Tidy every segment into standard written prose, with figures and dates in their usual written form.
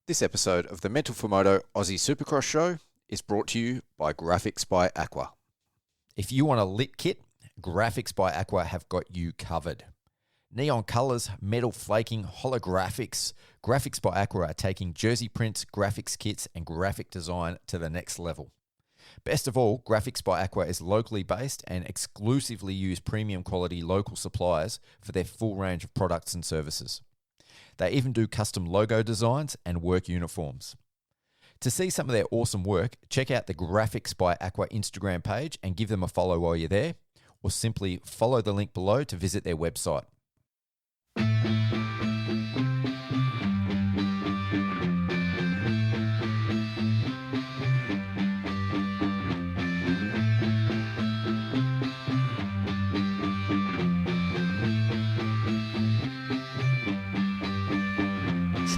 This episode of the Mental for Moto Aussie Supercross Show is brought to you by Graphics by Aqua. If you want a lit kit, Graphics by Aqua have got you covered. Neon colours, metal flaking, holographics. Graphics by Aqua are taking jersey prints, graphics kits and graphic design to the next level. Best of all, Graphics by Aqua is locally based and exclusively use premium quality local suppliers for their full range of products and services. They even do custom logo designs and work uniforms. To see some of their awesome work, check out the Graphics by Aqua Instagram page and give them a follow while you're there, or simply follow the link below to visit their website.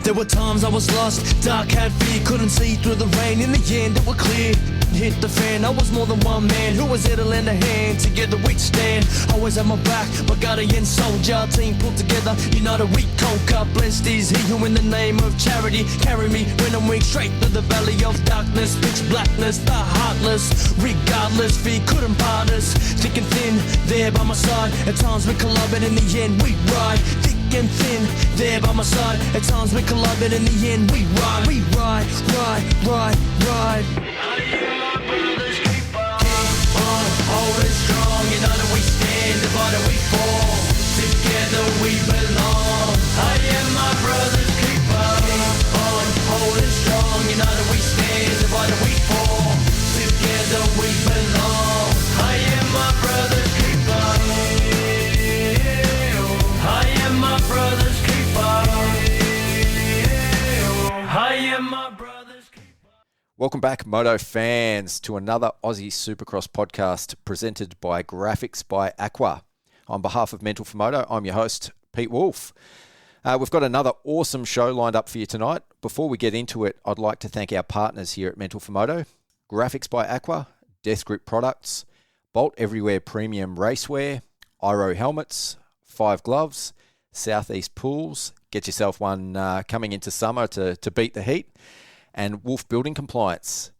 There were times I was lost, dark had fear, couldn't see through the rain. In the end it was clear, hit the fan. I was more than one man who was there to lend a hand. Together we'd stand, always had my back, my guardian soldier. Team pulled together, united we conquer. Blessed is he who in the name of charity carry me when I'm weak straight through the valley of darkness. Pitch blackness, the heartless, regardless, fear couldn't part us. Thick and thin, there by my side. At times we collide, but in the end we ride. Thick and thin, there by my side. At times we collide, but in the end we ride. We ride, ride. I am my brother's keeper. Keep on holding strong. United we stand, divided we fall. Together we belong. I am my brother's keeper. Keep on holding strong. United we stand, divided we fall. Together we belong. I am my brother's keeper. I am my brother's keeper. I am my brother's keeper. Welcome back, Moto fans, to another Aussie Supercross podcast presented by Graphics by Aqua. On behalf of Mental for Moto, I'm your host, Pete Wolf. We've got another awesome show lined up for you tonight. Before we get into it, I'd like to thank our partners here at Mental for Moto: Graphics by Aqua, Death Grip Products, Bolt Everywhere Premium Racewear, Iro Helmets, 5 Gloves, Southeast Pools, get yourself one coming into summer to beat the heat, and Wolf Building Compliance.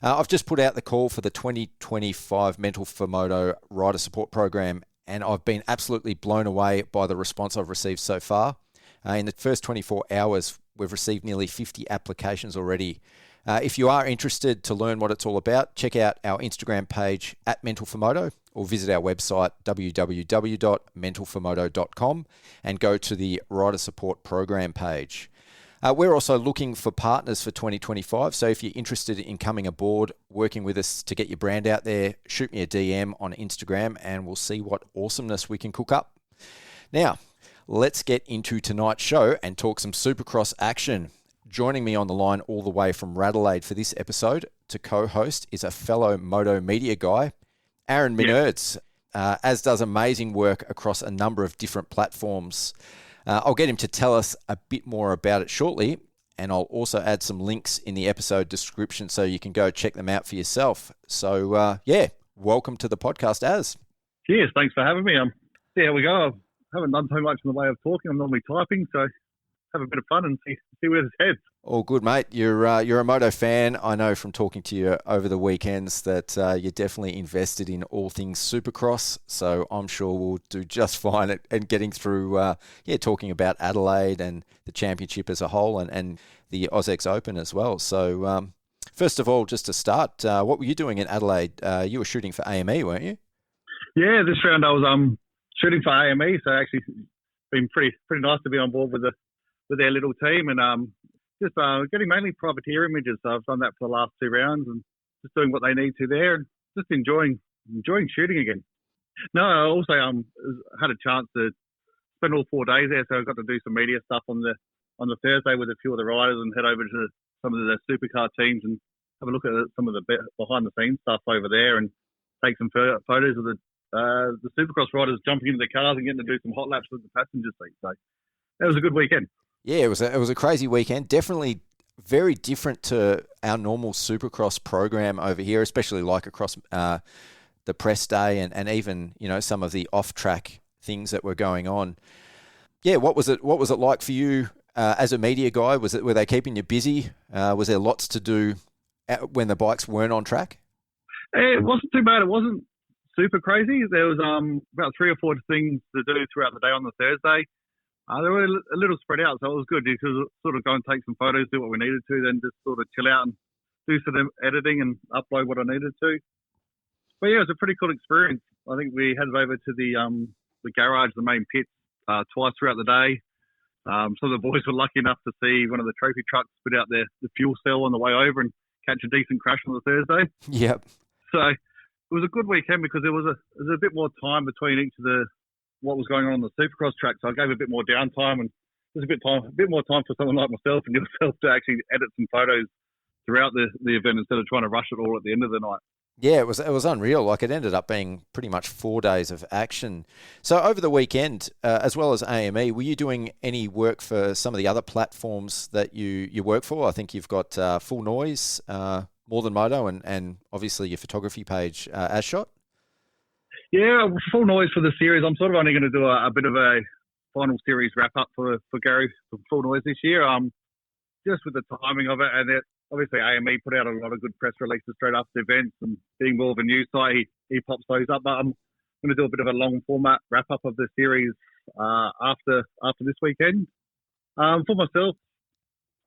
I've just put out the call for the 2025 Mental for Moto Rider Support Program, and I've been absolutely blown away by the response I've received so far. In the first 24 hours, we've received nearly 50 applications already. If you are interested to learn what it's all about, check out our Instagram page at Mental for Moto, or visit our website www.mentalformoto.com and go to the Rider Support Program page. We're also looking for partners for 2025, so if you're interested in coming aboard, working with us to get your brand out there, shoot me a DM on Instagram and we'll see what awesomeness we can cook up. Now, let's get into tonight's show and talk some Supercross action. Joining me on the line all the way from Radelaide for this episode to co-host is a fellow moto-media guy, Aaryn Minerds, as does amazing work across a number of different platforms. I'll get him to tell us a bit more about it shortly, and I'll also add some links in the episode description so you can go check them out for yourself. So, welcome to the podcast, Az. Cheers, thanks for having me. See how we go. I haven't done so much in the way of talking. I'm normally typing, so have a bit of fun and see where this heads. All good, mate. You're a moto fan. I know from talking to you over the weekends that you're definitely invested in all things Supercross. So I'm sure we'll do just fine at getting through, talking about Adelaide and the championship as a whole and the AUSX Open as well. So first of all, just to start, what were you doing in Adelaide? You were shooting for AME, weren't you? Yeah, this round I was shooting for AME, so actually it's been pretty nice to be on board with their little team and just getting mainly privateer images. So I've done that for the last 2 rounds and just doing what they need to there and just enjoying shooting again. No, I also had a chance to spend all 4 days there, so I got to do some media stuff on the Thursday with a few of the riders and head over to some of the supercar teams and have a look at some of the behind the scenes stuff over there and take some photos of the Supercross riders jumping into the cars and getting to do some hot laps with the passenger seat. So that was a good weekend. Yeah, it was a crazy weekend. Definitely very different to our normal Supercross program over here, especially like across the press day and even some of the off-track things that were going on. Yeah, what was it like for you as a media guy, were they keeping you busy? Was there lots to do when the bikes weren't on track? It wasn't too bad. It wasn't super crazy. There was about 3 or 4 things to do throughout the day on the Thursday. They were a little spread out, so it was good. You could sort of go and take some photos, do what we needed to, then just sort of chill out and do some editing and upload what I needed to. But yeah, it was a pretty cool experience. I think we headed over to the garage, the main pit, twice throughout the day. Some of the boys were lucky enough to see one of the trophy trucks put out the fuel cell on the way over and catch a decent crash on the Thursday. Yep. So it was a good weekend because there was a bit more time between each of what was going on the Supercross track. So I gave a bit more downtime, and there's a bit more time for someone like myself and yourself to actually edit some photos throughout the event instead of trying to rush it all at the end of the night. Yeah, it was unreal. Like, it ended up being pretty much 4 days of action. So over the weekend, as well as AME, were you doing any work for some of the other platforms that you work for? I think you've got Full Noise, More Than Moto, and obviously your photography page, ASHOT. Yeah, Full Noise for the series. I'm sort of only going to do a bit of a final series wrap up for Gary for Full Noise this year. Just with the timing of it, and obviously AME put out a lot of good press releases straight after the events, and being more of a news site, he pops those up. But I'm going to do a bit of a long format wrap up of the series after this weekend. For myself,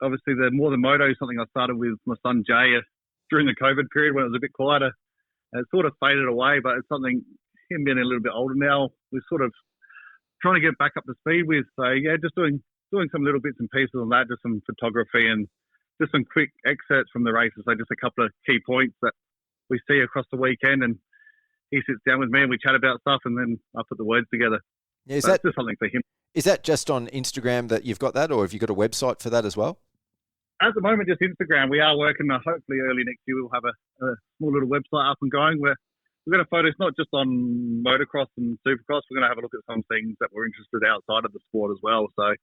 obviously the More Than Moto is something I started with my son Jay during the COVID period when it was a bit quieter. And it sort of faded away, but it's something, him being a little bit older now, we're sort of trying to get back up to speed with. So yeah, just doing some little bits and pieces on that, just some photography and just some quick excerpts from the races. So just a couple of key points that we see across the weekend, and he sits down with me and we chat about stuff, and then I put the words together. Yeah, is that just something for him? Is that just on Instagram that you've got that, or have you got a website for that as well? At the moment, just Instagram. We are working. Hopefully, early next year, we'll have a small little website up and going where we're going to focus not just on motocross and supercross. We're going to have a look at some things that we're interested outside of the sport as well. So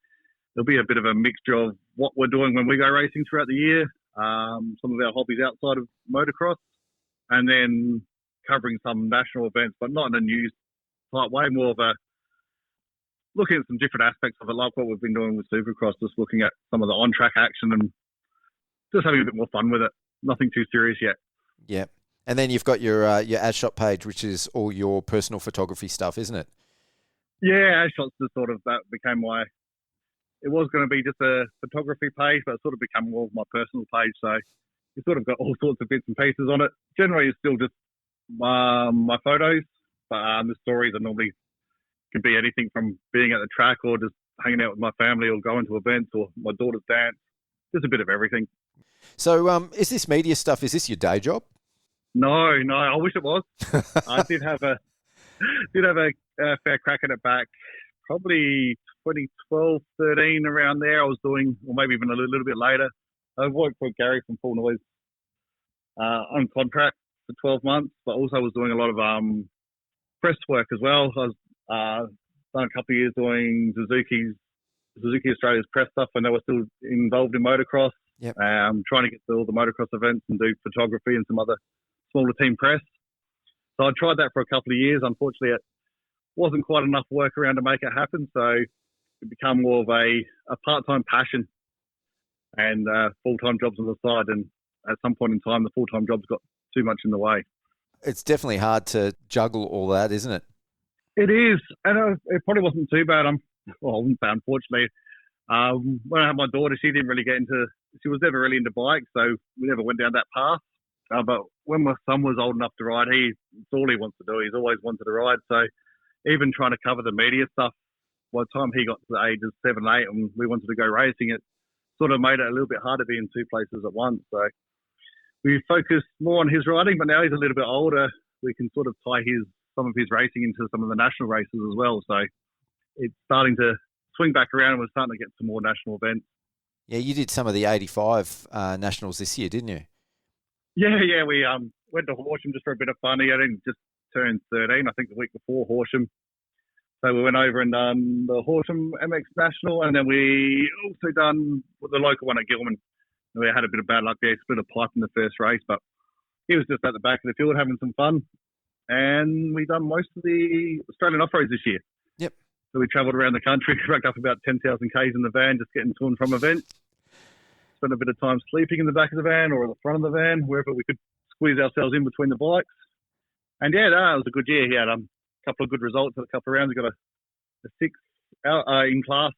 there'll be a bit of a mixture of what we're doing when we go racing throughout the year, some of our hobbies outside of motocross, and then covering some national events, but not in a news type way, more of a looking at some different aspects of it, like what we've been doing with Supercross, just looking at some of the on-track action and just having a bit more fun with it. Nothing too serious yet. Yeah. And then you've got your AdShot page, which is all your personal photography stuff, isn't it? Yeah, AdShot's just sort of, that became it was going to be just a photography page, but it sort of become more of my personal page. So you sort of got all sorts of bits and pieces on it. Generally, it's still just my photos, but the stories are normally could be anything from being at the track or just hanging out with my family or going to events or my daughter's dance. Just a bit of everything. So is this media stuff, is this your day job? No, I wish it was. I did have a fair crack at it back probably 2012, 13, around there. I was doing, or maybe even a little bit later. I worked for Gary from Full Noise on contract for 12 months, but also was doing a lot of press work as well. I was done a couple of years doing Suzuki Australia's press stuff, and they were still involved in motocross. Yep. Trying to get to all the motocross events and do photography and some other smaller team press. So I tried that for a couple of years. Unfortunately, it wasn't quite enough work around to make it happen. So it became more of a part-time passion and full-time jobs on the side. And at some point in time, the full-time jobs got too much in the way. It's definitely hard to juggle all that, isn't it? It is. And it probably wasn't too bad. I wouldn't say unfortunately. When I had my daughter, she was never really into bikes, so we never went down that path. But when my son was old enough to ride, it's all he wants to do. He's always wanted to ride. So even trying to cover the media stuff, by the time he got to the age of 7, 8, and we wanted to go racing, it sort of made it a little bit hard to be in two places at once. So we focused more on his riding, but now he's a little bit older. We can sort of tie some of his racing into some of the national races as well. So it's starting to swing back around, and we're starting to get some more national events. Yeah, you did some of the 85 nationals this year, didn't you? Yeah, we went to Horsham just for a bit of fun. I didn't just turn 13, I think the week before Horsham. So we went over and done the Horsham MX National, and then we also done the local one at Gilman. We had a bit of bad luck there, split a pipe in the first race, but he was just at the back of the field having some fun. And we done most of the Australian off-roads this year. Yep. So we travelled around the country, racked up about 10,000 Ks in the van, just getting to and from events. Spent a bit of time sleeping in the back of the van or in the front of the van, wherever we could squeeze ourselves in between the bikes. And yeah, no, it was a good year. He had a couple of good results at a couple of rounds. He got a 6 out in class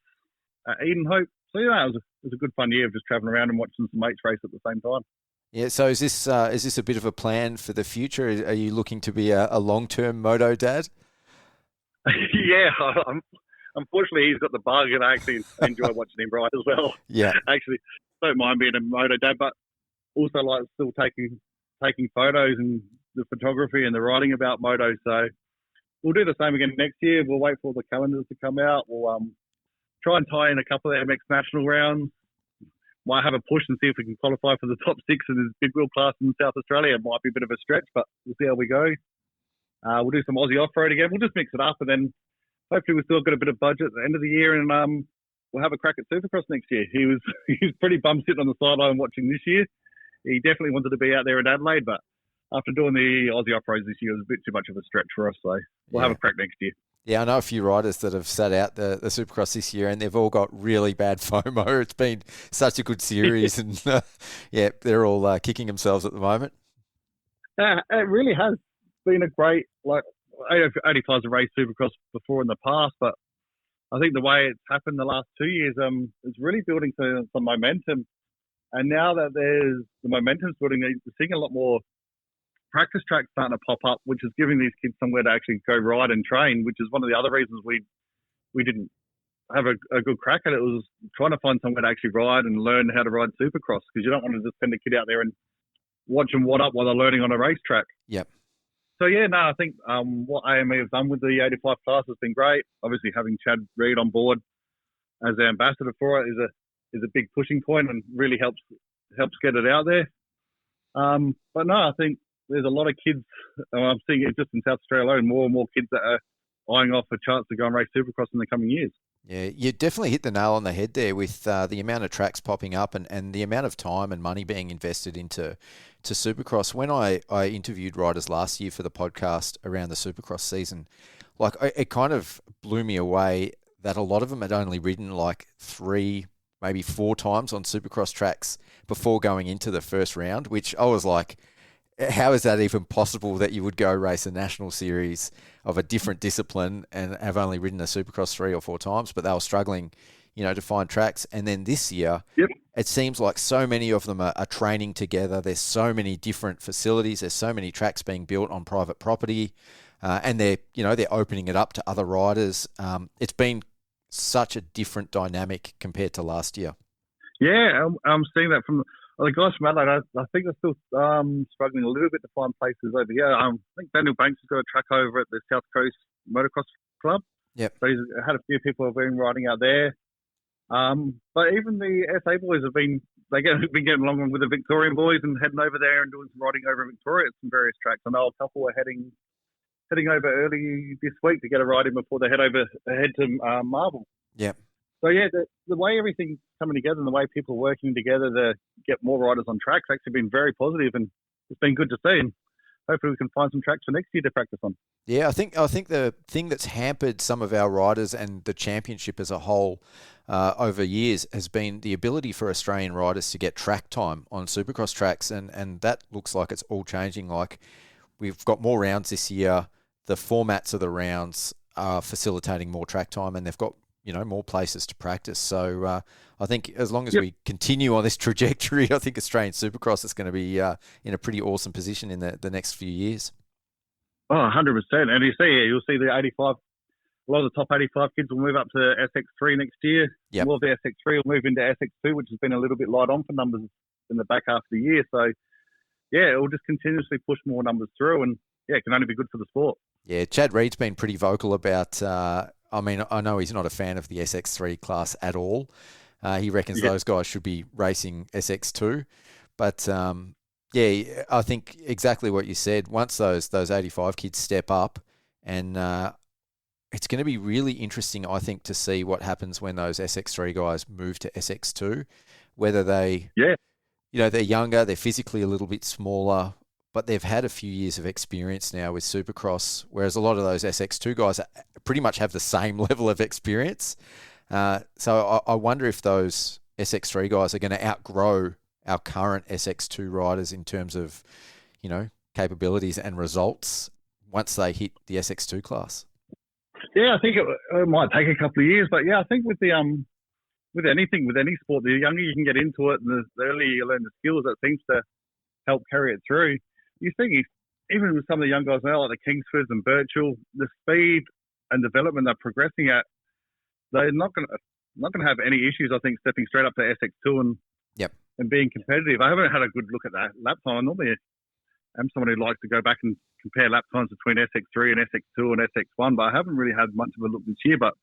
at Eden Hope. So yeah, it was a good fun year of just travelling around and watching some mates race at the same time. Yeah, so is this a bit of a plan for the future? Are you looking to be a long-term moto dad? Yeah, unfortunately he's got the bug, and I actually enjoy watching him ride as well. Yeah, actually don't mind being a moto dad, but also like still taking photos and the photography and the writing about moto. So we'll do the same again next year. We'll wait for all the calendars to come out. We'll try and tie in a couple of MX national rounds. Might have a push and see if we can qualify for the top 6 in this big wheel class in South Australia. It might be a bit of a stretch, but we'll see how we go. We'll do some Aussie off-road again. We'll just mix it up, and then hopefully we've still got a bit of budget at the end of the year, and we'll have a crack at Supercross next year. He was pretty bummed sitting on the sideline watching this year. He definitely wanted to be out there in Adelaide, but after doing the Aussie off-roads this year, it was a bit too much of a stretch for us, so we'll have a crack next year. Yeah, I know a few riders that have sat out the Supercross this year, and they've all got really bad FOMO. It's been such a good series, and they're all kicking themselves at the moment. It really has been a great, 85's a race Supercross before in the past, but I think the way it's happened the last 2 years, it's really building some momentum. And now that the momentum's building, we're seeing a lot more practice tracks starting to pop up, which is giving these kids somewhere to actually go ride and train, which is one of the other reasons we didn't have a good crack at it. It was trying to find somewhere to actually ride and learn how to ride Supercross, because you don't want to just send a kid out there and watch them wad up while they're learning on a racetrack. Yep. So yeah, no, I think what AME have done with the 85 class has been great. Obviously, having Chad Reed on board as the ambassador for it is a big pushing point and really helps get it out there. But no, I think there's a lot of kids. I'm seeing it just in South Australia alone, more and more kids that are eyeing off a chance to go and race Supercross in the coming years. Yeah, you definitely hit the nail on the head there with the amount of tracks popping up and the amount of time and money being invested into Supercross. When I interviewed riders last year for the podcast around the Supercross season, it kind of blew me away that a lot of them had only ridden 3, maybe 4 times on Supercross tracks before going into the first round, which I was like, how is that even possible that you would go race a national series of a different discipline and have only ridden a Supercross 3 or 4 times? But they were struggling, to find tracks. And then this year, It seems like so many of them are training together. There's so many different facilities. There's so many tracks being built on private property, and they're opening it up to other riders. It's been such a different dynamic compared to last year. Yeah, I'm seeing that from the guys from Adelaide. I think they're still struggling a little bit to find places over here. I think Daniel Banks has got a track over at the South Coast Motocross Club. Yep. So he's had a few people who have been riding out there. But even the SA boys have been getting along with the Victorian boys and heading over there and doing some riding over in Victoria at some various tracks. I know a couple are heading over early this week to get a ride in before they head to Marble. Yeah. So yeah, the way everything's coming together and the way people are working together to get more riders on tracks has actually been very positive, and it's been good to see. And hopefully we can find some tracks for next year to practice on. Yeah, I think the thing that's hampered some of our riders and the championship as a whole over years has been the ability for Australian riders to get track time on Supercross tracks, and that looks like it's all changing. Like, we've got more rounds this year. The formats of the rounds are facilitating more track time, and they've got more places to practice. So I think as long as we continue on this trajectory, I think Australian Supercross is going to be in a pretty awesome position in the next few years. Oh, 100%. And you'll see the 85. A lot of the top 85 kids will move up to SX3 next year. Yep. More of the SX3 will move into SX2, which has been a little bit light on for numbers in the back half of the year. So, yeah, it will just continuously push more numbers through, and, it can only be good for the sport. Yeah, Chad Reed's been pretty vocal about I know he's not a fan of the SX3 class at all. He reckons those guys should be racing SX2. But, I think exactly what you said. Once those 85 kids step up, and it's going to be really interesting, I think, to see what happens when those SX3 guys move to SX2, whether they're younger, they're physically a little bit smaller, but they've had a few years of experience now with Supercross, whereas a lot of those SX2 guys pretty much have the same level of experience. So I wonder if those SX3 guys are going to outgrow our current SX2 riders in terms of, capabilities and results once they hit the SX2 class. Yeah, I think it might take a couple of years, but yeah, I think with the with any sport, the younger you can get into it, and the earlier you learn the skills, that seems to help carry it through. You think even with some of the young guys now, like the Kingsfords and Birchall, the speed and development they're progressing at, they're not going to have any issues. I think stepping straight up to SX2 and being competitive. I haven't had a good look at that lap time. I normally am someone who likes to go back and compare lap times between SX3 and SX2 and SX1, but I haven't really had much of a look this year. But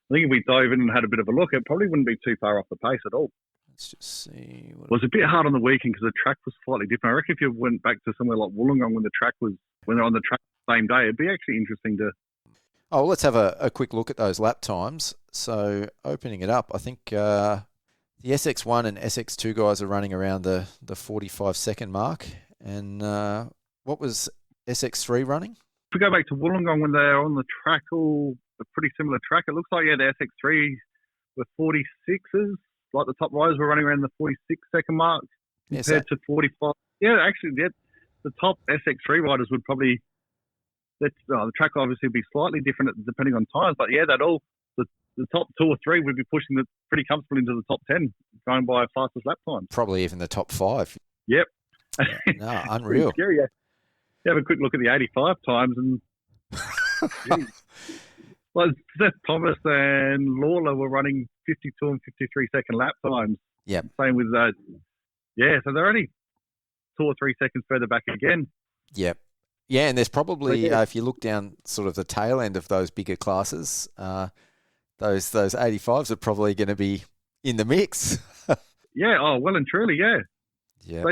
I think if we dove in and had a bit of a look, it probably wouldn't be too far off the pace at all. Let's just see. It was a bit hard on the weekend because the track was slightly different. I reckon if you went back to somewhere like Wollongong when they're on the track the same day, it'd be actually interesting to. Oh, let's have a quick look at those lap times. So opening it up, I think the SX1 and SX2 guys are running around the 45-second mark. And what was SX3 running? If we go back to Wollongong when they're on the track, a pretty similar track, it looks like, the SX3 were 46s. Like the top riders were running around the 46-second mark compared to 45. Yeah, actually, the top SX3 riders would probably, the track obviously would be slightly different depending on times, but the top 2 or 3 would be pushing it pretty comfortably into the top 10, going by fastest lap time. Probably even the top 5. Yep. No, unreal. Scary, yeah. You have a quick look at the 85 times and well, Seth Thomas and Lawler were running 52 and 53-second lap times. Yeah. Same with so they're only 2 or 3 seconds further back again. Yep. Yeah, and there's probably if you look down sort of the tail end of those bigger classes, those 85s are probably going to be in the mix. Yeah. Oh, well and truly. Yeah. Yeah. So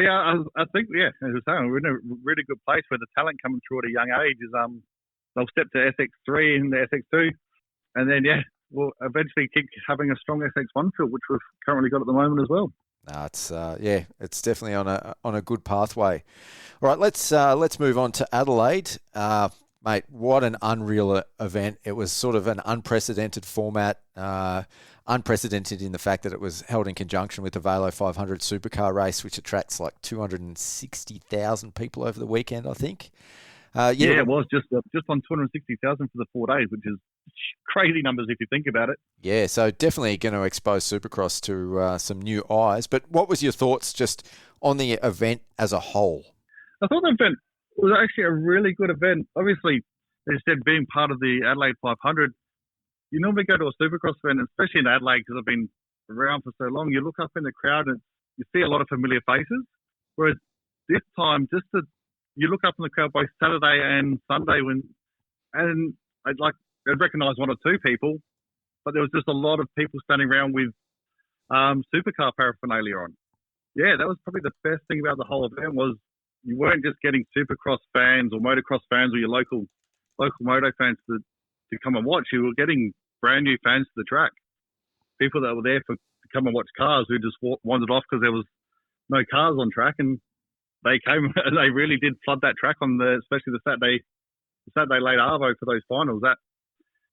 I think as I was saying, we're in a really good place where the talent coming through at a young age is they'll step to SX3 and the SX2, and then we'll eventually keep having a strong SX1 field, which we've currently got at the moment as well. No, it's definitely on a good pathway. All right, let's move on to Adelaide, mate. What an unreal event! It was sort of an unprecedented format. Unprecedented in the fact that it was held in conjunction with the Velo 500 Supercar race, which attracts like 260,000 people over the weekend, I think. It was just on 260,000 for the 4 days, which is crazy numbers if you think about it. Yeah, so definitely going to expose Supercross to some new eyes. But what was your thoughts just on the event as a whole? I thought the event was actually a really good event. Obviously, as I said, being part of the Adelaide 500, you normally go to a Supercross event, especially in Adelaide, because I've been around for so long, you look up in the crowd and you see a lot of familiar faces. Whereas this time, you look up in the crowd both Saturday and Sunday and I'd recognise 1 or 2 people, but there was just a lot of people standing around with supercar paraphernalia on. Yeah, that was probably the best thing about the whole event was you weren't just getting Supercross fans or motocross fans or your local moto fans to come and watch. You were getting brand new fans to the track, people that were there to come and watch cars who just wandered off because there was no cars on track, and they came and they really did flood that track especially the Saturday late Arvo for those finals. That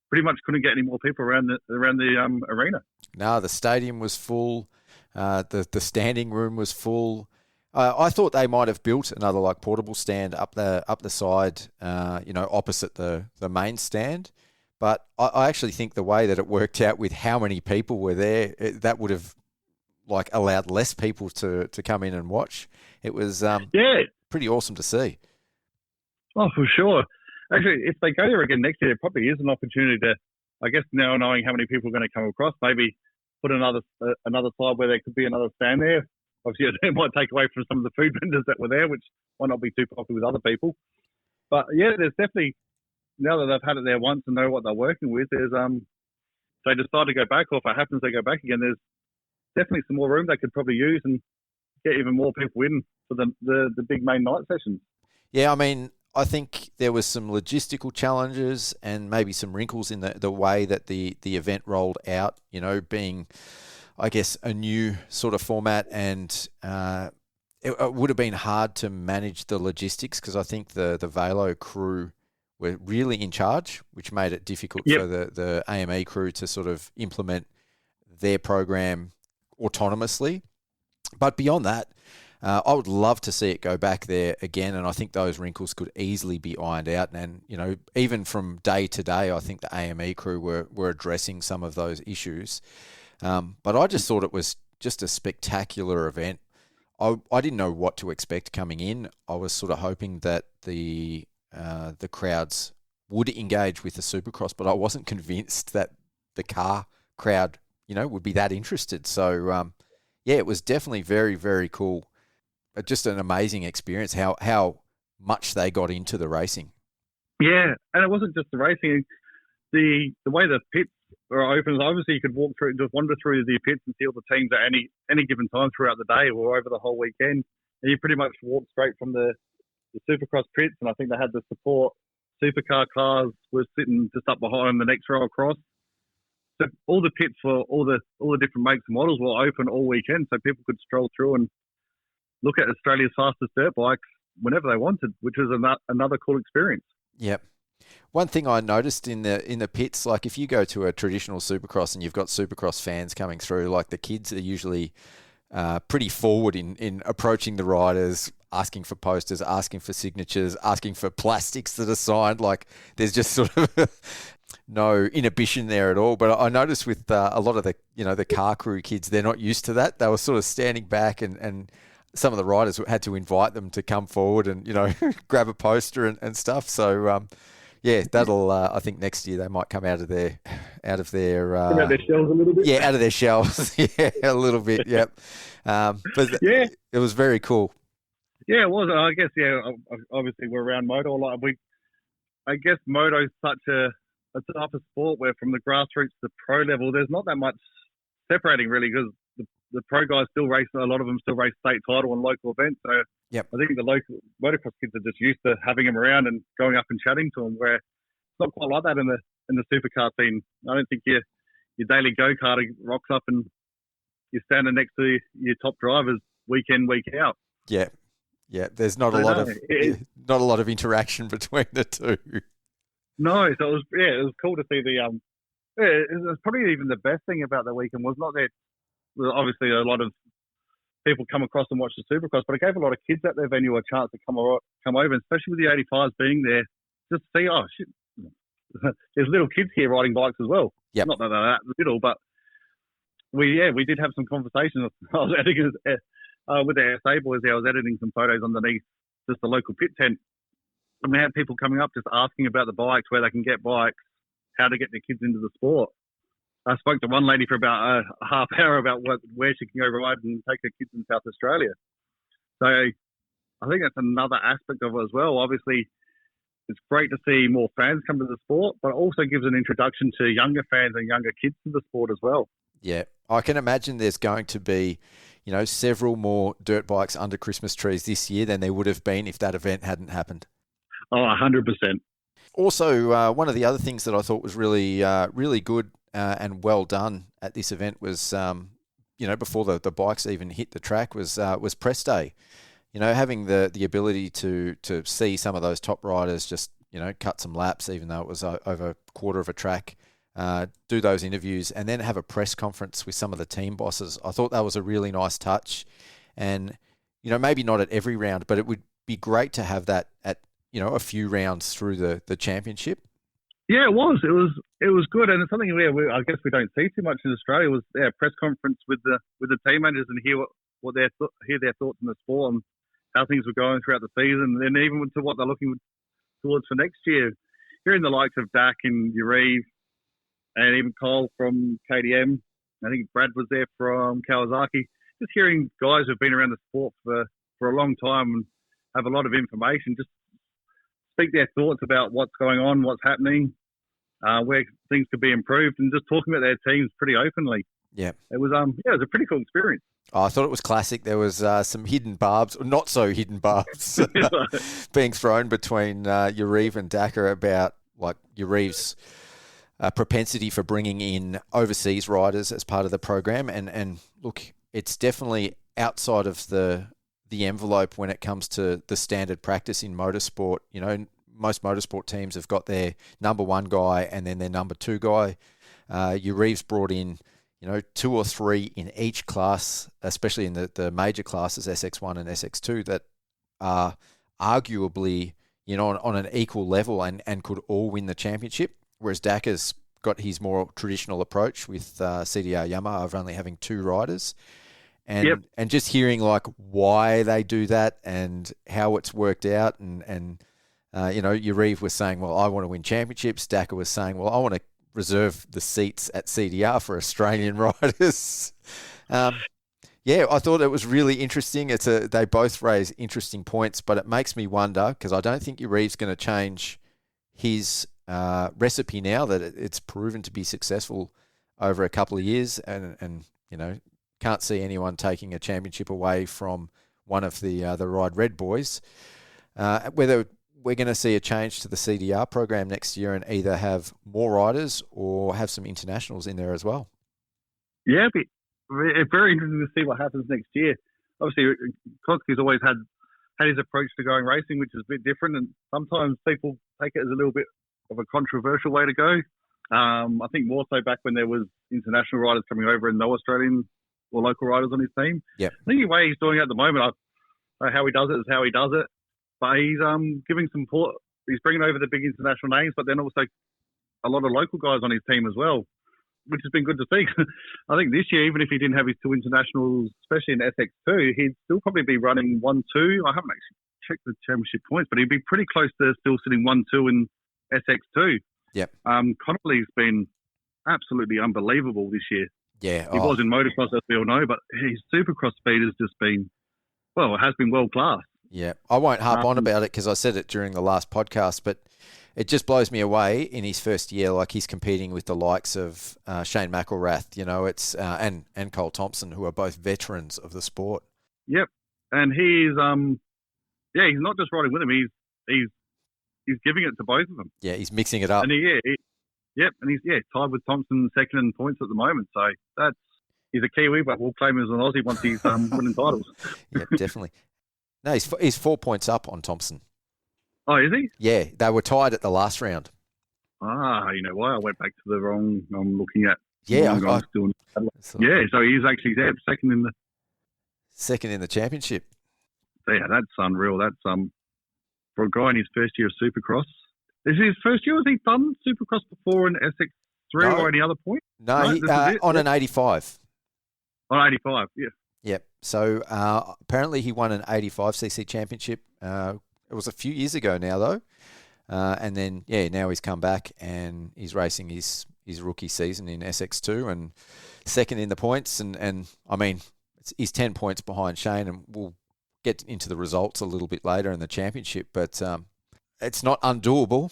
pretty much couldn't get any more people around the arena. No, the stadium was full. The standing room was full. I thought they might have built another like portable stand up the side, opposite the main stand. But I actually think the way that it worked out with how many people were there, that would have like allowed less people to come in and watch. It was pretty awesome to see. Oh, for sure. Actually, if they go there again next year, it probably is an opportunity to, I guess, now knowing how many people are going to come across, maybe put another side where there could be another stand there. Obviously, it might take away from some of the food vendors that were there, which might not be too popular with other people. But yeah, there's definitely, now that they've had it there once and know what they're working with, there's they decide to go back, or if it happens they go back again, there's definitely some more room they could probably use and get even more people in for the big main night sessions. Yeah, I mean, I think there was some logistical challenges and maybe some wrinkles in the way that the event rolled out, being, I guess, a new sort of format, and it would have been hard to manage the logistics because I think the Velo crew were really in charge, which made it difficult for the AME crew to sort of implement their program autonomously. But beyond that, I would love to see it go back there again, and I think those wrinkles could easily be ironed out. And, you know, even from day to day, I think the AME crew were addressing some of those issues. But I just thought it was just a spectacular event. I didn't know what to expect coming in. I was sort of hoping that the crowds would engage with the Supercross, but I wasn't convinced that the car crowd, you know, would be that interested. So, yeah, it was definitely very, very cool. Just an amazing experience, how much they got into the racing. Yeah, and it wasn't just the racing. The way the pits are open, obviously you could walk through, just wander through the pits and see all the teams at any given time throughout the day or over the whole weekend. And you pretty much walk straight from the Supercross pits, and I think they had the support supercar cars were sitting just up behind the next row across. So all the pits for all the different makes and models were open all weekend, so people could stroll through and look at Australia's fastest dirt bikes whenever they wanted, which was another cool experience. Yep. One thing I noticed in the pits, like if you go to a traditional Supercross and you've got Supercross fans coming through, like the kids are usually pretty forward in approaching the riders, asking for posters, asking for signatures, asking for plastics that are signed. Like there's just sort of no inhibition there at all. But I noticed with a lot of the car crew kids, they're not used to that. They were sort of standing back and some of the riders had to invite them to come forward and, you know, grab a poster and stuff. So, yeah, that'll, I think next year they might come out of their out of their shells a little bit. Yeah, out of their shells. Yeah, a little bit. Yep. But yeah, it was very cool. Yeah, it was. I guess, yeah, obviously we're around moto a lot. I guess moto is such a type of sport where from the grassroots to the pro level, there's not that much separating really, because the pro guys still race, a lot of them still race state title and local events. So yep. I think the local motocross kids are just used to having them around and going up and chatting to them, where it's not quite like that in the supercar scene. I don't think your daily go-karter rocks up and you're standing next to your top drivers week in, week out. Yeah. Yeah. There's not a lot of interaction between the two. No, so it was cool to see it was probably even the best thing about the weekend was not that obviously a lot of people come across and watch the Supercross, but it gave a lot of kids at their venue a chance to come over, and especially with the 85s being there, just see, oh shit, there's little kids here riding bikes as well. Yep. Not that they're that little, but we did have some conversations. I was editing with the SA boys there. I was editing some photos underneath just the local pit tent, and we had people coming up just asking about the bikes, where they can get bikes, how to get their kids into the sport. I spoke to one lady for about a half hour about where she can go ride and take her kids in South Australia. So I think that's another aspect of it as well. Obviously, it's great to see more fans come to the sport, but it also gives an introduction to younger fans and younger kids to the sport as well. Yeah, I can imagine there's going to be, you know, several more dirt bikes under Christmas trees this year than there would have been if that event hadn't happened. Oh, 100%. Also, one of the other things that I thought was really, really good and well done at this event was, you know, before the bikes even hit the track was press day. You know, having the ability to see some of those top riders just, you know, cut some laps, even though it was over a quarter of a track, do those interviews, and then have a press conference with some of the team bosses. I thought that was a really nice touch. And, you know, maybe not at every round, but it would be great to have that at, you know, a few rounds through the championship. Yeah, it was. It was good, and it's something I guess we don't see too much in Australia. Was a press conference with the team managers and hear their thoughts on the sport and how things were going throughout the season, and even to what they're looking towards for next year. Hearing the likes of Dak and Urive, and even Cole from KTM. I think Brad was there from Kawasaki. Just hearing guys who've been around the sport for a long time and have a lot of information, just speak their thoughts about what's going on, what's happening, where things could be improved, and just talking about their teams pretty openly. Yeah. It was it was a pretty cool experience. Oh, I thought it was classic. There was some hidden barbs, or not so hidden barbs, being thrown between Urive and Dakar about like Urive's propensity for bringing in overseas riders as part of the program. And look, it's definitely outside of the the envelope when it comes to the standard practice in motorsport. You know, most motorsport teams have got their number one guy and then their number two guy. Reeves brought in, you know, 2 or 3 in each class, especially in the major classes, SX1 and SX2, that are arguably, you know, on an equal level and could all win the championship. Whereas Dak's got his more traditional approach with CDR Yamaha of only having 2 riders. And just hearing like why they do that and how it's worked out, and you know, Reeve was saying, well, I want to win championships. Daka was saying, well, I want to reserve the seats at CDR for Australian riders. I thought it was really interesting. They both raise interesting points, but it makes me wonder, because I don't think Reeve's going to change his recipe now that it's proven to be successful over a couple of years, and you know, can't see anyone taking a championship away from one of the Ride Red boys. Whether we're going to see a change to the CDR program next year and either have more riders or have some internationals in there as well. Yeah, but it's very interesting to see what happens next year. Obviously, Koski's always had his approach to going racing, which is a bit different, and sometimes people take it as a little bit of a controversial way to go. I think more so back when there was international riders coming over and no Australian or local riders on his team. Yeah. I think the way he's doing it at the moment, how he does it is how he does it. But he's giving some support. He's bringing over the big international names, but then also a lot of local guys on his team as well, which has been good to see. I think this year, even if he didn't have his 2 internationals, especially in SX2, he'd still probably be running 1-2. I haven't actually checked the championship points, but he'd be pretty close to still sitting 1-2 in SX2. Yep. Connolly's been absolutely unbelievable this year. Yeah. He was in motocross, as we all know, but his supercross speed has just been, well, it has been world class. Yeah. I won't harp on about it because I said it during the last podcast, but it just blows me away in his first year. Like, he's competing with the likes of Shane McElrath, you know, it's and Cole Thompson, who are both veterans of the sport. Yep. And he's he's not just riding with him, he's giving it to both of them. Yeah, he's mixing it up. And and he's tied with Thompson second in points at the moment. So he's a Kiwi, but we'll claim him as an Aussie once he's winning titles. Yeah, definitely. No, he's 4 points up on Thompson. Oh, is he? Yeah, they were tied at the last round. You know why? I went back to the wrong. I'm looking at. Yeah, so he's actually there, second in the championship. Yeah, that's unreal. That's for a guy in his first year of Supercross. Is it his first year? Has he done Supercross before in SX3 or any other point? No, on an 85. On 85, yeah. Yep. So apparently he won an 85cc championship. It was a few years ago now, though. And then, now he's come back and he's racing his rookie season in SX2 and second in the points. And I mean, he's 10 points behind Shane, and we'll get into the results a little bit later in the championship. But it's not undoable.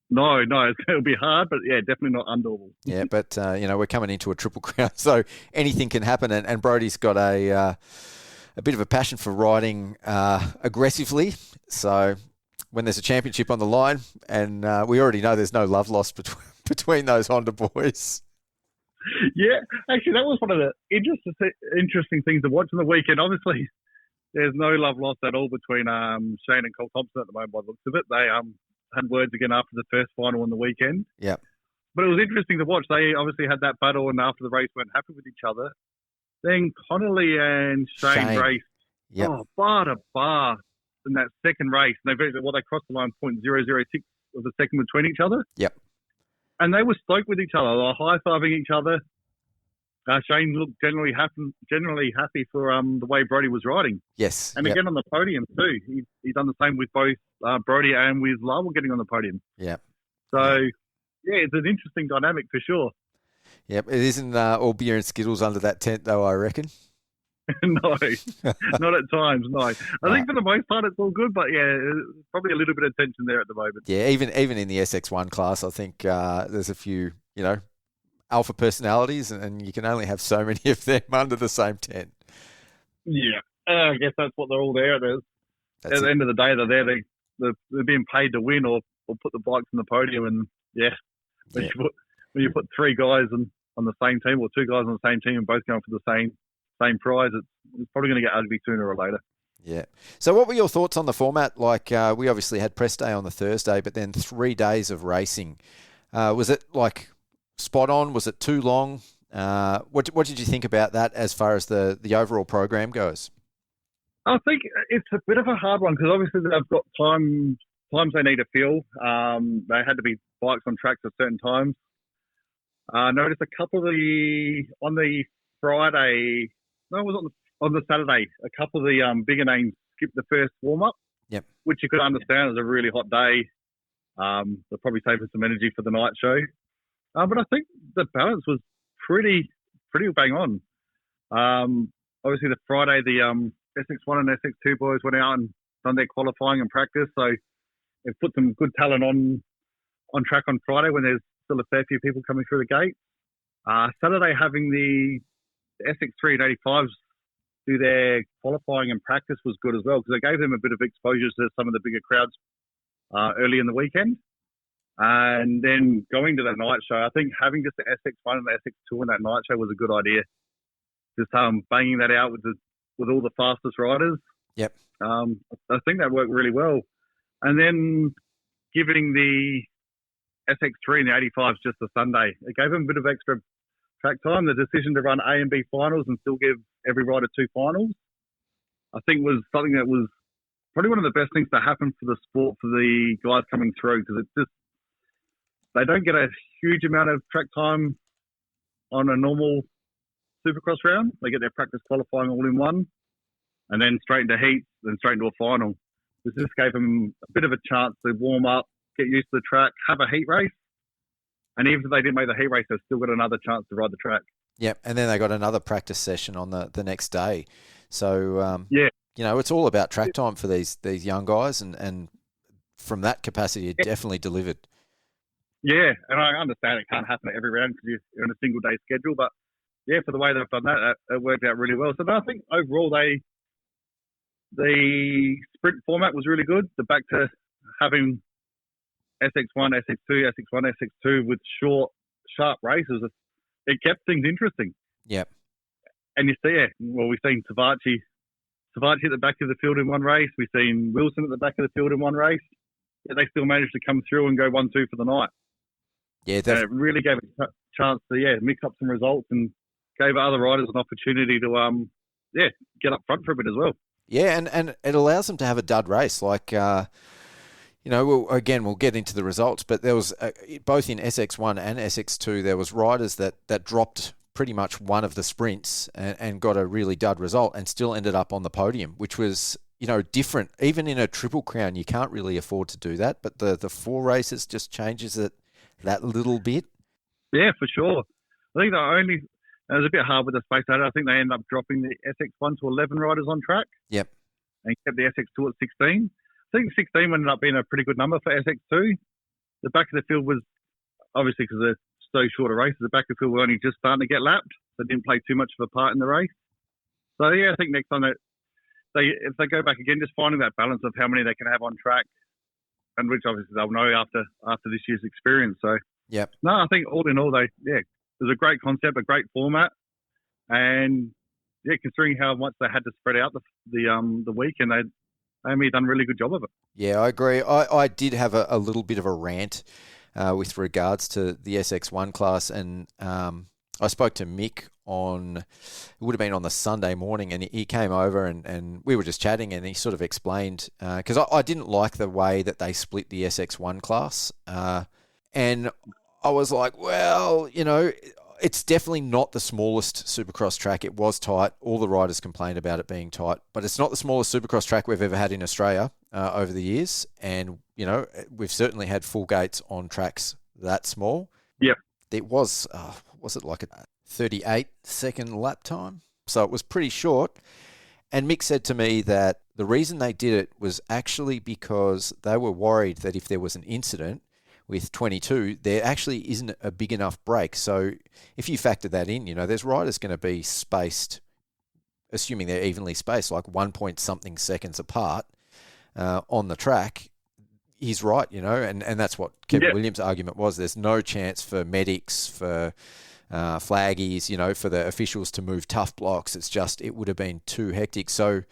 No, it'll be hard, but definitely not undoable. Yeah, but we're coming into a Triple Crown, so anything can happen. And Brody's got a bit of a passion for riding aggressively. So when there's a championship on the line, and we already know there's no love lost between those Honda boys. Yeah, actually, that was one of the interesting things to watch on the weekend. Obviously, there's no love lost at all between Shane and Cole Thompson at the moment by the looks of it. They had words again after the first final on the weekend. Yeah. But it was interesting to watch. They obviously had that battle, and after the race weren't happy with each other. Then Connolly and Shane raced bar to bar in that second race. And they crossed the line 0.006 of a second between each other. Yep. And they were stoked with each other. They were high-fiving each other. Shane looked generally happy for the way Brody was riding. Yes. And again on the podium too. He's done the same with both Brody and with Lowell getting on the podium. Yeah. So, it's an interesting dynamic for sure. Yep. It isn't all beer and Skittles under that tent, though, I reckon. No, not at times, no. I think for the most part it's all good, but probably a little bit of tension there at the moment. Yeah, even in the SX1 class, I think there's a few, alpha personalities, and you can only have so many of them under the same tent. Yeah, I guess that's what they're all there. At the end of the day, they're there. They're being paid to win or put the bikes on the podium, and when you put 3 guys on the same team or 2 guys on the same team and both going for the same prize, it's probably going to get ugly sooner or later. Yeah. So what were your thoughts on the format? Like, we obviously had press day on the Thursday, but then 3 days of racing. Was it like spot on? Was it too long? What did you think about that as far as the overall program goes? I think it's a bit of a hard one because obviously they've got times they need to fill. They had to be bikes on tracks at certain times. I noticed a couple on the Friday. No, it was on the Saturday. A couple of the bigger names skipped the first warm up. Yep. Which you could understand. It was a really hot day. They'll probably save us some energy for the night show. But I think the balance was pretty bang on. Obviously, the Friday, the SX1 and SX2 boys went out and done their qualifying and practice. So they've put some good talent on track on Friday when there's still a fair few people coming through the gate. Saturday, having the SX3 and 85s do their qualifying and practice was good as well because it gave them a bit of exposure to some of the bigger crowds early in the weekend. And then going to that night show, I think having just the SX1 and the SX2 in that night show was a good idea. Just banging that out with all the fastest riders. Yep. I think that worked really well. And then giving the SX3 and the 85s just a Sunday, it gave them a bit of extra track time. The decision to run A and B finals and still give every rider 2 finals, I think was something that was probably one of the best things to happen for the sport for the guys coming through because they don't get a huge amount of track time on a normal Supercross round. They get their practice qualifying all in one and then straight into heats, then straight into a final. This just gave them a bit of a chance to warm up, get used to the track, have a heat race. And even if they didn't make the heat race, they've still got another chance to ride the track. Yep, and then they got another practice session on the next day. So, yeah, it's all about track time for these young guys, and from that capacity, it definitely delivered. Yeah, and I understand it can't happen at every round because you're on a single day schedule, but yeah, for the way they've done that, it worked out really well. So I think overall the sprint format was really good. The back to having SX1, SX2, SX1, SX2 with short, sharp races, it kept things interesting. Yep. And you see it. Well, we've seen Tavachi at the back of the field in one race. We've seen Wilson at the back of the field in one race. Yet they still managed to come through and go 1-2 for the night. Yeah, and it really gave a chance to mix up some results and gave other riders an opportunity to get up front for a bit as well. Yeah, and it allows them to have a dud race. Like, we'll get into the results, but there was, both in SX1 and SX2, there was riders that dropped pretty much one of the sprints and got a really dud result and still ended up on the podium, which was, different. Even in a Triple Crown, you can't really afford to do that, but the 4 races just changes it that little bit. Yeah, for sure. I think it was a bit hard with the space. I think they ended up dropping the SX1 to 11 riders on track. Yep. And kept the SX2 at 16. I think 16 ended up being a pretty good number for SX2. The back of the field was, obviously because they're so short a race, the back of the field were only just starting to get lapped. They didn't play too much of a part in the race. So, yeah, I think next time if they go back again, just finding that balance of how many they can have on track, and which obviously they'll know after this year's experience. So, yep. No, I think all in all, it was a great concept, a great format, and considering how much they had to spread out the week, and Amy done a really good job of it. Yeah, I agree. I did have a little bit of a rant with regards to the SX1 class, and I spoke to Mick it would have been on the Sunday morning, and he came over and we were just chatting, and he sort of explained, because I didn't like the way that they split the SX1 class, and I was like, well, it's definitely not the smallest Supercross track. It was tight. All the riders complained about it being tight, but it's not the smallest Supercross track we've ever had in Australia over the years. And, we've certainly had full gates on tracks that small. Yep. It was it like a 38-second lap time? So it was pretty short. And Mick said to me that the reason they did it was actually because they were worried that if there was an incident with 22, there actually isn't a big enough break. So if you factor that in, there's riders going to be spaced, assuming they're evenly spaced, like 1 point something seconds apart on the track. He's right, and that's what Kevin Williams' argument was. There's no chance for medics, for flaggies, for the officials to move tough blocks. It would have been too hectic. So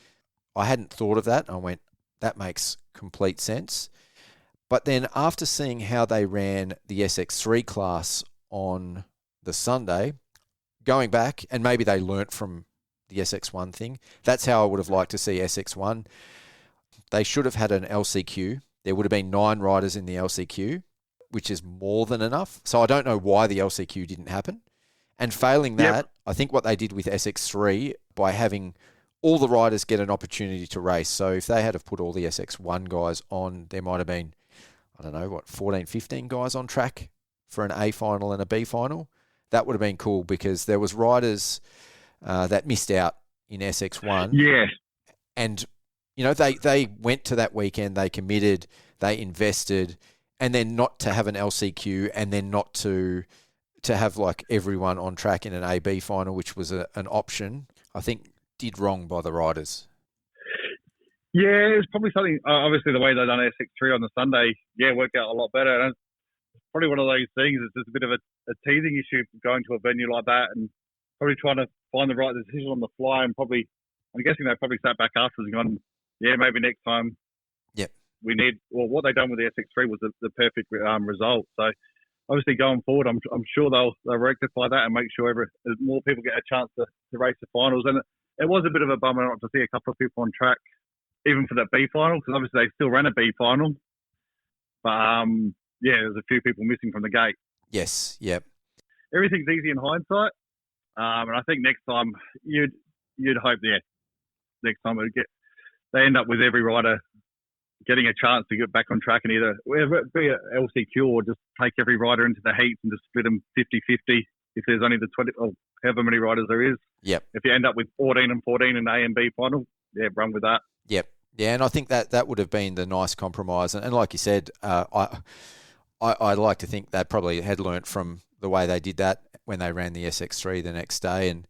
I hadn't thought of that. I went, that makes complete sense. But then after seeing how they ran the SX3 class on the Sunday, going back, and maybe they learnt from the SX1 thing, that's how I would have liked to see SX1. They should have had an LCQ. There would have been 9 riders in the LCQ, which is more than enough. So I don't know why the LCQ didn't happen. And failing that, I think what they did with SX3, by having all the riders get an opportunity to race. So if they had have put all the SX1 guys on, there might have been, 14, 15 guys on track for an A final and a B final. That would have been cool, because there was riders that missed out in SX1. Yeah. And, they went to that weekend, they committed, they invested, and then not to have an LCQ, and then not to have like everyone on track in an AB final, which was an option, I think did wrong by the riders. Yeah, it's probably something, obviously the way they done SX3 on the Sunday, worked out a lot better. And it's probably one of those things, it's just a bit of a teething issue going to a venue like that, and probably trying to find the right decision on the fly, and probably, I'm guessing they probably sat back afterwards and gone, maybe next time we need, what they done with the SX3 was the perfect result. So obviously going forward, I'm sure they'll rectify that and make sure more people get a chance to race the finals. And it was a bit of a bummer not to see a couple of people on track, even for that B final, because obviously they still ran a B final. But there's a few people missing from the gate. Yes, yep. Everything's easy in hindsight. And I think next time you'd hope next time they end up with every rider getting a chance to get back on track, and either be a LCQ or just take every rider into the heats and just split them 50-50 if there's only the 20 or however many riders there is. Yep. If you end up with 14 and 14 in A and B final, run with that. Yep. Yeah, and I think that would have been the nice compromise. And like you said, I like to think they probably had learnt from the way they did that when they ran the SX3 the next day. And,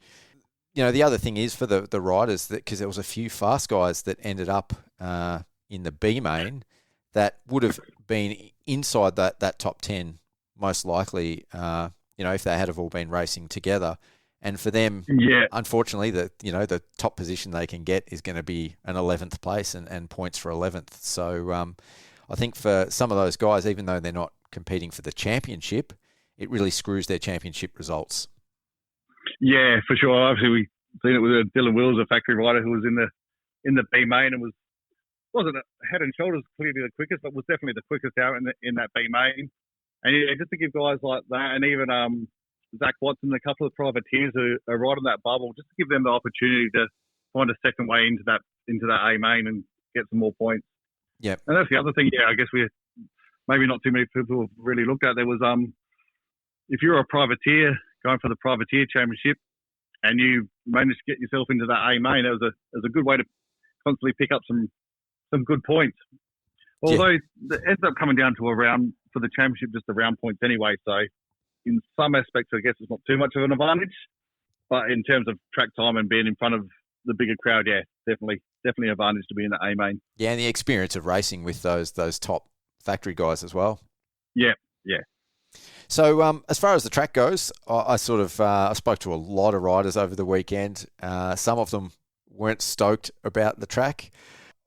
the other thing is for the riders, that because there was a few fast guys that ended up in the B main that would have been inside that top 10, most likely, if they had have all been racing together. And for them, unfortunately, the top position they can get is going to be an 11th place and points for 11th. So I think for some of those guys, even though they're not competing for the championship, it really screws their championship results. Yeah, for sure. Obviously, we've seen it with Dylan Wills, a factory rider who was in the B main and wasn't head and shoulders clearly the quickest, but was definitely the quickest out in that B main. And just to give guys like that, and even Zach Watson, a couple of privateers who are right on that bubble, just to give them the opportunity to find a second way into that A main and get some more points. Yeah. And that's the other thing. I guess we maybe not too many people have really looked at. There was if you're a privateer going for the privateer championship and you manage to get yourself into that A main, it was a good way to constantly pick up some good points. Although it ends up coming down to a round for the championship, just the round points anyway. So in some aspects, I guess it's not too much of an advantage. But in terms of track time and being in front of the bigger crowd, definitely an advantage to be in the A main. Yeah, and the experience of racing with those top factory guys as well. Yeah. So as far as the track goes, I spoke to a lot of riders over the weekend. Some of them weren't stoked about the track.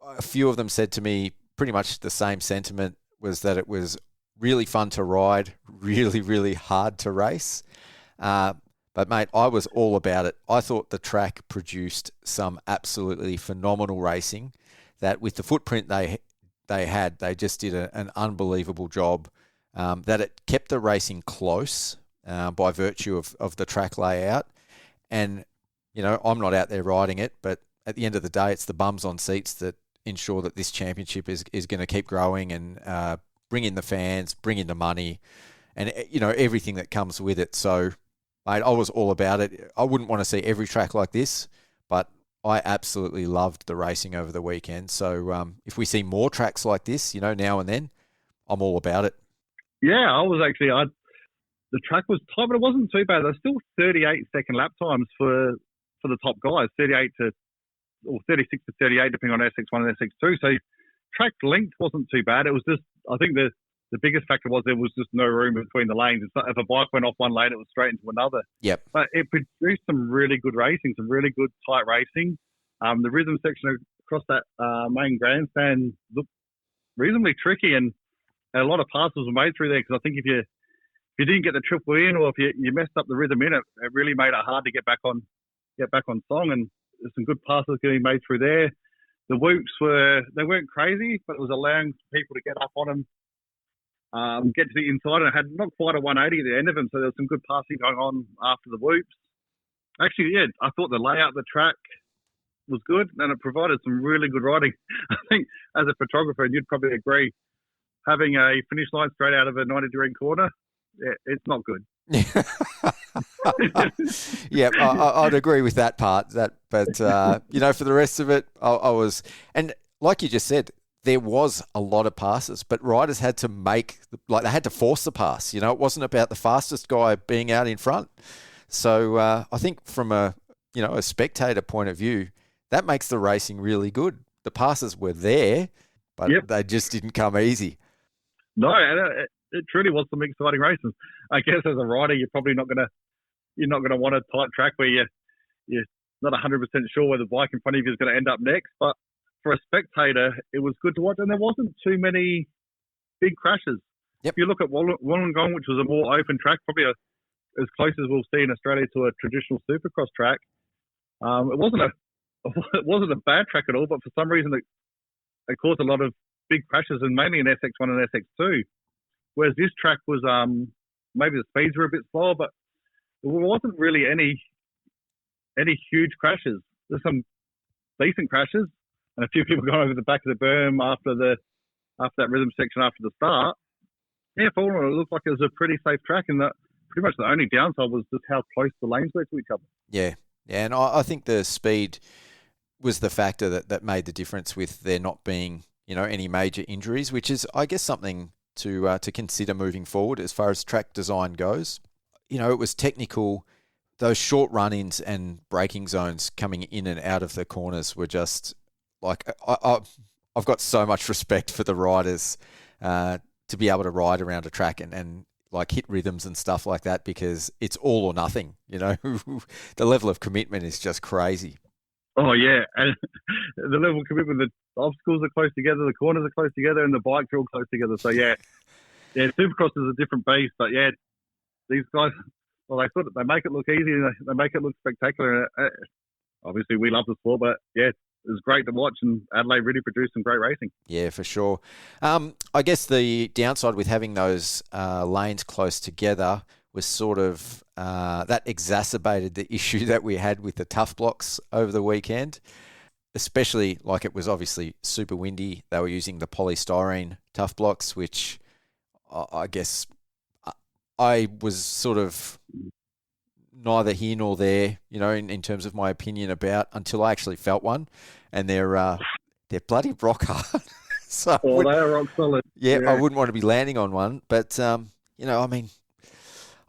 A few of them said to me pretty much the same sentiment, was that it was really fun to ride, really, really hard to race. But, mate, I was all about it. I thought the track produced some absolutely phenomenal racing, that with the footprint they had, they just did an unbelievable job, that it kept the racing close by virtue of the track layout. And, I'm not out there riding it, but at the end of the day, it's the bums on seats that ensure that this championship is going to keep growing and bring in the fans, bring in the money, and everything that comes with it. So, mate, I was all about it. I wouldn't want to see every track like this, but I absolutely loved the racing over the weekend. So if we see more tracks like this, now and then, I'm all about it. Yeah, I was actually. The track was tight, but it wasn't too bad. There's still 38-second lap times for the top guys, 36 to 38, depending on SX1 and SX2. So track length wasn't too bad. It was just, I think the the biggest factor was there was just no room between the lanes. If a bike went off one lane, it was straight into another. Yep. But it produced some really good racing, some really good tight racing. The rhythm section across that main grandstand looked reasonably tricky, and a lot of passes were made through there, because I think if you didn't get the triple in, or if you messed up the rhythm in it, it really made it hard to get back on song. And there's some good passes getting made through there. The whoops weren't crazy, but it was allowing people to get up on them, get to the inside, and it had not quite a 180 at the end of them, so there was some good passing going on after the whoops. Actually, yeah, I thought the layout of the track was good, and it provided some really good riding. I think as a photographer, and you'd probably agree, having a finish line straight out of a 90-degree corner, yeah, it's not good. Yeah, I'd agree with that part. But for the rest of it, I was, and like you just said, there was a lot of passes, but riders had to they had to force the pass. It wasn't about the fastest guy being out in front. So I think from a spectator point of view, that makes the racing really good. The passes were there, but they just didn't come easy. No, it truly was some exciting races. I guess as a rider, you're probably not gonna want a tight track where you're not 100% sure where the bike in front of you is going to end up next. But for a spectator, it was good to watch, and there wasn't too many big crashes. Yep. If you look at Wollongong, which was a more open track, probably as close as we'll see in Australia to a traditional Supercross track, it wasn't a bad track at all. But for some reason, it caused a lot of big crashes, and mainly in SX1 and SX2. Whereas this track was maybe the speeds were a bit slower, but there wasn't really any huge crashes. There's some decent crashes, and a few people going over the back of the berm after that rhythm section after the start. Yeah, for all it looked like it was a pretty safe track, and that pretty much the only downside was just how close the lanes were to each other. Yeah, and I think the speed was the factor that made the difference with there not being any major injuries, which is, I guess, something to consider moving forward as far as track design goes. It was technical. Those short run-ins and braking zones coming in and out of the corners were just like, I've got so much respect for the riders to be able to ride around a track and like hit rhythms and stuff like that, because it's all or nothing. The level of commitment is just crazy. Oh, yeah. And the level of commitment, the obstacles are close together, the corners are close together, and the bikes are all close together. So, yeah, Supercross is a different beast. But, yeah, these guys, well, they make it look easy, and they make it look spectacular. Obviously, we love the sport, but, yeah, it was great to watch, and Adelaide really produced some great racing. Yeah, for sure. I guess the downside with having those lanes close together was sort of that exacerbated the issue that we had with the tough blocks over the weekend, especially like it was obviously super windy. They were using the polystyrene tough blocks, which I guess I was sort of neither here nor there, in terms of my opinion about, until I actually felt one, and they're bloody rock hard. So they are rock solid. Yeah, I wouldn't want to be landing on one, but I mean,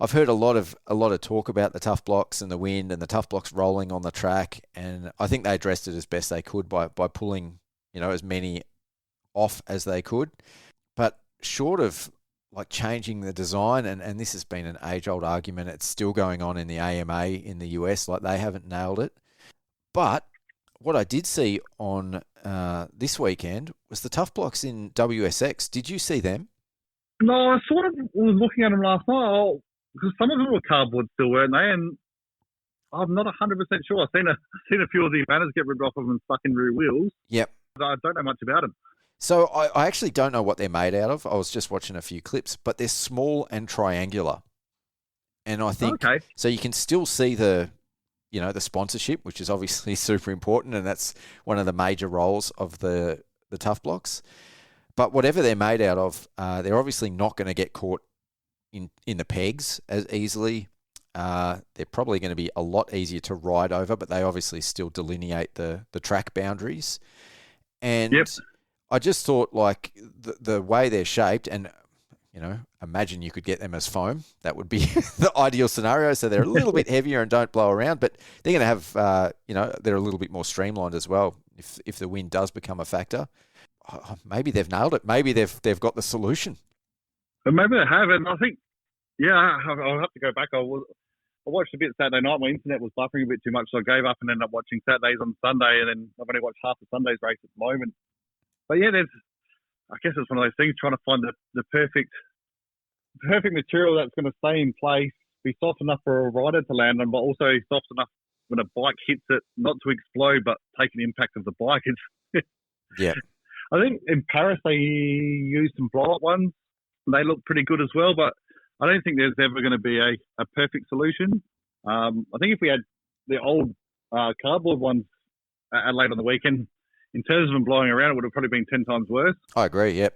I've heard a lot of talk about the tough blocks and the wind and the tough blocks rolling on the track, and I think they addressed it as best they could by pulling as many off as they could, but short of like changing the design, and this has been an age-old argument. It's still going on in the AMA in the US, like they haven't nailed it. But what I did see on this weekend was the tough blocks in WSX. Did you see them? No, I sort of was looking at them last night, because some of them were cardboard still, weren't they? And I'm not 100% sure. I've seen a few of the banners get ripped off of them and stuck in rear wheels. Yep. I don't know much about them. So I actually don't know what they're made out of. I was just watching a few clips, but they're small and triangular. And I think, so you can still see the sponsorship, which is obviously super important, and that's one of the major roles of the tough blocks. But whatever they're made out of, they're obviously not going to get caught in the pegs as easily. They're probably going to be a lot easier to ride over, but they obviously still delineate the track boundaries. And I just thought, like, the way they're shaped, and imagine you could get them as foam. That would be the ideal scenario. So they're a little bit heavier and don't blow around, but they're going to have, they're a little bit more streamlined as well if the wind does become a factor. Maybe they've nailed it. Maybe they've got the solution. maybe they have, and I think, I'll have to go back. I watched a bit Saturday night. My internet was buffering a bit too much, so I gave up and ended up watching Saturdays on Sunday, and then I've only watched half the Sunday's race at the moment. But yeah, I guess it's one of those things, trying to find the perfect material that's going to stay in place, be soft enough for a rider to land on, but also soft enough when a bike hits it, not to explode, but take an impact of the bike. Yeah. I think in Paris they used some blow-up ones. They look pretty good as well, but I don't think there's ever going to be a perfect solution. I think if we had the old cardboard ones at Adelaide on the weekend, in terms of them blowing around, it would have probably been 10 times worse. I agree, yep.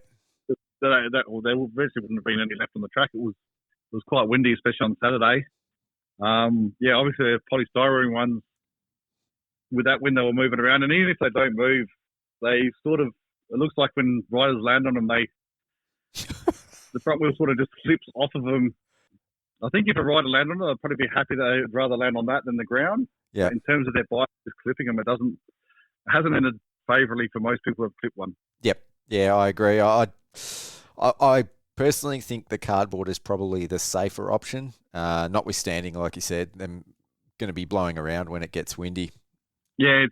There virtually wouldn't have been any left on the track. It was quite windy, especially on Saturday. Obviously the polystyrene ones, with that wind they were moving around, and even if they don't move, they sort of, it looks like when riders land on them, the front wheel sort of just slips off of them. I think if a rider landed on them, they'd probably be happy that they'd rather land on that than the ground. Yeah. In terms of their bike just clipping them, it hasn't ended favourably for most people who have clipped one. Yep. Yeah, I agree. I personally think the cardboard is probably the safer option, notwithstanding, like you said, them going to be blowing around when it gets windy. Yeah,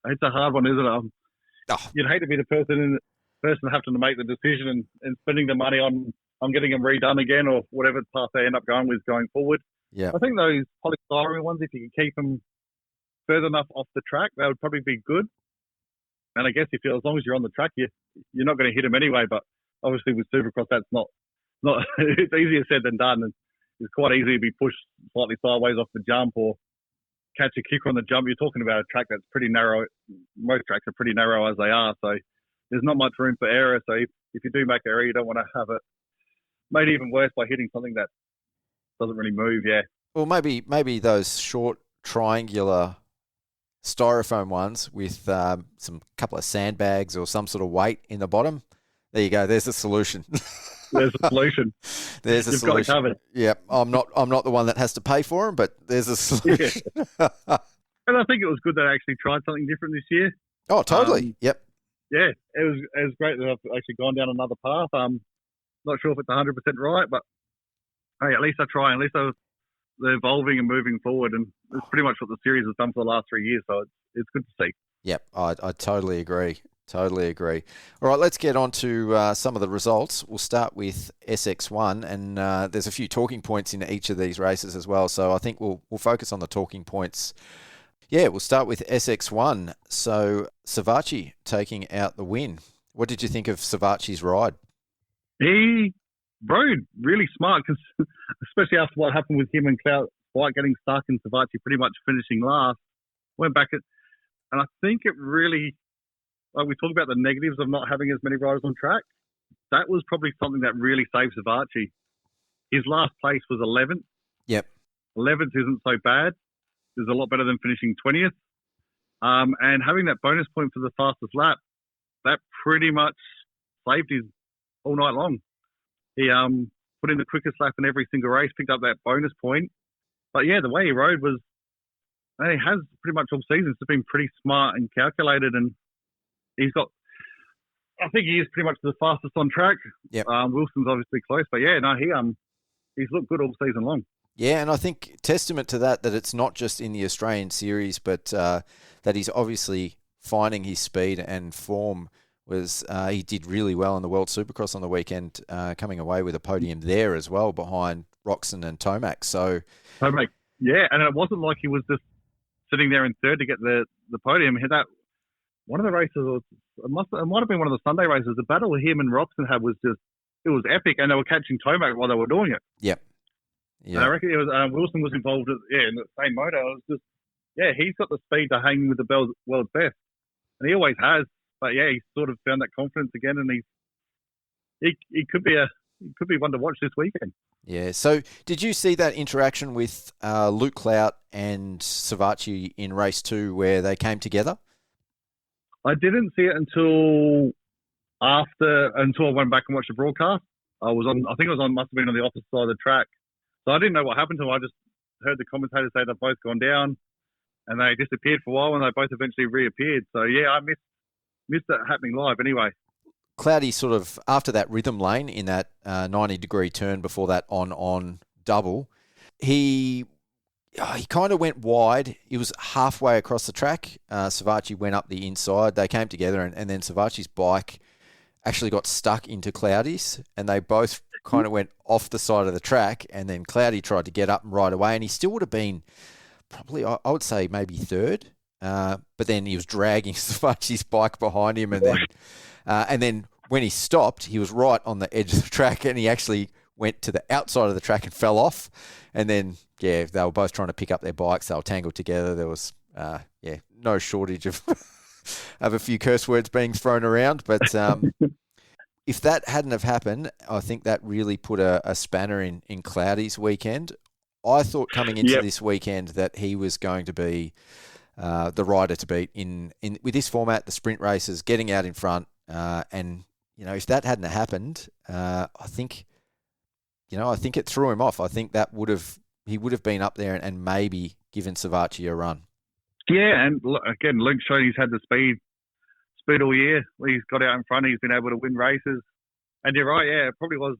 it's a hard one, isn't it? You'd hate to be the person having to make the decision and spending the money on getting them redone again, or whatever path they end up going with going forward. Yeah, I think those polystyrene ones, if you can keep them further enough off the track, that would probably be good. And I guess as long as you're on the track, you're not going to hit them anyway. But obviously with Supercross, that's not it's easier said than done. And it's quite easy to be pushed slightly sideways off the jump or catch a kicker on the jump. You're talking about a track that's pretty narrow. Most tracks are pretty narrow as they are, so there's not much room for error. So if you do make error, you don't want to have it made even worse by hitting something that doesn't really move. Yeah. Well, maybe those short triangular styrofoam ones with some couple of sandbags or some sort of weight in the bottom. There you go. There's a solution. There's a solution. There's a You've solution. Got it covered. Yeah, I'm not the one that has to pay for them, but there's a solution. Yeah. And I think it was good that I actually tried something different this year. Oh, totally. Yep. Yeah, it was great that I've actually gone down another path. Not sure if it's 100% right, but hey, at least I try. At least they're evolving and moving forward, and it's pretty much what the series has done for the last 3 years. So it's good to see. Yep, I totally agree. Totally agree. All right, let's get on to some of the results. We'll start with SX1, and there's a few talking points in each of these races as well. So I think we'll focus on the talking points. Yeah, we'll start with SX1. So Savachi taking out the win. What did you think of Savachi's ride? He rode really smart, because especially after what happened with him and Clout White getting stuck and Savachi pretty much finishing last. Went back and I think it really, like we talk about the negatives of not having as many riders on track, that was probably something that really saved Savachi. His last place was 11th. Yep. 11th isn't so bad. It's a lot better than finishing 20th. And having that bonus point for the fastest lap, that pretty much saved his all night long. He put in the quickest lap in every single race, picked up that bonus point. But yeah, the way he rode was, he has pretty much all season. It's been pretty smart and calculated, and I think he is pretty much the fastest on track. Yep. Wilson's obviously close, but yeah, no, he's looked good all season long. Yeah, and I think testament to that it's not just in the Australian series, but that he's obviously finding his speed and form. He did really well in the World Supercross on the weekend, coming away with a podium there as well behind Roxon and Tomac. So, yeah, and it wasn't like he was just sitting there in third to get the podium. He had that one of the races, it might have been one of the Sunday races. The battle him and Roxon had was epic, and they were catching Tomac while they were doing it. Yep. Yeah. And I reckon it was Wilson was involved in the same moto. It was just, he's got the speed to hang with the world's best, and he always has. But yeah, he's sort of found that confidence again, and he could be one to watch this weekend. Yeah. So did you see that interaction with Luke Clout and Savachi in race 2 where they came together? I didn't see it until I went back and watched the broadcast. I think it was must have been on the opposite side of the track. So I didn't know what happened to them. I just heard the commentators say they've both gone down and they disappeared for a while, and they both eventually reappeared. So yeah, I missed that happening live anyway. Cloudy sort of, after that rhythm lane in that 90-degree turn before that on double, he kind of went wide. He was halfway across the track. Savatgy went up the inside. They came together, and then Savatgy's bike actually got stuck into Cloudy's, and they both kind of went off the side of the track, and then Cloudy tried to get up and ride away, and he still would have been probably, I would say, maybe third. But then he was dragging Savatgy's bike behind him, and then when he stopped, he was right on the edge of the track, and he actually went to the outside of the track and fell off. And then, they were both trying to pick up their bikes. They were tangled together. There was, no shortage of of a few curse words being thrown around. But if that hadn't have happened, I think that really put a spanner in Cloudy's weekend. I thought coming into this weekend that he was going to be the rider to beat in with this format, the sprint races, getting out in front. And, if that hadn't happened, I think it threw him off. I think he would have been up there and maybe given Savatgy a run. Yeah, and again, Luke showed he's had the speed all year. He's got out in front. He's been able to win races. And you're right, it probably was,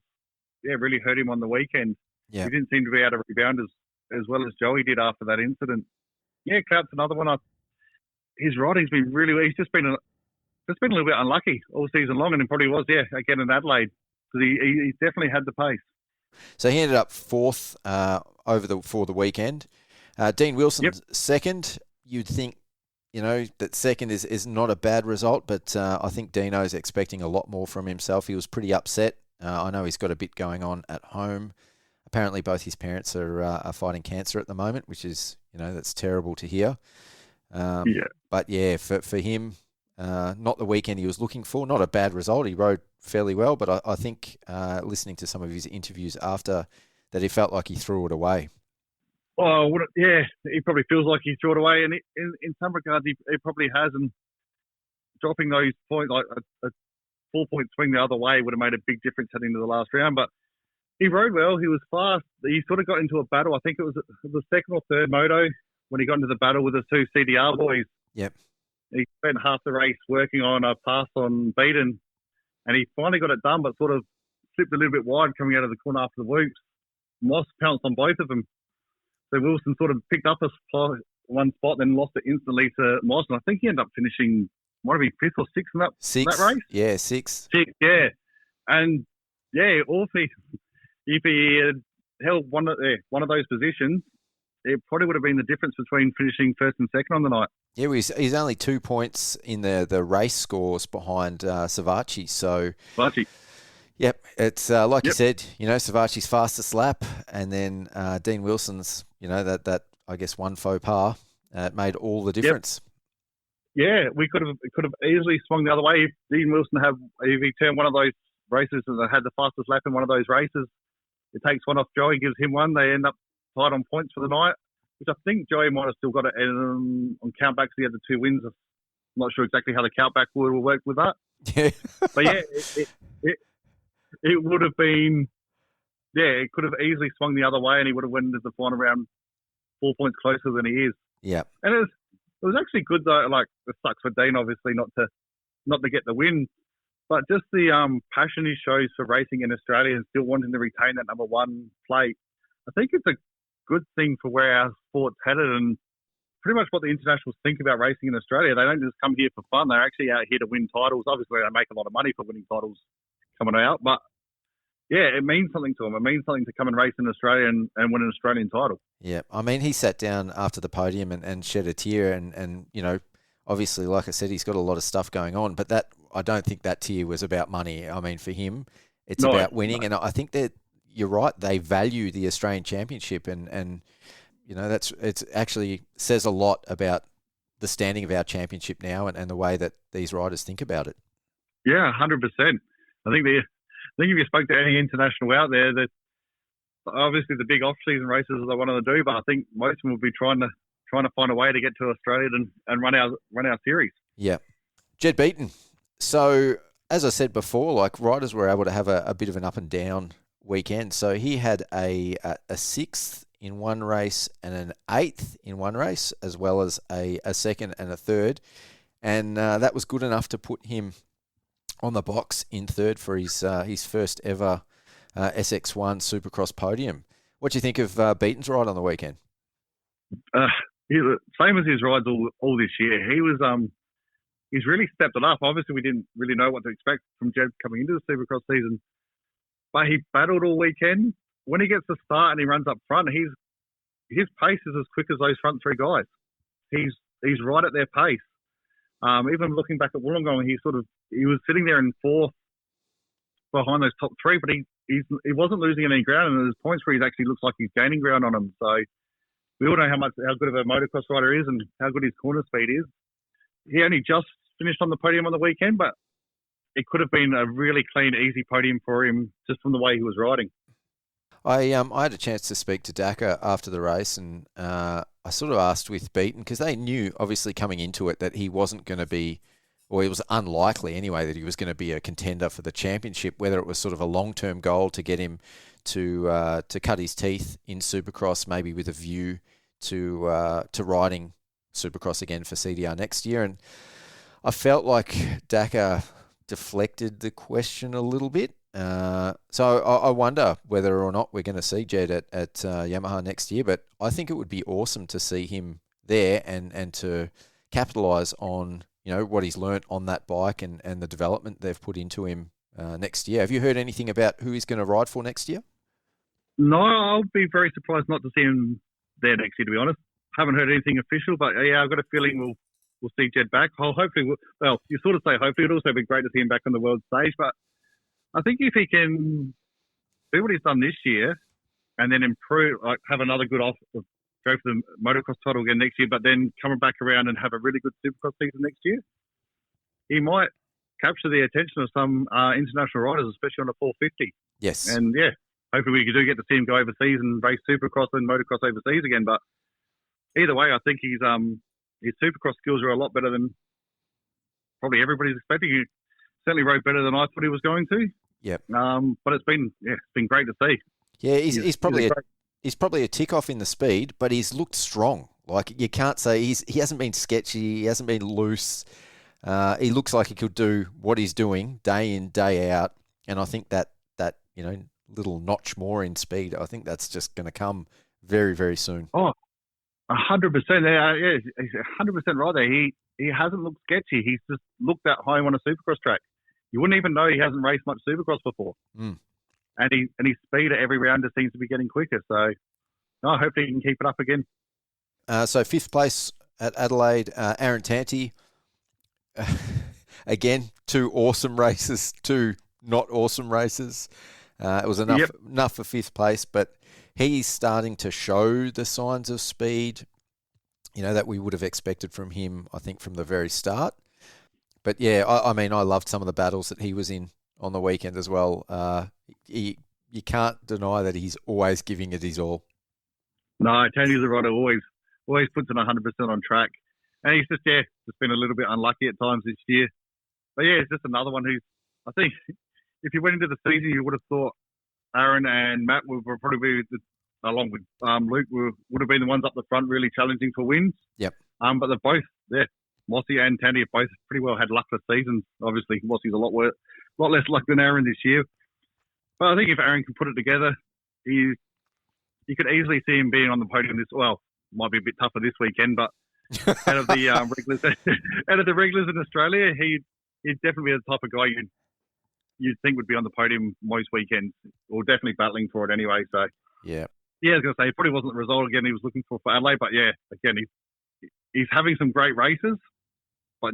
really hurt him on the weekend. Yeah. He didn't seem to be able to rebound as well as Joey did after that incident. Yeah, Cloud's another one. His riding's been he's just been a little bit unlucky all season long, and he probably was, again in Adelaide, because he definitely had the pace. So he ended up fourth for the weekend. Dean Wilson second. You'd think, that second is not a bad result, but I think Dino's expecting a lot more from himself. He was pretty upset. I know he's got a bit going on at home. Apparently both his parents are fighting cancer at the moment, which is, that's terrible to hear. But for him, not the weekend he was looking for. Not a bad result. He rode fairly well, but I think listening to some of his interviews after that, he felt like he threw it away. Oh, he probably feels like he threw it away, and in some regards, he probably has. And dropping those points, like a 4-point swing the other way, would have made a big difference heading into the last round. But he rode well. He was fast. He sort of got into a battle. I think it was the second or third moto when he got into the battle with the two CDR boys. Yep. He spent half the race working on a pass on Beaton, and he finally got it done, but sort of slipped a little bit wide coming out of the corner after the whoops. Moss pounced on both of them. So Wilson sort of picked up one spot, then lost it instantly to Moss. And I think he ended up finishing, might have been fifth or sixth in that race. Yeah, sixth. Yeah. And, if he had held one of those positions, it probably would have been the difference between finishing first and second on the night. Yeah, he's only 2 points in the race scores behind Savatgy. So Savatgy. Yep, it's like you said, Savatgy's fastest lap, and then Dean Wilson's, that I guess one faux pas made all the difference. Yep. Yeah, we could have easily swung the other way if Dean Wilson if he turned one of those races and had the fastest lap in one of those races. It takes one off Joey, gives him one. They end up tied on points for the night, which I think Joey might have still got it on countbacks. He had the 2 wins. I'm not sure exactly how the countback will work with that. Yeah, but it would have been, it could have easily swung the other way, and he would have went into the final round 4 points closer than he is. Yeah, and it was actually good though. Like, it sucks for Dean, obviously, not to get the win, but just the passion he shows for racing in Australia and still wanting to retain that number one plate. I think it's a good thing for where our sport's headed, and pretty much what the internationals think about racing in Australia. They don't just come here for fun; they're actually out here to win titles. Obviously, they make a lot of money for winning titles coming out, but it means something to them. It means something to come and race in Australia and win an Australian title. Yeah, I mean, he sat down after the podium and shed a tear, and obviously, like I said, he's got a lot of stuff going on, but I don't think that tear was about money. I mean, for him, it's about winning, and I think that you're right. They value the Australian Championship, and it's actually says a lot about the standing of our championship now and the way that these riders think about it. Yeah, 100%. I think if you spoke to any international out there, that obviously the big off-season races are the one to do, but I think most of them will be trying to find a way to get to Australia and run our series. Yeah. Jed Beaton. So, as I said before, like, riders were able to have a bit of an up and down weekend. So he had a 6th in one race and an 8th in one race, as well as a 2nd and a 3rd. And that was good enough to put him on the box in third for his first ever SX1 Supercross podium. What do you think of Beaton's ride on the weekend? Same as his rides all this year. He's really stepped it up. Obviously, we didn't really know what to expect from Jed coming into the Supercross season, but he battled all weekend. When he gets to start and he runs up front, his pace is as quick as those front three guys. He's right at their pace. Even looking back at Wollongong, he was sitting there in fourth behind those top three, but he wasn't losing any ground, and there's points where he actually looks like he's gaining ground on them. So we all know how good of a motocross rider is and how good his corner speed is. He only just finished on the podium on the weekend, but it could have been a really clean, easy podium for him just from the way he was riding. I had a chance to speak to Dakar after the race, and I sort of asked with Beaton, because they knew, obviously, coming into it that he wasn't going to be, or it was unlikely anyway, that he was going to be a contender for the championship, whether it was sort of a long-term goal to get him to cut his teeth in Supercross, maybe with a view to riding Supercross again for CDR next year. And I felt like Dakar deflected the question a little bit. So I wonder whether or not we're going to see Jed at Yamaha next year, but I think it would be awesome to see him there and to capitalise on, what he's learnt on that bike and the development they've put into him next year. Have you heard anything about who he's going to ride for next year? No, I'll be very surprised not to see him there next year, to be honest. Haven't heard anything official, but yeah, I've got a feeling we'll see Jed back. You sort of say hopefully. It'd also be great to see him back on the world stage, but I think if he can do what he's done this year and then improve, like have another good off, go for the motocross title again next year, but then come back around and have a really good Supercross season next year, he might capture the attention of some international riders, especially on the 450. Yes. And yeah, hopefully we do get to see him go overseas and race Supercross and motocross overseas again. But either way, I think his Supercross skills are a lot better than probably everybody's expecting. He certainly rode better than I thought he was going to. Yep. But it's been great to see. Yeah, he's probably a tick off in the speed, but he's looked strong. Like, you can't say he hasn't been sketchy, he hasn't been loose. He looks like he could do what he's doing day in, day out, and I think that little notch more in speed, I think that's just going to come very, very soon. Oh, 100%. Yeah, he's 100% right there. He hasn't looked sketchy. He's just looked that high on a Supercross track. You wouldn't even know he hasn't raced much Supercross before. Mm. And his speed at every round just seems to be getting quicker. So, no, hopefully he can keep it up again. So 5th place at Adelaide, Aaron Tanti. Again, 2 awesome races, 2 not awesome races. It was enough for 5th place, but he's starting to show the signs of speed, that we would have expected from him, I think, from the very start. But yeah, I mean, I loved some of the battles that he was in on the weekend as well. You can't deny that he's always giving it his all. No, Tony's a rider always puts in 100% on track. And he's just been a little bit unlucky at times this year. But yeah, it's just another one who's, I think, if you went into the season, you would have thought Aaron and Matt would probably be, along with Luke, would have been the ones up the front really challenging for wins. Yep. But they're both, Mossy and Tandy have both pretty well had luckless seasons. Obviously, Mossy's a lot less luck than Aaron this year. But I think if Aaron can put it together, you could easily see him being on the podium might be a bit tougher this weekend, but out of the regulars in Australia, he'd definitely be the type of guy you'd think would be on the podium most weekends, or definitely battling for it anyway. So yeah, I was going to say, it probably wasn't the result again he was looking for Adelaide, but yeah, again, he's having some great races, but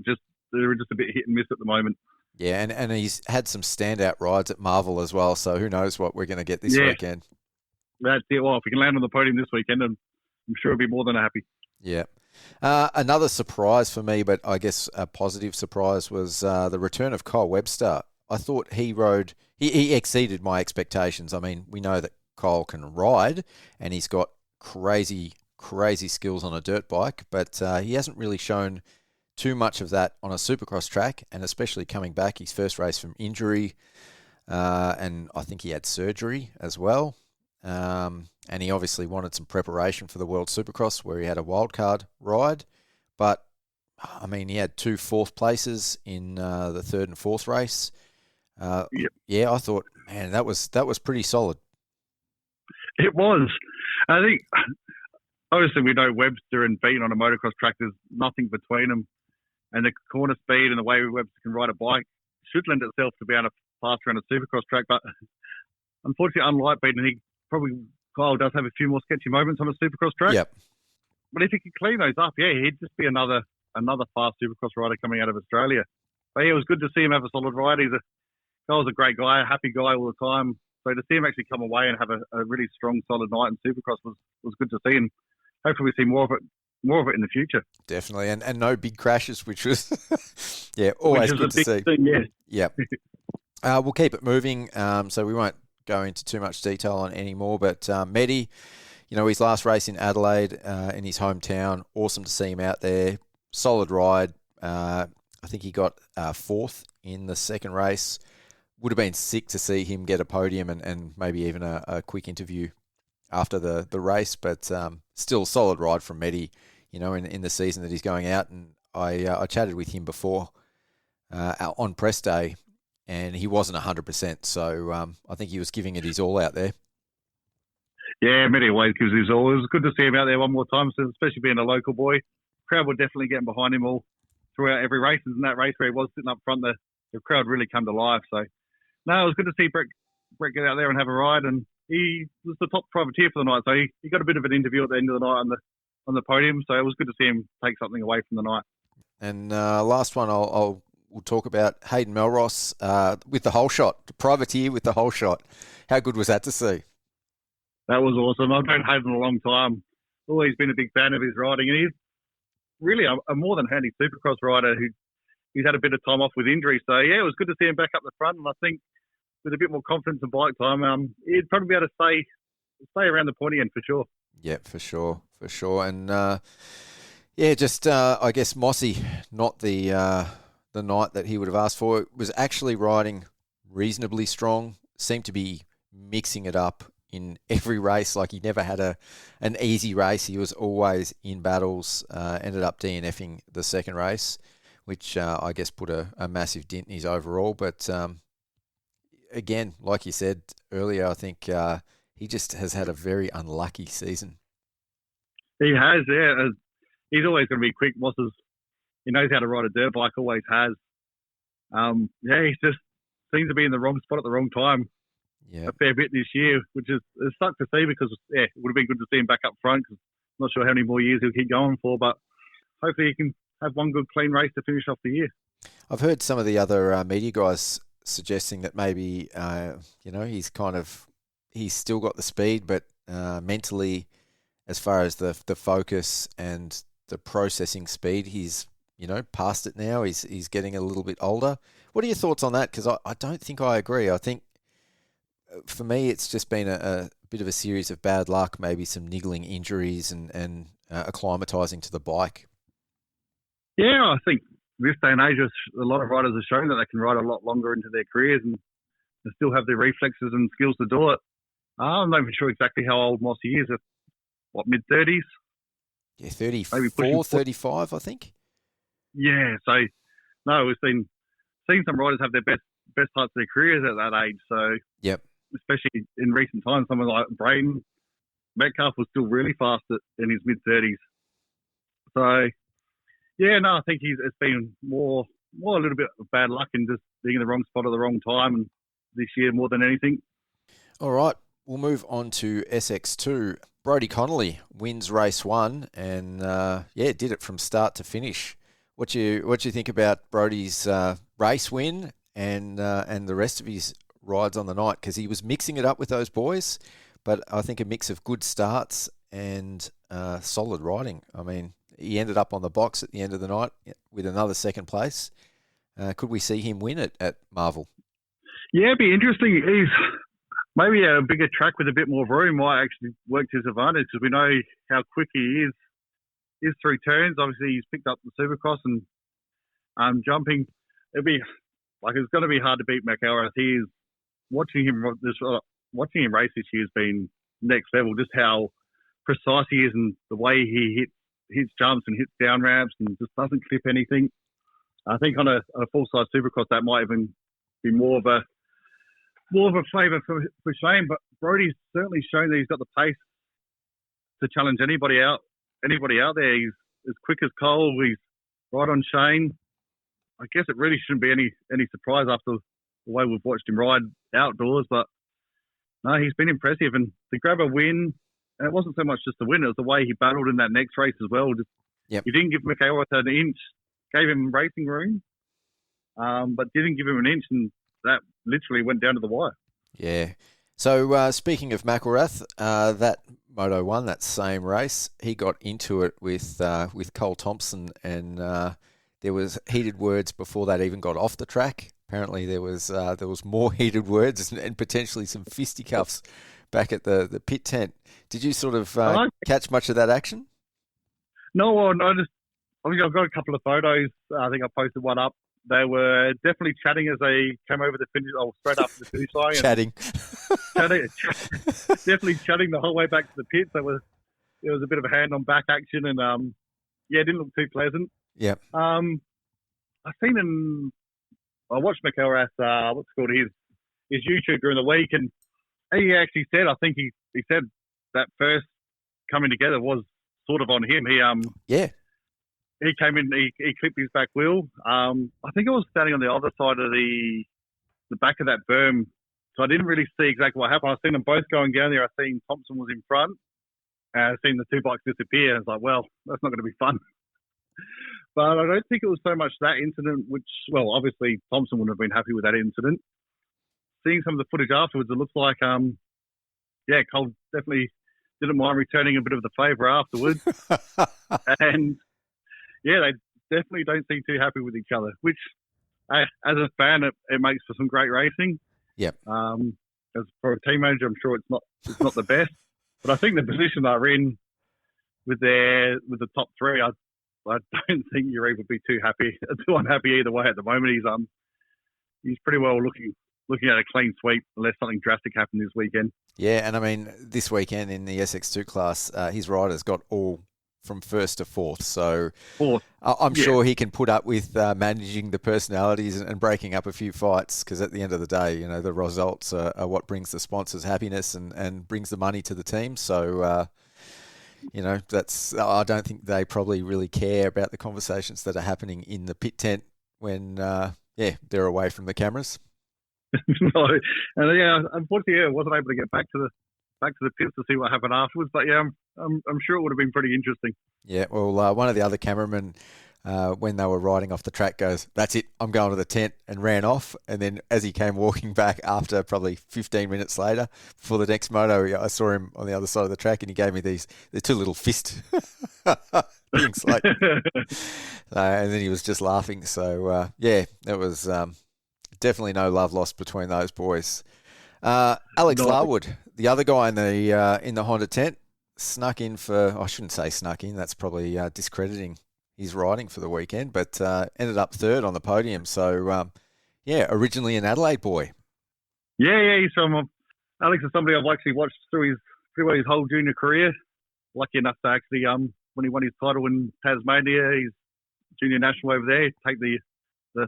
they're just a bit hit and miss at the moment. Yeah, and he's had some standout rides at Marvel as well, so who knows what we're going to get this weekend. That's it. Well, if we can land on the podium this weekend, I'm sure he'll be more than happy. Yeah. Another surprise for me, but I guess a positive surprise, was the return of Kyle Webster. I thought he exceeded my expectations. I mean, we know that Kyle can ride, and he's got crazy skills on a dirt bike, but he hasn't really shown too much of that on a Supercross track, and especially coming back his first race from injury, and I think he had surgery as well. And he obviously wanted some preparation for the World Supercross, where he had a wildcard ride. But I mean, he had 2 fourth places in the third and fourth race. Yep. Yeah, I thought, man, that was pretty solid. It was. I think, obviously, we know Webster and Beaton on a motocross track, there's nothing between them. And the corner speed and the way Webster can ride a bike should lend itself to be able to pass around a supercross track. But unfortunately, unlike Beaton, Kyle does have a few more sketchy moments on a supercross track. Yep. But if he could clean those up, yeah, he'd just be another fast supercross rider coming out of Australia. But yeah, it was good to see him have a solid ride. Kyle's a great guy, a happy guy all the time. So to see him actually come away and have a really strong, solid night in Supercross was good to see, and hopefully we see more of it in the future. Definitely, and no big crashes, which was always good to see. Thing, yeah. We'll keep it moving, so we won't go into too much detail on any more. But Medi, his last race in Adelaide, in his hometown, awesome to see him out there. Solid ride. I think he got 4th in the second race. Would have been sick to see him get a podium and maybe even a quick interview after the race, but still solid ride from Medi, in the season that he's going out. And I chatted with him before on press day, and he wasn't 100%, so I think he was giving it his all out there. Yeah, Medi always gives his all. It was good to see him out there one more time, especially being a local boy. Crowd were definitely getting behind him all throughout every race. And in that race where he was sitting up front, the crowd really come to life. So, no, it was good to see Brett get out there and have a ride, and he was the top privateer for the night. So he got a bit of an interview at the end of the night on the podium. So it was good to see him take something away from the night. And last one, we'll talk about Hayden Melross with the whole shot, the privateer with the whole shot. How good was that to see? That was awesome. I've known Hayden a long time. Always been a big fan of his riding, and he's really a more than handy Supercross rider he's had a bit of time off with injury. So, yeah, it was good to see him back up the front. And I think with a bit more confidence and bike time, he'd probably be able to stay around the pointy end for sure. Yeah, for sure. And, I guess Mossy, not the night that he would have asked for, was actually riding reasonably strong, seemed to be mixing it up in every race. Like he never had an easy race. He was always in battles, ended up DNFing the second race, which I guess put a massive dent in his overall. But again, like you said earlier, I think he just has had a very unlucky season. He has, yeah. He's always going to be quick. He knows how to ride a dirt bike, always has. He just seems to be in the wrong spot at the wrong time. Yeah. A fair bit this year, which is sucked to see because, it would have been good to see him back up front. Cause I'm not sure how many more years he'll keep going for, but hopefully he can have one good clean race to finish off the year. I've heard some of the other media guys suggesting that maybe, he's still got the speed, but mentally, as far as the focus and the processing speed, he's, past it now. He's getting a little bit older. What are your thoughts on that? Because I don't think I agree. I think for me, it's just been a bit of a series of bad luck, maybe some niggling injuries and acclimatising to the bike. Yeah, I think this day and age, a lot of riders have shown that they can ride a lot longer into their careers and still have the reflexes and skills to do it. I'm not even sure exactly how old Mossy is. Mid-30s? Yeah, 34, 35, I think. Yeah, so, no, we've seen some riders have their best parts of their careers at that age. So, yep. Especially in recent times, someone like Braden Metcalf was still really fast in his mid-30s. So, I think it's been more a little bit of bad luck and just being in the wrong spot at the wrong time and this year more than anything. All right, we'll move on to SX2. Brodie Connolly wins race 1 and, did it from start to finish. What you think about Brodie's race win and the rest of his rides on the night? Because he was mixing it up with those boys, but I think a mix of good starts and solid riding. I mean, he ended up on the box at the end of the night with another second place. Could we see him win it at Marvel? Yeah, it'd be interesting. He's maybe a bigger track with a bit more room might actually work to his advantage because we know how quick he is through turns. Obviously, he's picked up the Supercross and jumping. It's going to be hard to beat McElrath. Watching him race this year has been next level. Just how precise he is and the way he hits hits jumps and hits down ramps and just doesn't clip anything. I think on a full-size Supercross that might even be more of a favour for Shane. But Brodie's certainly shown that he's got the pace to challenge anybody out there. He's as quick as Cole. He's right on Shane. I guess it really shouldn't be any surprise after the way we've watched him ride outdoors. But no, he's been impressive. And to grab a win, and it wasn't so much just the win, it was the way he battled in that next race as well. He didn't give McElrath an inch, gave him racing room, but didn't give him an inch, and that literally went down to the wire. Yeah. So speaking of McElrath, that Moto 1, that same race, he got into it with Cole Thompson, and there was heated words before that even got off the track. Apparently there was more heated words and potentially some fisticuffs back at the pit tent. Did you sort of catch much of that action? No, I've got a couple of photos. I think I posted one up. They were definitely chatting as they came over the finish, straight after the finish line. Chatting. Definitely chatting the whole way back to the pits. There was a bit of a hand on back action, and it didn't look too pleasant. Yeah. I watched McElrath, his YouTube during the week, and he actually said, I think he said that first coming together was sort of on him. He came in, he clipped his back wheel. I think I was standing on the other side of the back of that berm, so I didn't really see exactly what happened. I seen them both going down there. I seen Thompson was in front, and I seen the two bikes disappear. I was like, well, that's not going to be fun. But I don't think it was so much that incident, which, well, obviously Thompson wouldn't have been happy with that incident. Seeing some of the footage afterwards, it looks like, Cole definitely didn't mind returning a bit of the favour afterwards. And, they definitely don't seem too happy with each other, which, as a fan, it makes for some great racing. Yep. As for a team manager, I'm sure it's not the best. But I think the position they're in with the top three, I don't think Uri would be too unhappy either way at the moment. He's pretty well looking at a clean sweep unless something drastic happened this weekend. Yeah, and I mean, this weekend in the SX2 class, his riders got all from first to fourth. So I'm sure he can put up with managing the personalities and breaking up a few fights, because at the end of the day, the results are what brings the sponsors happiness and brings the money to the team. So, I don't think they probably really care about the conversations that are happening in the pit tent when, they're away from the cameras. No, and unfortunately, I wasn't able to get back to the pits to see what happened afterwards. But I'm sure it would have been pretty interesting. Yeah, well, one of the other cameramen, when they were riding off the track, goes, "That's it, I'm going to the tent," and ran off. And then as he came walking back after probably 15 minutes later, before the next moto, I saw him on the other side of the track, and he gave me the two little fist things, like, and then he was just laughing. So it was definitely no love lost between those boys. Alex Larwood, the other guy in the Honda tent, snuck in I shouldn't say snuck in, that's probably discrediting his riding for the weekend, but ended up third on the podium. So, originally an Adelaide boy. Yeah, he's from Alex is somebody I've actually watched through his whole junior career. Lucky enough to actually, when he won his title in Tasmania, he's junior national over there, take the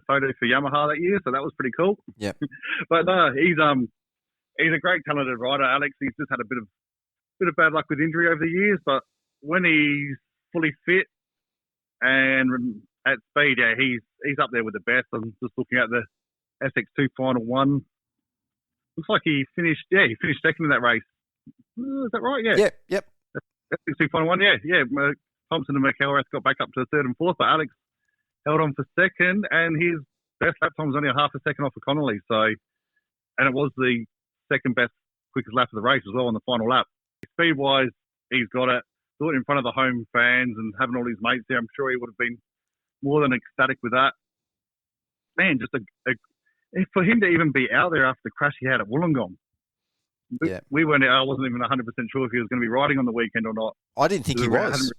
photo for Yamaha that year, so that was pretty cool. Yeah. But no, he's a great talented rider, Alex. He's just had a bit of bad luck with injury over the years, but when he's fully fit and at speed, he's up there with the best. I'm just looking at the SX2 Final 1. Looks like he finished second in that race. Is that right? Yeah. Yep. SX2 Final 1, yeah. Thompson and McElrath got back up to third and fourth, but Alex held on for second, and his best lap time was only a half a second off of Connolly. So, and it was the second best, quickest lap of the race as well on the final lap. Speed-wise, he's got it. Do it in front of the home fans and having all his mates there. I'm sure he would have been more than ecstatic with that. Man, just for him to even be out there after the crash he had at Wollongong. Yeah. I wasn't even 100% sure if he was going to be riding on the weekend or not. I didn't think he was.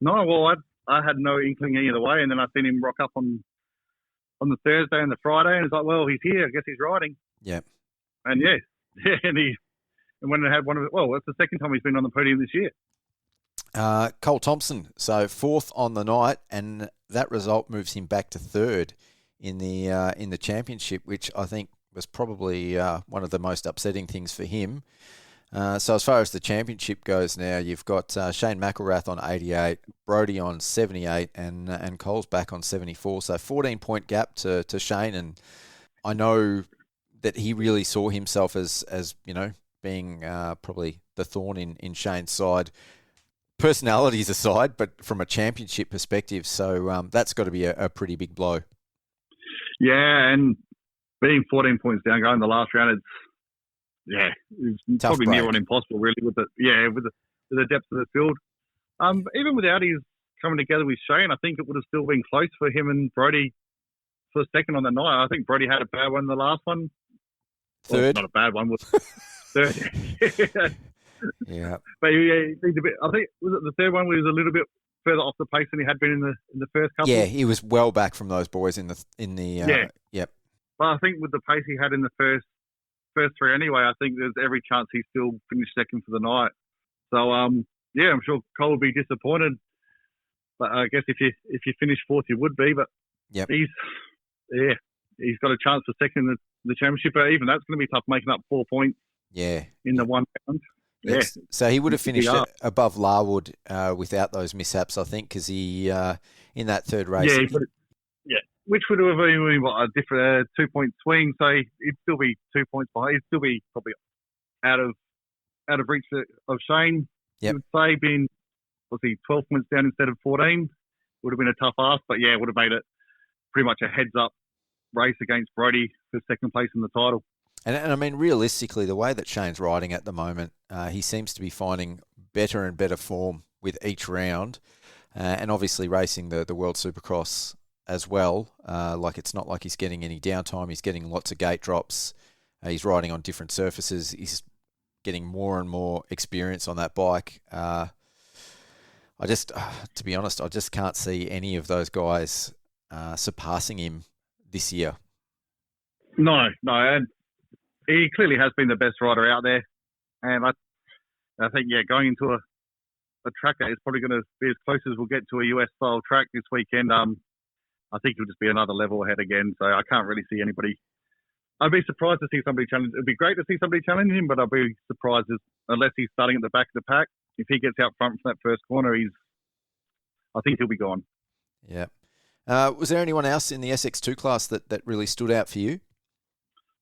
No, well, I had no inkling either way, and then I seen him rock up on the Thursday and the Friday, and it's like, well, he's here. I guess he's riding. Yeah. And and when it had it's the second time he's been on the podium this year. Cole Thompson, so fourth on the night, and that result moves him back to third in the championship, which I think was probably one of the most upsetting things for him. So as far as the championship goes now, you've got Shane McElrath on 88, Brodie on 78, and Cole's back on 74. So 14-point gap to Shane, and I know that he really saw himself as being probably the thorn in Shane's side. Personalities aside, but from a championship perspective, so that's got to be a pretty big blow. Yeah, and being 14 points down going the last round, it's Tough probably break. near on impossible, really, with the depth of the field. Even without his coming together with Shane, I think it would have still been close for him and Brodie for second on the night. I think Brodie had a bad one in the last one. Third. Well, not a bad one, was third. Yeah. But I think was it the third one where he was a little bit further off the pace than he had been in the first couple. Yeah, he was well back from those boys in the Yep. But I think with the pace he had in the first three anyway, I think there's every chance he still finished second for the night. So I'm sure Cole will be disappointed. But I guess if you finish fourth, you would be. But Yep. he's got a chance for second in the championship. But even that's going to be tough, making up 4 points. Yeah. In the one round. Yeah. So he would have finished above Larwood without those mishaps, I think, because he in that third race. Which would have been a different 2 point swing. So he'd still be 2 points behind. He'd still be probably out of reach of Shane. Yep. I would say being 12 points down instead of 14 would have been a tough ask. But it would have made it pretty much a heads up race against Brodie for second place in the title. And I mean, realistically, the way that Shane's riding at the moment, he seems to be finding better and better form with each round, and obviously racing the World Supercross as well. It's not like he's getting any downtime. He's getting lots of gate drops. He's riding on different surfaces. He's getting more and more experience on that bike. To be honest, I just can't see any of those guys surpassing him this year. No, and he clearly has been the best rider out there, and I think going into a track that is probably going to be as close as we'll get to a US style track this weekend. I think he'll just be another level ahead again. So I can't really see anybody. I'd be surprised to see somebody challenge. It'd be great to see somebody challenge him, but I'll be surprised unless he's starting at the back of the pack. If he gets out front from that first corner, I think he'll be gone. Yeah. Was there anyone else in the SX2 class that really stood out for you?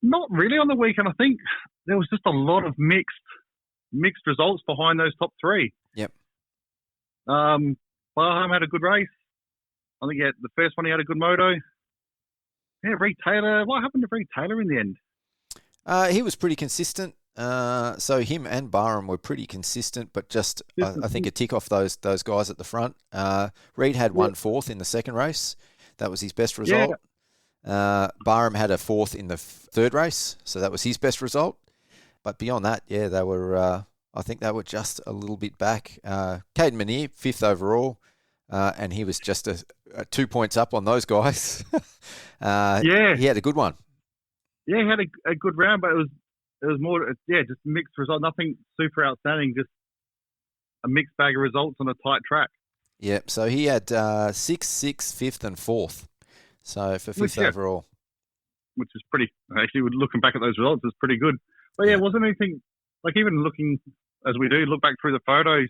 Not really on the weekend. I think there was just a lot of mixed results behind those top three. Yep. Barham had a good race. I think the first one he had a good moto. Yeah, Reed Taylor. What happened to Reed Taylor in the end? He was pretty consistent. So him and Barham were pretty consistent, but just I think a tick off those guys at the front. Reed had 1/4 in the second race. That was his best result. Yeah. Barham had a 4th in the third race, so that was his best result. But beyond that, they were. I think they were just a little bit back. Caden Minear, 5th overall, and he was just 2 points up on those guys. He had a good one. Yeah, he had a good round, but it was more, just mixed result. Nothing super outstanding, just a mixed bag of results on a tight track. Yep. So he had 6th, 6th, 5th, and 4th. So for 5th overall, which is pretty. Actually, looking back at those results, it's pretty good. But it wasn't anything like even looking as we do look back through the photos,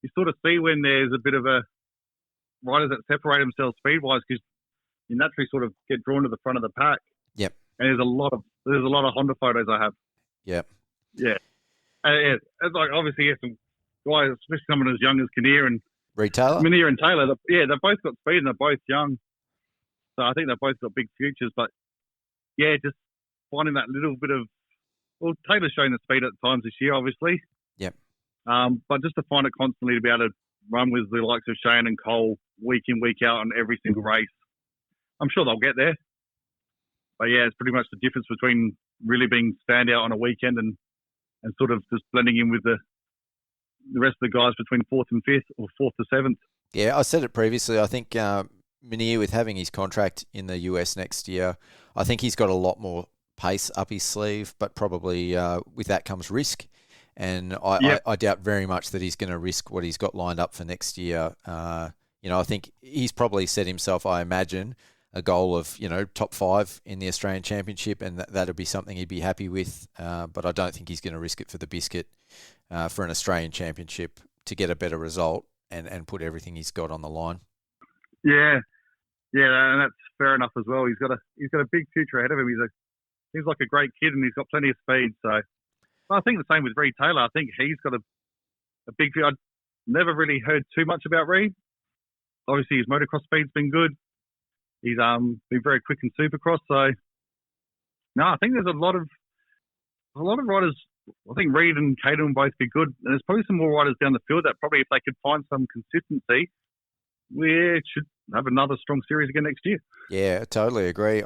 you sort of see when there's a bit of a riders that separate themselves speed wise because you naturally sort of get drawn to the front of the pack. Yep. And there's a lot of Honda photos I have. Yep. Yeah. It's like obviously some guys, especially someone as young as Kinnear and Reed Taylor. Minear and Taylor. They've both got speed and they're both young. So I think they've both got big futures. But just finding that little bit of Taylor's showing the speed at times this year, obviously. Yep. But just to find it constantly to be able to run with the likes of Shane and Cole week in, week out on every single race, I'm sure they'll get there. But it's pretty much the difference between really being standout on a weekend and sort of just blending in with the rest of the guys between 4th and 5th or 4th to 7th. Yeah, I said it previously. I think Minear, with having his contract in the US next year, I think he's got a lot more pace up his sleeve, but probably with that comes risk. And Yep. I doubt very much that he's going to risk what he's got lined up for next year. I think he's probably set himself, I imagine, a goal of, top 5 in the Australian Championship, and that'll be something he'd be happy with. But I don't think he's going to risk it for the biscuit for an Australian Championship to get a better result and put everything he's got on the line. Yeah, and that's fair enough as well. He's got a big future ahead of him. He's like a great kid, and he's got plenty of speed. So I think the same with Reed Taylor. I think he's got a big. I've never really heard too much about Reed. Obviously, his motocross speed's been good. He's been very quick in Supercross. So no, I think there's a lot of riders. I think Reed and Caden will both be good, and there's probably some more riders down the field that probably, if they could find some consistency, we should have another strong series again next year. Yeah, I totally agree.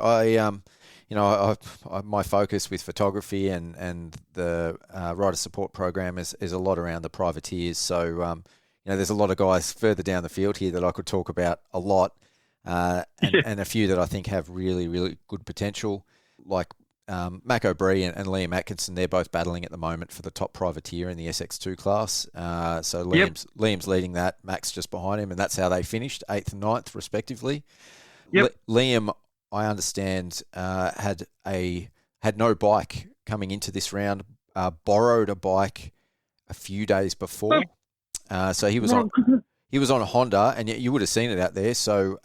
My focus with photography and the rider support program is a lot around the privateers. So, there's a lot of guys further down the field here that I could talk about a lot, and a few that I think have really, really good potential, like Mac O'Bree and Liam Atkinson. They're both battling at the moment for the top privateer in the SX2 class. So Liam's leading that, Mac's just behind him, and that's how they finished 8th and 9th respectively. Yep. Liam, I understand, had no bike coming into this round, borrowed a bike a few days before. So he was on a Honda, and you would have seen it out there. So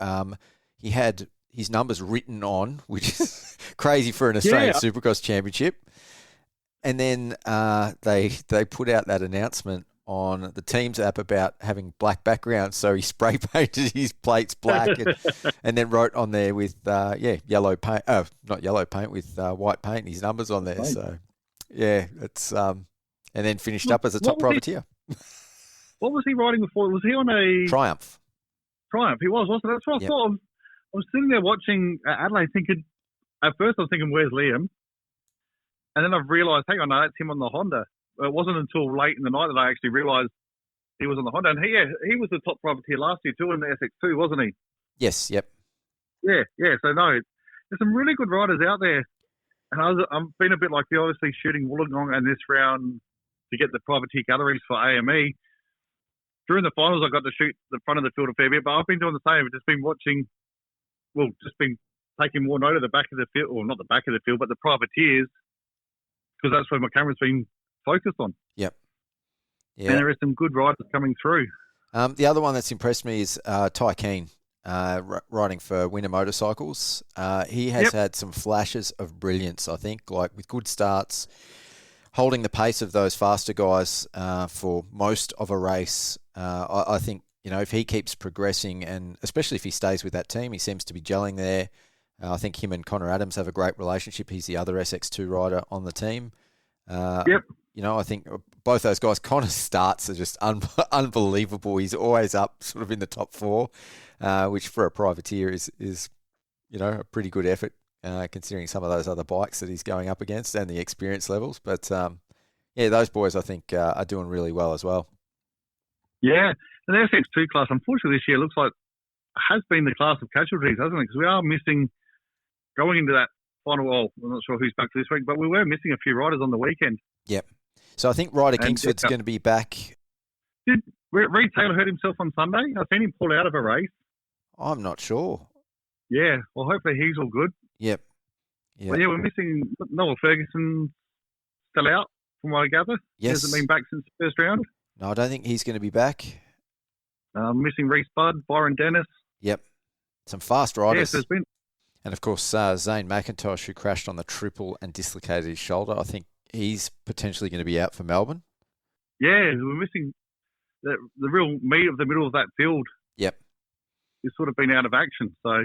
he had his numbers written on, which is crazy for an Australian Supercross Championship. And then they put out that announcement on the Teams app about having black backgrounds, so he spray painted his plates black and then wrote on there with yellow paint, not yellow paint, with white paint, his numbers on there. So it's and then finished up as a top privateer. What was he riding before? Was he on a Triumph? He was, wasn't it? That's what I thought. I was sitting there watching Adelaide thinking, at first I was thinking, where's Liam? And then I've realised, hang on, no, that's him on the Honda. It wasn't until late in the night that I actually realised he was on the Honda. And he was the top privateer last year too in the SX2, wasn't he? Yes, yep. Yeah. So no, there's some really good riders out there. And I'm been a bit like you, obviously shooting Wollongong in this round to get the privateer galleries for AME. During the finals, I got to shoot the front of the field a fair bit, but I've been doing the same. I've just been watching, just been taking more note of the back of the field, or not the back of the field, but the privateers, because that's where my camera's been focused on. Yep. Yeah. And there are some good riders coming through. The other one that's impressed me is Ty Keane, riding for Winter Motorcycles. He has had some flashes of brilliance, I think, like with good starts, holding the pace of those faster guys for most of a race. I think, if he keeps progressing, and especially if he stays with that team, he seems to be gelling there. I think him and Connor Adams have a great relationship. He's the other SX2 rider on the team. I think both those guys, Connor's starts are just unbelievable. He's always up sort of in the top 4, which for a privateer is a pretty good effort, considering some of those other bikes that he's going up against and the experience levels. But, those boys, I think, are doing really well as well. Yeah. And the SX2 class, unfortunately, this year looks like has been the class of casualties, hasn't it? Because we are missing, going into that final, I'm not sure who's back this week, but we were missing a few riders on the weekend. Yep. So I think Ryder Kingsford's going to be back. Did Reed Taylor hurt himself on Sunday? I've seen him pull out of a race. I'm not sure. Yeah. Well, hopefully he's all good. Yep. Well, we're missing Noel Ferguson still out, from what I gather. Yes. He hasn't been back since the first round. No, I don't think he's going to be back. Missing Reese Budd, Byron Dennis. Yep. Some fast riders. Yes, there's been. And, of course, Zane McIntosh, who crashed on the triple and dislocated his shoulder. I think he's potentially going to be out for Melbourne. Yeah, we're missing the real meat of the middle of that field. Yep. He's sort of been out of action, so...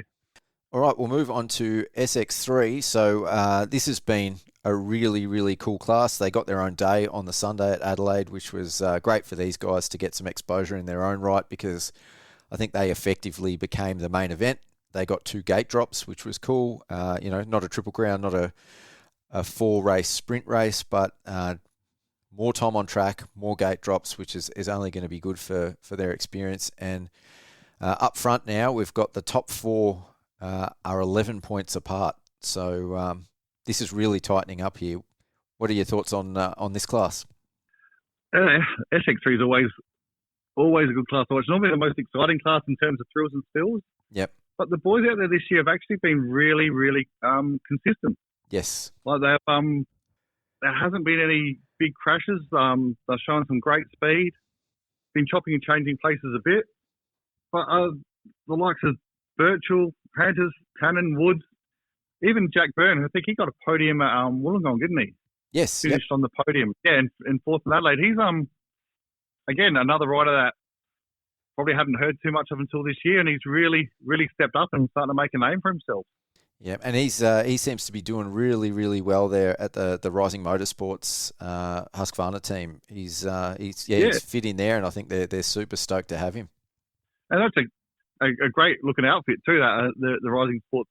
All right, we'll move on to SX3. So this has been a really, really cool class. They got their own day on the Sunday at Adelaide, which was great for these guys to get some exposure in their own right, because I think they effectively became the main event. They got 2 gate drops, which was cool. Not a Triple Crown, not a 4-race sprint race, but more time on track, more gate drops, which is only going to be good for their experience. And up front now, we've got the top 4 are 11 points apart. So this is really tightening up here. What are your thoughts on this class? SX3 is always a good class to watch. Normally the most exciting class in terms of thrills and spills. Yep. But the boys out there this year have actually been really, really consistent. Yes. Like there hasn't been any big crashes. They're showing some great speed. Been chopping and changing places a bit. But the likes of Birchall, Hunters, Cannon, Woods, even Jack Byrne, I think he got a podium at Wollongong, didn't he? Yes. Finished on the podium. Yeah, in fourth in Adelaide. He's again another rider that probably hadn't heard too much of until this year, and he's really, really stepped up and starting to make a name for himself. Yeah, and he seems to be doing really, really well there at the Rising Motorsports Husqvarna team. He's fit in there, and I think they're super stoked to have him. And that's a great looking outfit too. That the Rising Sports,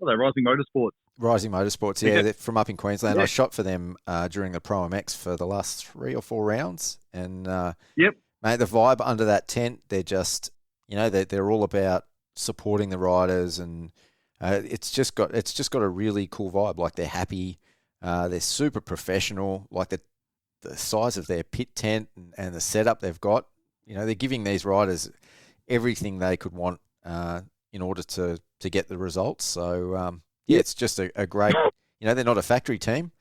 Rising Motorsports. Rising Motorsports, yeah, they're from up in Queensland. Yeah. I shot for them during the Pro MX for the last 3 or 4 rounds, and mate, the vibe under that tent, they're just, they're all about supporting the riders, and it's just got a really cool vibe. Like they're happy, they're super professional. Like the size of their pit tent and the setup they've got, they're giving these riders everything they could want in order to get the results. So it's just a great. They're not a factory team,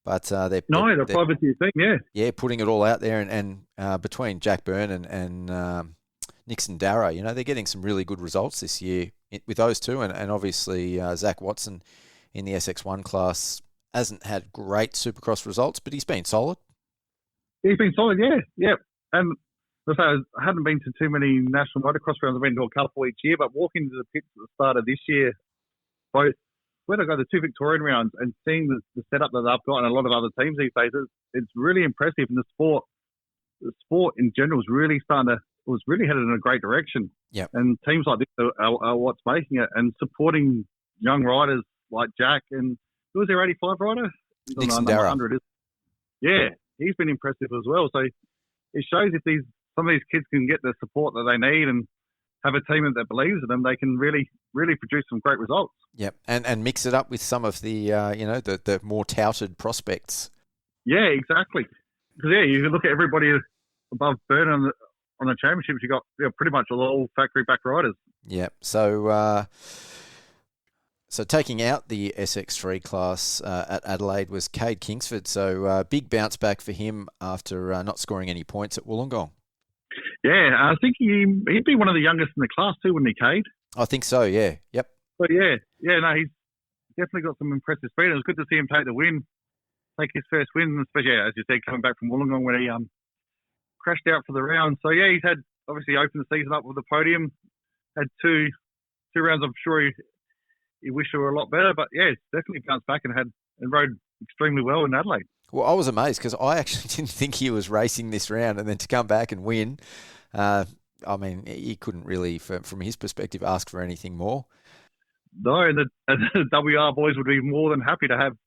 but they're privateer team. Yeah, putting it all out there, and between Jack Byrne and Nixon Darrow, they're getting some really good results this year with those two, and obviously Zach Watson in the SX1 class hasn't had great Supercross results, but he's been solid. He's been solid, yeah. And I hadn't been to too many national motocross rounds. I've been to a couple each year, but walking into the pits at the start of this year, both when I go to 2 Victorian rounds and seeing the setup that they've got and a lot of other teams these days, it's really impressive. And the sport in general is really was really headed in a great direction. Yeah. And teams like this are what's making it, and supporting young riders like Jack, and who was their 85 rider? Nixon Darrow. Yeah, he's been impressive as well. So it shows if some of these kids can get the support that they need and have a team that believes in them, they can really, really produce some great results. Yep, and mix it up with some of the the more touted prospects. Yeah, exactly. Because you look at everybody above Byrne on the championships. You got pretty much all factory back riders. Yeah. So taking out the SX3 class at Adelaide was Cade Kingsford. So big bounce back for him after not scoring any points at Wollongong. Yeah, I think he'd be one of the youngest in the class too, wouldn't he, Cade? I think so, yeah. Yep. But no, he's definitely got some impressive speed. It was good to see him take his first win, especially, as you said, coming back from Wollongong when he crashed out for the round. So, he's had, obviously, opened the season up with the podium, had two rounds. I'm sure he wished they were a lot better, but, it's definitely bounced back and rode extremely well in Adelaide. Well, I was amazed because I actually didn't think he was racing this round, and then to come back and win, he couldn't really, from his perspective, ask for anything more. No, and the WR boys would be more than happy to have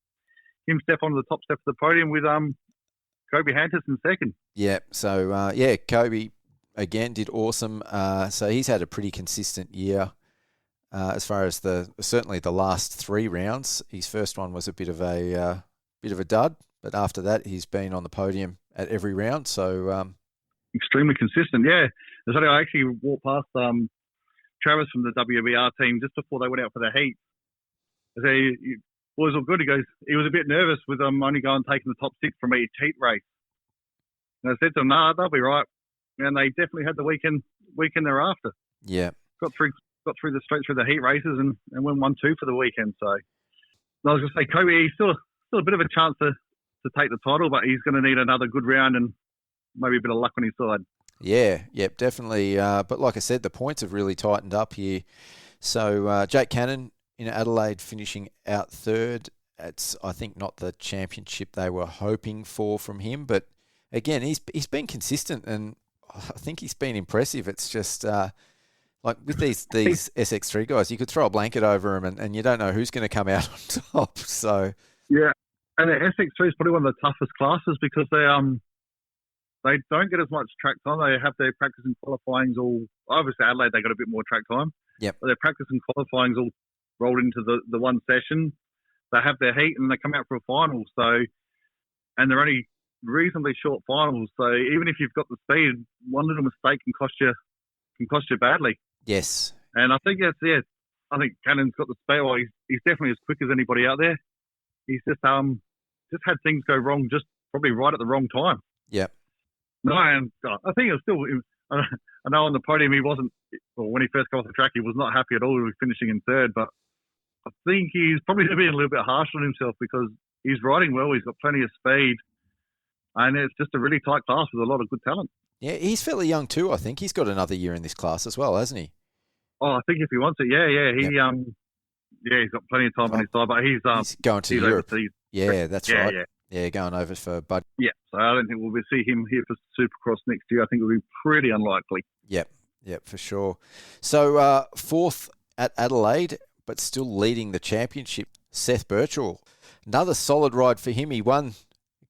him step onto the top step of the podium with Kobe Hunters in second. Yeah, so, Kobe, again, did awesome. So he's had a pretty consistent year as far as certainly the last 3 rounds. His first one was a bit of a dud, but after that, he's been on the podium at every round. So extremely consistent, yeah. I actually walked past Travis from the WBR team just before they went out for the heat. I say, boys all good. He goes, he was a bit nervous with only going taking the top 6 from each heat race. And I said to him, nah, they'll be right. And they definitely had the weekend thereafter. Yeah. Got through straight through the heat races and won 1-2 for the weekend. So I was going to say, Kobe, he's still a bit of a chance to take the title, but he's going to need another good round and maybe a bit of luck on his side. Yeah, definitely. But like I said, the points have really tightened up here. So Jake Cannon in Adelaide finishing out 3rd. It's, I think, not the championship they were hoping for from him. But again, he's been consistent, and I think he's been impressive. It's just like with these SX3 guys, you could throw a blanket over them and you don't know who's going to come out on top. So yeah, and the SX3 is probably one of the toughest classes because they don't get as much track time. They have their practice and qualifyings all. Obviously, Adelaide, they got a bit more track time. Yep. But their practice and qualifyings all rolled into the one session. They have their heat and they come out for a final. So, and they're only reasonably short finals. So even if you've got the speed, one little mistake can cost you badly. Yes. And I think I think Cannon's got the speed. Well, he's definitely as quick as anybody out there. He's just had things go wrong, just probably right at the wrong time. Yep. No, and I think it was still. I know on the podium he wasn't. Well, when he first got off the track, he was not happy at all with finishing in third. But I think he's probably being a little bit harsh on himself because he's riding well. He's got plenty of speed, and it's just a really tight class with a lot of good talent. Yeah, he's fairly young too. I think he's got another year in this class as well, hasn't he? Oh, I think if he wants it, he's got plenty of time on his side. But he's going to Europe. Overseas. Yeah, that's right. Yeah, going over for Bud. Yeah, so I don't think we'll see him here for Supercross next year. I think it will be pretty unlikely. Yep, for sure. So fourth at Adelaide, but still leading the championship, Seth Birchall. Another solid ride for him. He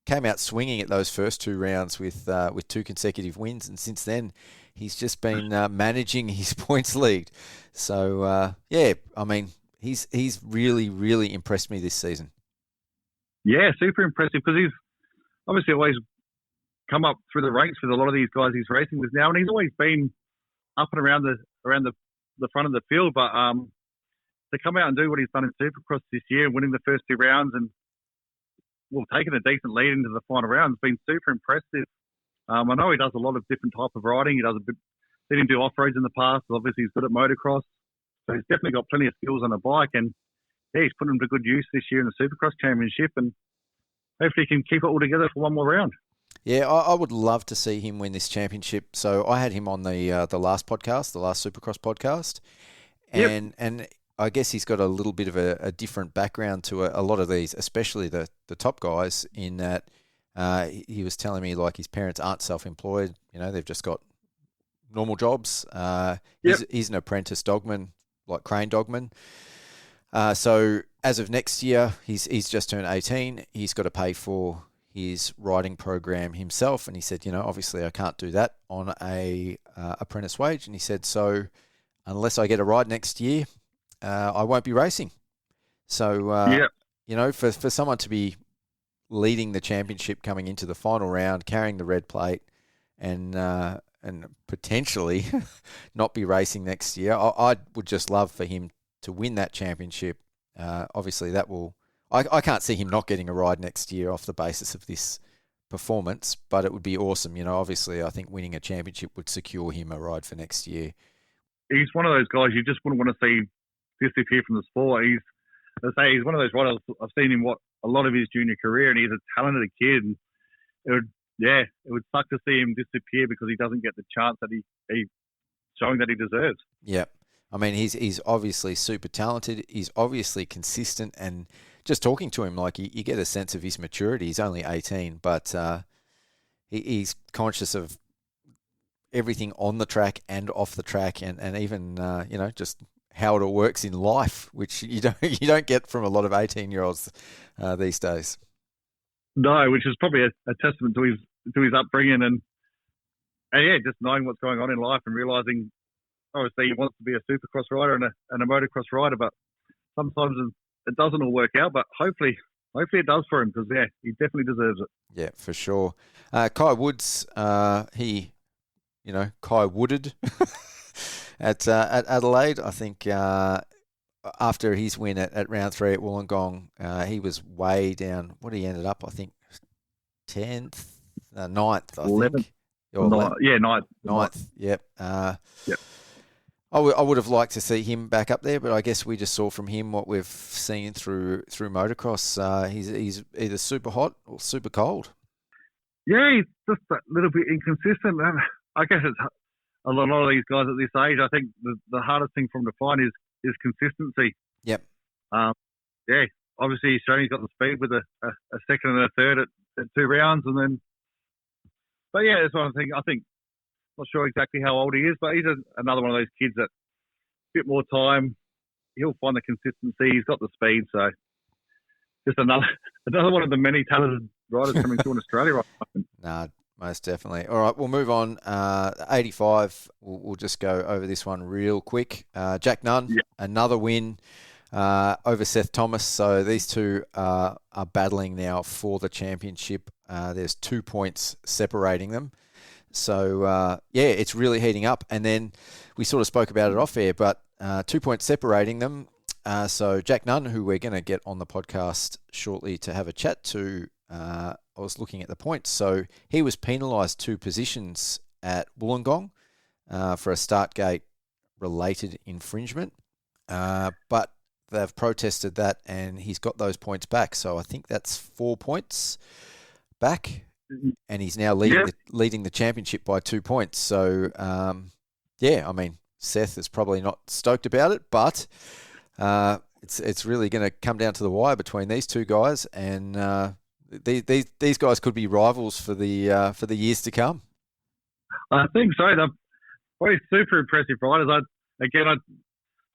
came out swinging at those first two rounds with 2 consecutive wins, and since then he's just been managing his points lead. So I mean he's really, really impressed me this season. Yeah, super impressive because he's obviously always come up through the ranks with a lot of these guys he's racing with now, and he's always been up and around the front of the field. But to come out and do what he's done in Supercross this year, winning the first 2 rounds and taking a decent lead into the final round has been super impressive. I know he does a lot of different type of riding. He does seen him do off-roads in the past. Obviously, he's good at motocross. So he's definitely got plenty of skills on a bike. And yeah, he's put them to good use this year in the Supercross Championship. And hopefully he can keep it all together for one more round. Yeah, I would love to see him win this championship. So I had him on the last podcast, the last Supercross podcast. And I guess he's got a little bit of a different background to a lot of these, especially the top guys, in that he was telling me like his parents aren't self-employed. You know, they've just got normal jobs. He's an apprentice dogman, like crane dogman. So as of next year, he's just turned 18. He's got to pay for his riding program himself. And he said, obviously I can't do that on a apprentice wage. And he said, so unless I get a ride next year, I won't be racing. So, for someone to be leading the championship coming into the final round, carrying the red plate and potentially not be racing next year, I would just love for him to win that championship. Obviously that will, I can't see him not getting a ride next year off the basis of this performance, but it would be awesome. Obviously I think winning a championship would secure him a ride for next year. He's one of those guys you just wouldn't want to see disappear from the sport. He's one of those riders. I've seen him a lot of his junior career, and he's a talented kid. And it would suck to see him disappear because he doesn't get the chance that he showing that he deserves. Yeah, I mean he's obviously super talented. He's obviously consistent, and just talking to him, like you get a sense of his maturity. He's only 18, but he's conscious of everything on the track and off the track, and even just how it all works in life, which you don't get from a lot of 18-year-olds these days. No, which is probably a testament to his upbringing and just knowing what's going on in life and realizing, obviously, he wants to be a Supercross rider and a motocross rider, but sometimes it doesn't all work out. But hopefully it does for him because he definitely deserves it. Yeah, for sure. Kai Woods, he Kai Wooded. At Adelaide, I think after his win at round 3 at Wollongong, he was way down. What he ended up, I think, 10th, 9th, I 11th. think. 9th. 9th, yep. Yep. I would have liked to see him back up there, but I guess we just saw from him what we've seen through motocross. He's either super hot or super cold. Yeah, he's just a little bit inconsistent. I guess it's a lot of these guys at this age. I think the hardest thing for him to find is consistency. Yep. Obviously he's shown he's got the speed with a second and a third at 2 rounds, and then. But yeah, that's one thing. I think not sure exactly how old he is, but he's another one of those kids that a bit more time, he'll find the consistency. He's got the speed, so just another one of the many talented riders coming through in Australia right now. No, most definitely. All right, we'll move on. 85, we'll just go over this one real quick. Jack Nunn, another win. over Seth Thomas. So these two are battling now for the championship. There's 2 points separating them. So, it's really heating up. And then we sort of spoke about it off air, but 2 points separating them. So Jack Nunn, who we're going to get on the podcast shortly to have a chat to, I was looking at the points. So he was penalised 2 positions at Wollongong for a start gate related infringement. But they've protested that and he's got those points back. So I think that's 4 points back. And he's now leading the championship by 2 points. So, I mean, Seth is probably not stoked about it, but it's really going to come down to the wire between these two guys, and these guys could be rivals for the years to come. I think so. They're both super impressive riders.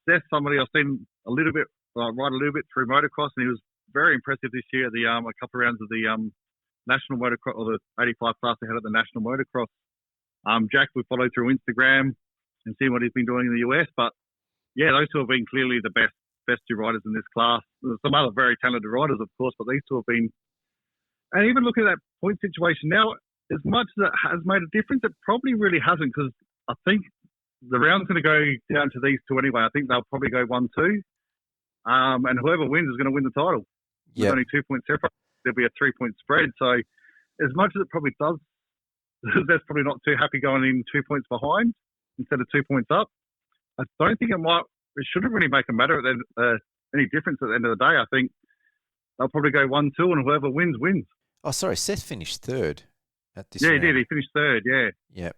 Seth's somebody I've seen a little bit ride a little bit through motocross, and he was very impressive this year at the a couple of rounds of the national motocross, or the 85 class ahead at the national motocross. Jack we followed through Instagram and see what he's been doing in the US, but yeah, those two have been clearly the best two riders in this class. There's some other very talented riders, of course, but these two have been. And even looking at that point situation now, as much as it has made a difference, it probably really hasn't, because I think the round's going to go down to these two anyway. I think they'll probably go 1-2, and whoever wins is going to win the title. There's only 2 points separate. There'll be a 3-point spread. So as much as it probably does, that's probably not too happy going in 2 points behind instead of 2 points up. I don't think it shouldn't really make a matter at any difference at the end of the day. I think they'll probably go 1-2, and whoever wins, wins. Oh, sorry, Seth finished third at this round. He did. He finished third, yeah. Yep.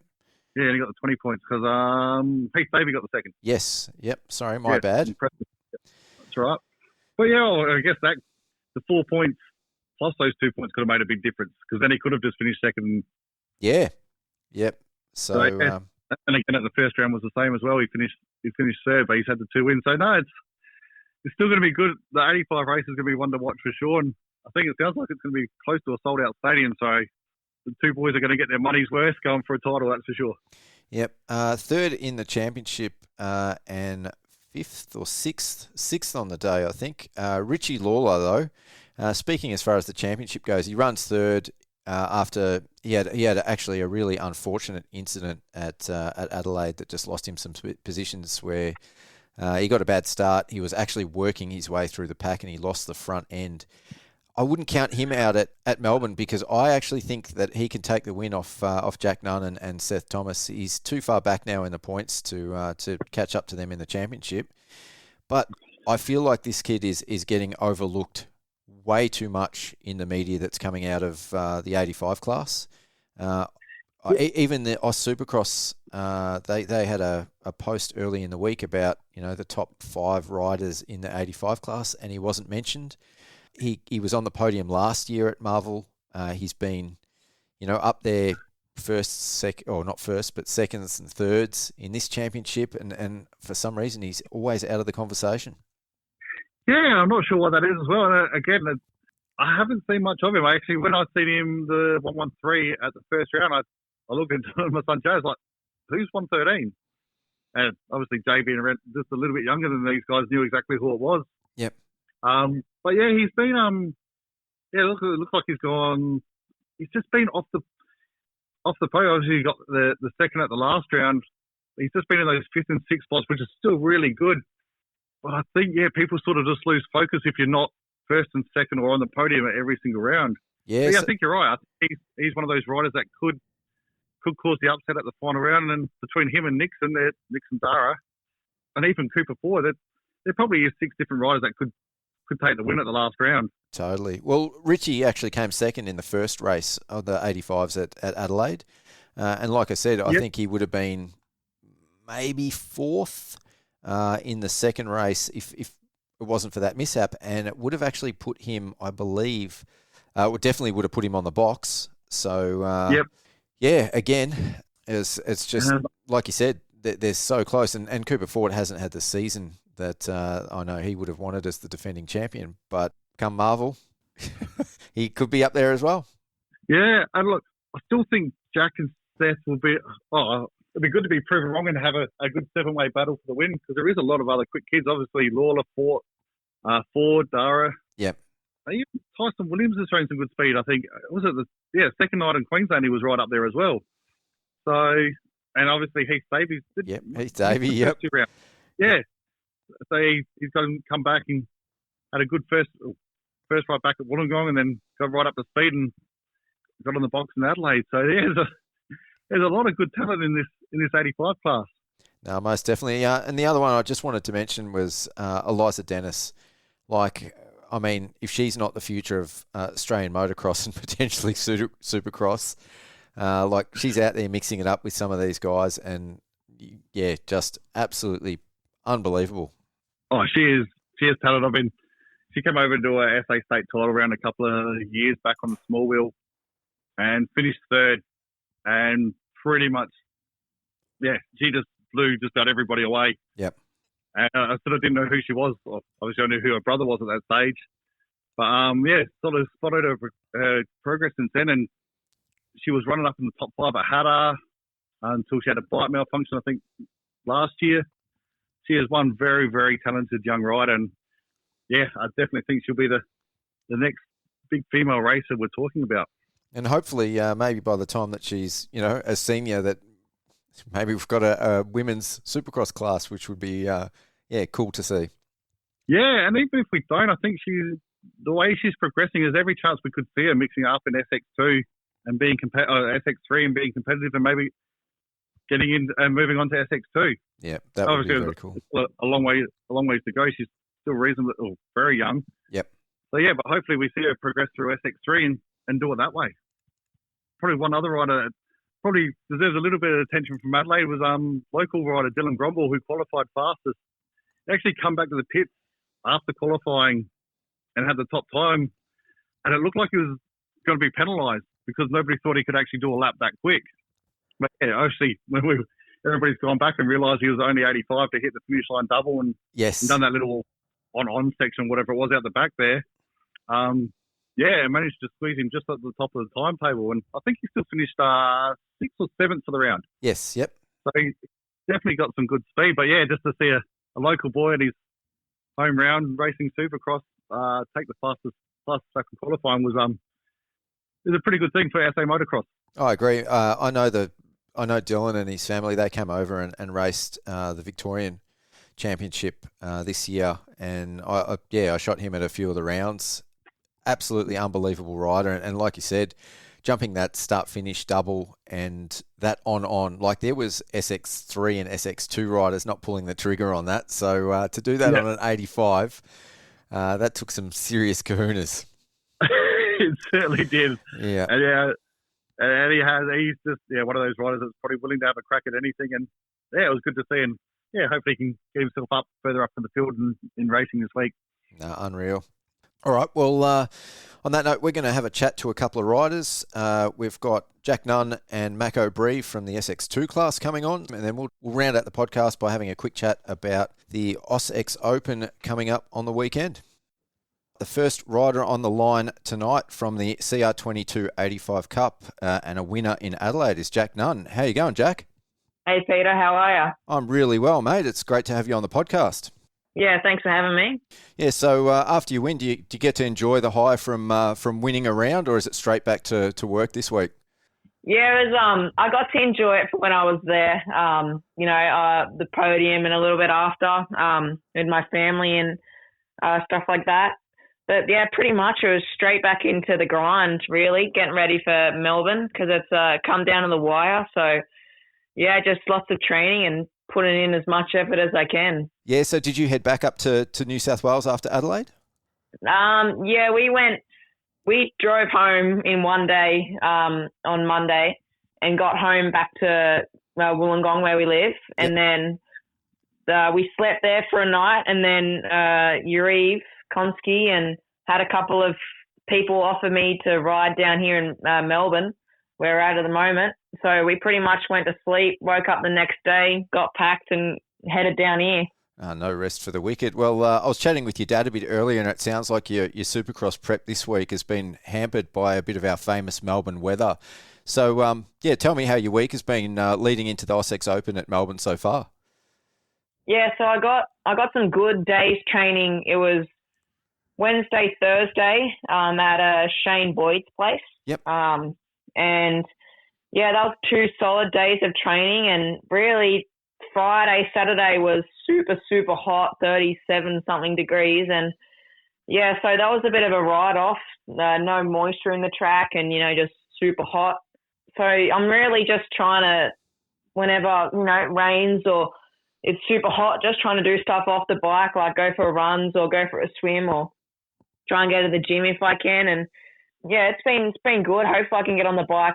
Yeah, and he got the 20 points because Pete Davey got the second. Yes, yep. Sorry, my bad. Impressive. That's right. But yeah, I guess that the 4 points plus those 2 points could have made a big difference, because then he could have just finished second. Yeah. Yep. So and again, at the first round was the same as well. He finished third, but he's had the 2 wins. So no, it's still going to be good. The 85 race is going to be one to watch for sure. And I think it sounds like it's going to be close to a sold out stadium. So the two boys are going to get their money's worth going for a title, that's for sure. Yep. Third in the championship and fifth or sixth on the day, I think. Richie Lawler, though, speaking as far as the championship goes, he runs third after he had actually a really unfortunate incident at Adelaide that just lost him some positions where he got a bad start. He was actually working his way through the pack and he lost the front end. I wouldn't count him out at Melbourne, because I actually think that he can take the win off Jack Nunn and Seth Thomas. He's too far back now in the points to catch up to them in the championship. But I feel like this kid is getting overlooked way too much in the media that's coming out of the 85 class. Even the Aussie Supercross, they had a post early in the week about the top 5 riders in the 85 class, and he wasn't mentioned. He was on the podium last year at Marvel. He's been, up there seconds and thirds in this championship, and for some reason he's always out of the conversation. Yeah, I'm not sure why that is as well. And again, I haven't seen much of him. Actually, when I seen him the 113 at the first round, I looked into my son Joe. I was like, "Who's 113?" And obviously, Jay being around just a little bit younger than these guys, knew exactly who it was. Yep. But yeah, he's been it looks like he's gone. He's just been off the podium. Obviously, he got the second at the last round. He's just been in those 5th and 6th spots, which is still really good. But I think people sort of just lose focus if you're not first and second or on the podium at every single round. Yes. Yeah, I think you're right. I think he's one of those riders that could cause the upset at the final round. And between him and Nixon Dara, and even Cooper Ford, there probably is 6 different riders that could take the win at the last round. Totally. Well, Richie actually came second in the first race of the 85s at Adelaide. And like I said, I think he would have been maybe 4th in the second race if it wasn't for that mishap. And it would have actually put him, I believe, definitely would have put him on the box. So, yeah, again, it's just, like you said, they're so close. And Cooper Ford hasn't had the season that I know he would have wanted as the defending champion. But come Marvel, he could be up there as well. Yeah, and look, I still think Jack and Seth will be... it'd be good to be proven wrong and have a good 7-way battle for the win, because there is a lot of other quick kids. Obviously, Lawler, Fort, Ford, Dara. Yep. Even Tyson Williams is showing some good speed. I think was it second night in Queensland he was right up there as well. So, and obviously Heath Davies. Heath Davies. Yep. Yeah. So he's got to come back and had a good first right back at Wollongong, and then got right up to speed and got on the box in Adelaide. So yeah, there's a lot of good talent in this 85 class. No, most definitely. And the other one I just wanted to mention was Eliza Dennis. Like, I mean, if she's not the future of Australian motocross and potentially Supercross, like she's out there mixing it up with some of these guys, and yeah, just absolutely unbelievable. Oh, she is talented. She came over to do a SA state title round a couple of years back on the small wheel, and finished third, and pretty much, yeah, she just blew just about everybody away. Yep. And I sort of didn't know who she was. Obviously, I knew who her brother was at that stage. But, yeah, sort of spotted her progress since then. And she was running up in the top 5 at Hattah until she had a bike malfunction, I think, last year. She is one very, very talented young rider. And, yeah, I definitely think she'll be the next big female racer we're talking about. And hopefully, maybe by the time that she's, a senior, that maybe we've got a women's Supercross class, which would be, cool to see. Yeah, and even if we don't, I think the way she's progressing is every chance we could see her mixing up in SX2 and being SX3 and being competitive, and maybe getting in and moving on to SX2. Yeah, that would be very cool. A long ways to go. She's still reasonably, very young. Yep. So yeah, but hopefully we see her progress through SX3 and do it that way. Probably one other rider that probably deserves a little bit of attention from Adelaide was local rider Dylan Gromble, who qualified fastest. He actually come back to the pits after qualifying and had the top time, and it looked like he was going to be penalised because nobody thought he could actually do a lap that quick. But yeah, actually, when everybody's gone back and realised he was only 85 to hit the finish line double and done that little on section, whatever it was out the back there. Yeah, managed to squeeze him just at the top of the timetable, and I think he still finished 6th or 7th for the round. Yes, yep. So he definitely got some good speed. But yeah, just to see a local boy at his home round racing Supercross take the fastest back in qualifying was a pretty good thing for SA Motocross. I agree. I know Dylan and his family. They came over and raced the Victorian Championship this year, and I shot him at a few of the rounds. Absolutely unbelievable rider, and like you said, jumping that start-finish double and that on, like there was SX3 and SX2 riders not pulling the trigger on that, so to do that on an 85, that took some serious kahunas. It certainly did. Yeah. And he's just one of those riders that's probably willing to have a crack at anything, and yeah, it was good to see, and yeah, hopefully he can get himself up further up in the field in racing this week. No, unreal. All right, well, on that note, we're going to have a chat to a couple of riders. We've got Jack Nunn and Mac O'Bree from the SX2 class coming on, and then we'll round out the podcast by having a quick chat about the AUSX Open coming up on the weekend. The first rider on the line tonight from the CR22 85 Cup and a winner in Adelaide is Jack Nunn. How you going, Jack? Hey, Peter. How are you? I'm really well, mate. It's great to have you on the podcast. Yeah, thanks for having me. Yeah, so after you win, do you get to enjoy the high from winning a round, or is it straight back to work this week? Yeah, it was, I got to enjoy it when I was there, the podium and a little bit after with my family and stuff like that. But, yeah, pretty much it was straight back into the grind, really, getting ready for Melbourne because it's come down to the wire. So, yeah, just lots of training and putting in as much effort as I can. Yeah, so did you head back up to New South Wales after Adelaide? Yeah, we drove home in one day on Monday and got home back to Wollongong where we live. And then we slept there for a night, and then Yuriv Konski and had a couple of people offer me to ride down here in Melbourne, where we're at the moment. So we pretty much went to sleep, woke up the next day, got packed and headed down here. No rest for the wicked. Well, I was chatting with your dad a bit earlier, and it sounds like your Supercross prep this week has been hampered by a bit of our famous Melbourne weather. So, tell me how your week has been leading into the AUSX Open at Melbourne so far. Yeah, so I got some good days training. It was Wednesday, Thursday at Shane Boyd's place. Yep. And yeah, that was 2 solid days of training, and really Friday, Saturday was super, super hot, 37-something degrees. And yeah, so that was a bit of a write-off, no moisture in the track and, just super hot. So I'm really just trying to, whenever, it rains or it's super hot, just trying to do stuff off the bike, like go for runs or go for a swim or try and go to the gym if I can. And yeah, it's been good. Hopefully I can get on the bike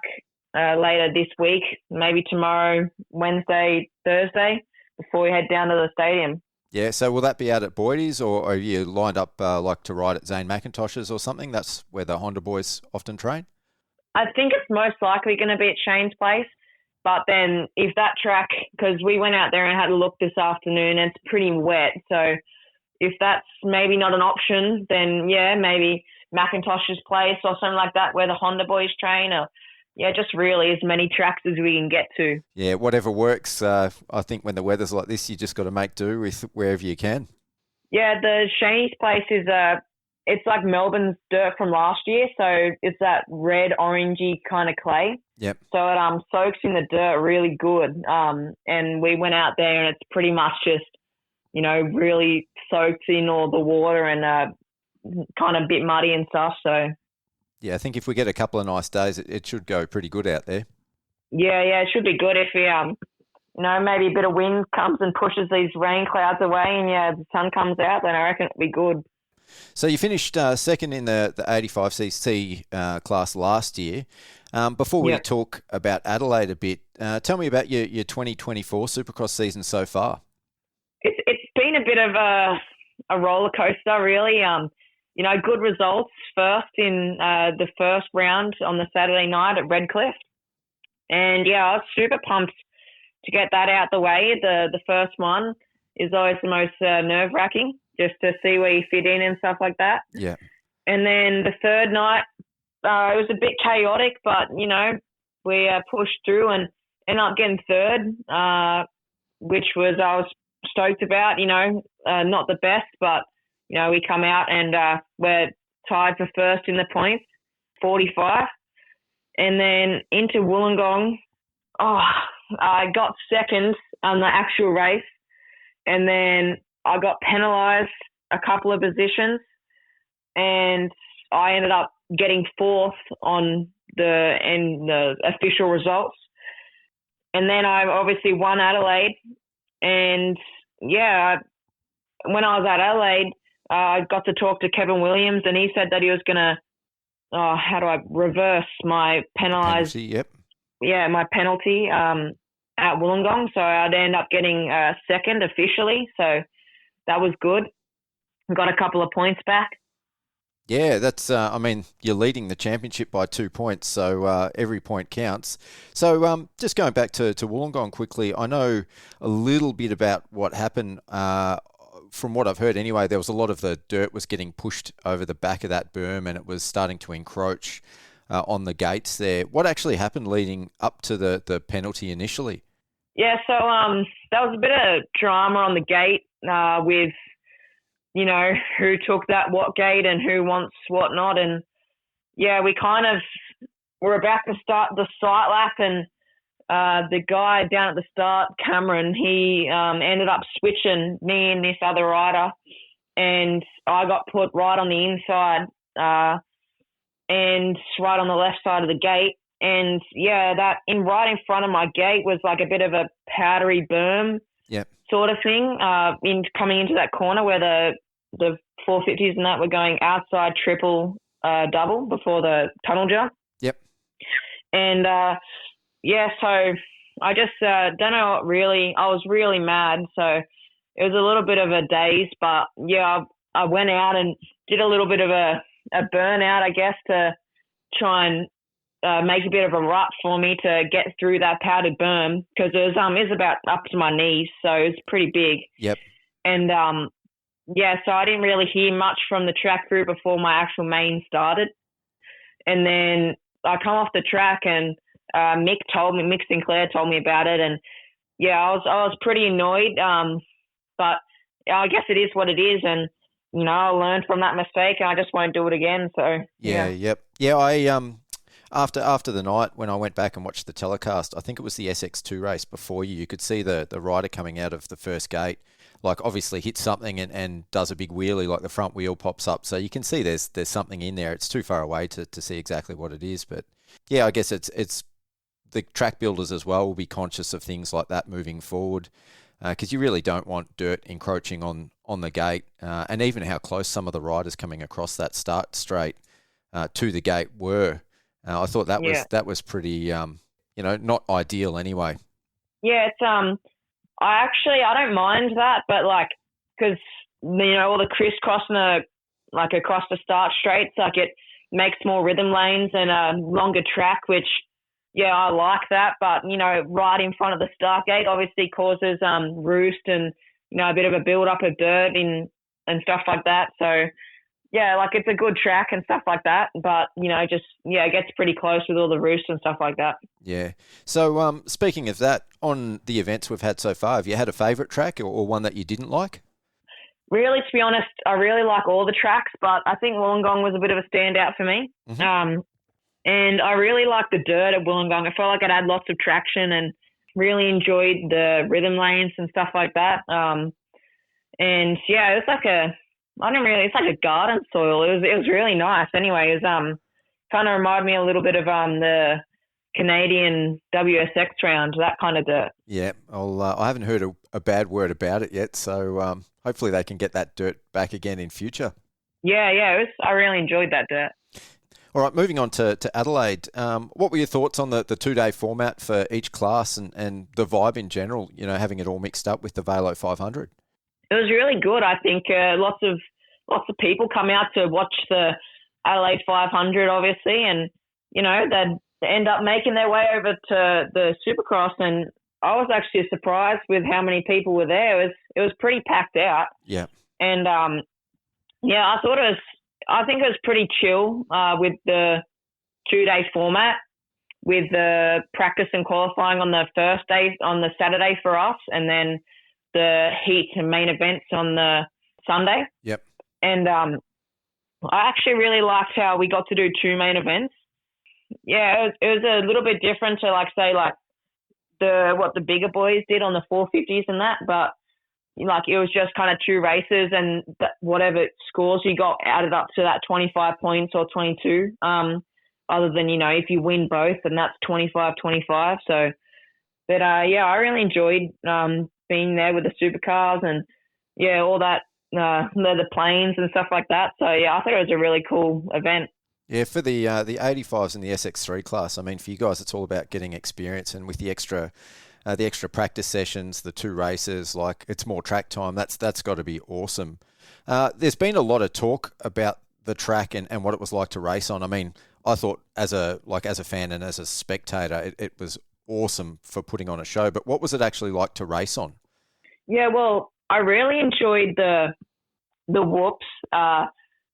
later this week, maybe tomorrow, Wednesday, Thursday, before we head down to the stadium. Yeah, so will that be out at Boydie's, or are you lined up like to ride at Zane McIntosh's or something? That's where the Honda boys often train? I think it's most likely going to be at Shane's place. But then if that track, because we went out there and had a look this afternoon, and it's pretty wet. So if that's maybe not an option, then yeah, maybe McIntosh's place or something like that where the Honda boys train, or yeah, just really as many tracks as we can get to. Yeah, whatever works. I think when the weather's like this, you just got to make do with wherever you can. Yeah, the Shaney's place is it's like Melbourne's dirt from last year, so it's that red orangey kind of clay. Yep. So it soaks in the dirt really good. And we went out there and it's pretty much just, really soaked in all the water and kind of a bit muddy and stuff. So yeah, I think if we get a couple of nice days, it should go pretty good out there. Yeah, it should be good if we, maybe a bit of wind comes and pushes these rain clouds away and, yeah, the sun comes out, then I reckon it'll be good. So you finished second in the 85cc class last year. Before we talk about Adelaide a bit, tell me about your 2024 Supercross season so far. It's been a bit of a roller coaster, really. Good results first in the first round on the Saturday night at Redcliffe. And, yeah, I was super pumped to get that out the way. The first one is always the most nerve-wracking, just to see where you fit in and stuff like that. Yeah. And then the third night, it was a bit chaotic, but, we pushed through and ended up getting third, which I was stoked about, not the best, but, we come out and we're tied for first in the points, 45. And then into Wollongong, I got second on the actual race. And then I got penalised a couple of positions and I ended up getting fourth on the official results. And then I obviously won Adelaide. And, yeah, when I was at Adelaide, I got to talk to Kevin Williams, and he said that he was going to, reverse my penalised. Penalty, yep. Yeah, my penalty at Wollongong. So I'd end up getting second officially. So that was good. Got a couple of points back. Yeah, that's, you're leading the championship by 2 points, so every point counts. So just going back to Wollongong quickly, I know a little bit about what happened. From what I've heard anyway, there was a lot of the dirt was getting pushed over the back of that berm and it was starting to encroach on the gates there. What actually happened leading up to the penalty initially? Yeah, so there was a bit of drama on the gate with, who took that what gate and who wants what not. And, yeah, we kind of were about to start the sight lap and the guy down at the start, Cameron, he ended up switching me and this other rider, and I got put right on the inside and right on the left side of the gate. And, yeah, right in front of my gate was like a bit of a powdery berm sort of thing coming into that corner where the 450s and that were going outside triple double before the tunnel jump. Yep. And, so I just don't know what really – I was really mad. So it was a little bit of a daze. But, yeah, I went out and did a little bit of a burnout, I guess, to try and make a bit of a rut for me to get through that powdered berm because it was about up to my knees. So it was pretty big. Yep. And, so I didn't really hear much from the track crew before my actual main started. And then I come off the track and Mick Sinclair told me about it. And, yeah, I was pretty annoyed. But I guess it is what it is. And I learned from that mistake and I just won't do it again. So Yeah, I after the night when I went back and watched the telecast, I think it was the SX2 race before you could see the rider coming out of the first gate, like obviously hits something and does a big wheelie, like the front wheel pops up. So you can see there's something in there. It's too far away to see exactly what it is. But yeah, I guess it's the track builders as well will be conscious of things like that moving forward, because you really don't want dirt encroaching on the gate, and even how close some of the riders coming across that start straight to the gate were. I thought that was pretty, not ideal anyway. Yeah, it's I don't mind that, but because all the crisscrossing across the start straights, it makes more rhythm lanes and a longer track, which I like that. But right in front of the start gate obviously causes roost and a bit of a build up of dirt and stuff like that. So it's a good track and stuff like that, but it gets pretty close with all the roosts and stuff like that. Yeah. So speaking of that, on the events we've had so far, have you had a favourite track or one that you didn't like? Really, to be honest, I really like all the tracks, but I think Wollongong was a bit of a standout for me. Mm-hmm. And I really like the dirt at Wollongong. I felt like it had lots of traction and really enjoyed the rhythm lanes and stuff like that. It was it's like a garden soil. It was really nice. Anyway, it was kind of reminded me a little bit of the Canadian WSX round, that kind of dirt. Yeah, I haven't heard a bad word about it yet, so hopefully they can get that dirt back again in future. Yeah, I really enjoyed that dirt. All right, moving on to Adelaide. What were your thoughts on the 2-day format for each class and the vibe in general, having it all mixed up with the Velo 500? It was really good. I think lots of people come out to watch the Adelaide 500, obviously, and they'd end up making their way over to the Supercross. And I was actually surprised with how many people were there. It was pretty packed out. Yeah. And I think it was pretty chill with the 2-day format, with the practice and qualifying on the first day, on the Saturday for us, and then the heat and main events on the Sunday. Yep. And I actually really liked how we got to do 2 main events. Yeah, it was a little bit different to what the bigger boys did on the 450s and that, but it was just kind of 2 races and whatever scores you got added up to that 25 points or 22. Other than if you win both, then that's 25-25. So, but I really enjoyed being there with the supercars and all that, the planes and stuff like that. So I thought it was a really cool event. Yeah, for the 85s and the SX3 class, I mean, for you guys, it's all about getting experience, and with the extra practice sessions, the 2 races, it's more track time. That's got to be awesome. There's been a lot of talk about the track and what it was like to race on. I mean, I thought as a fan and as a spectator, it was awesome for putting on a show. But what was it actually like to race on? Yeah, well, I really enjoyed the whoops,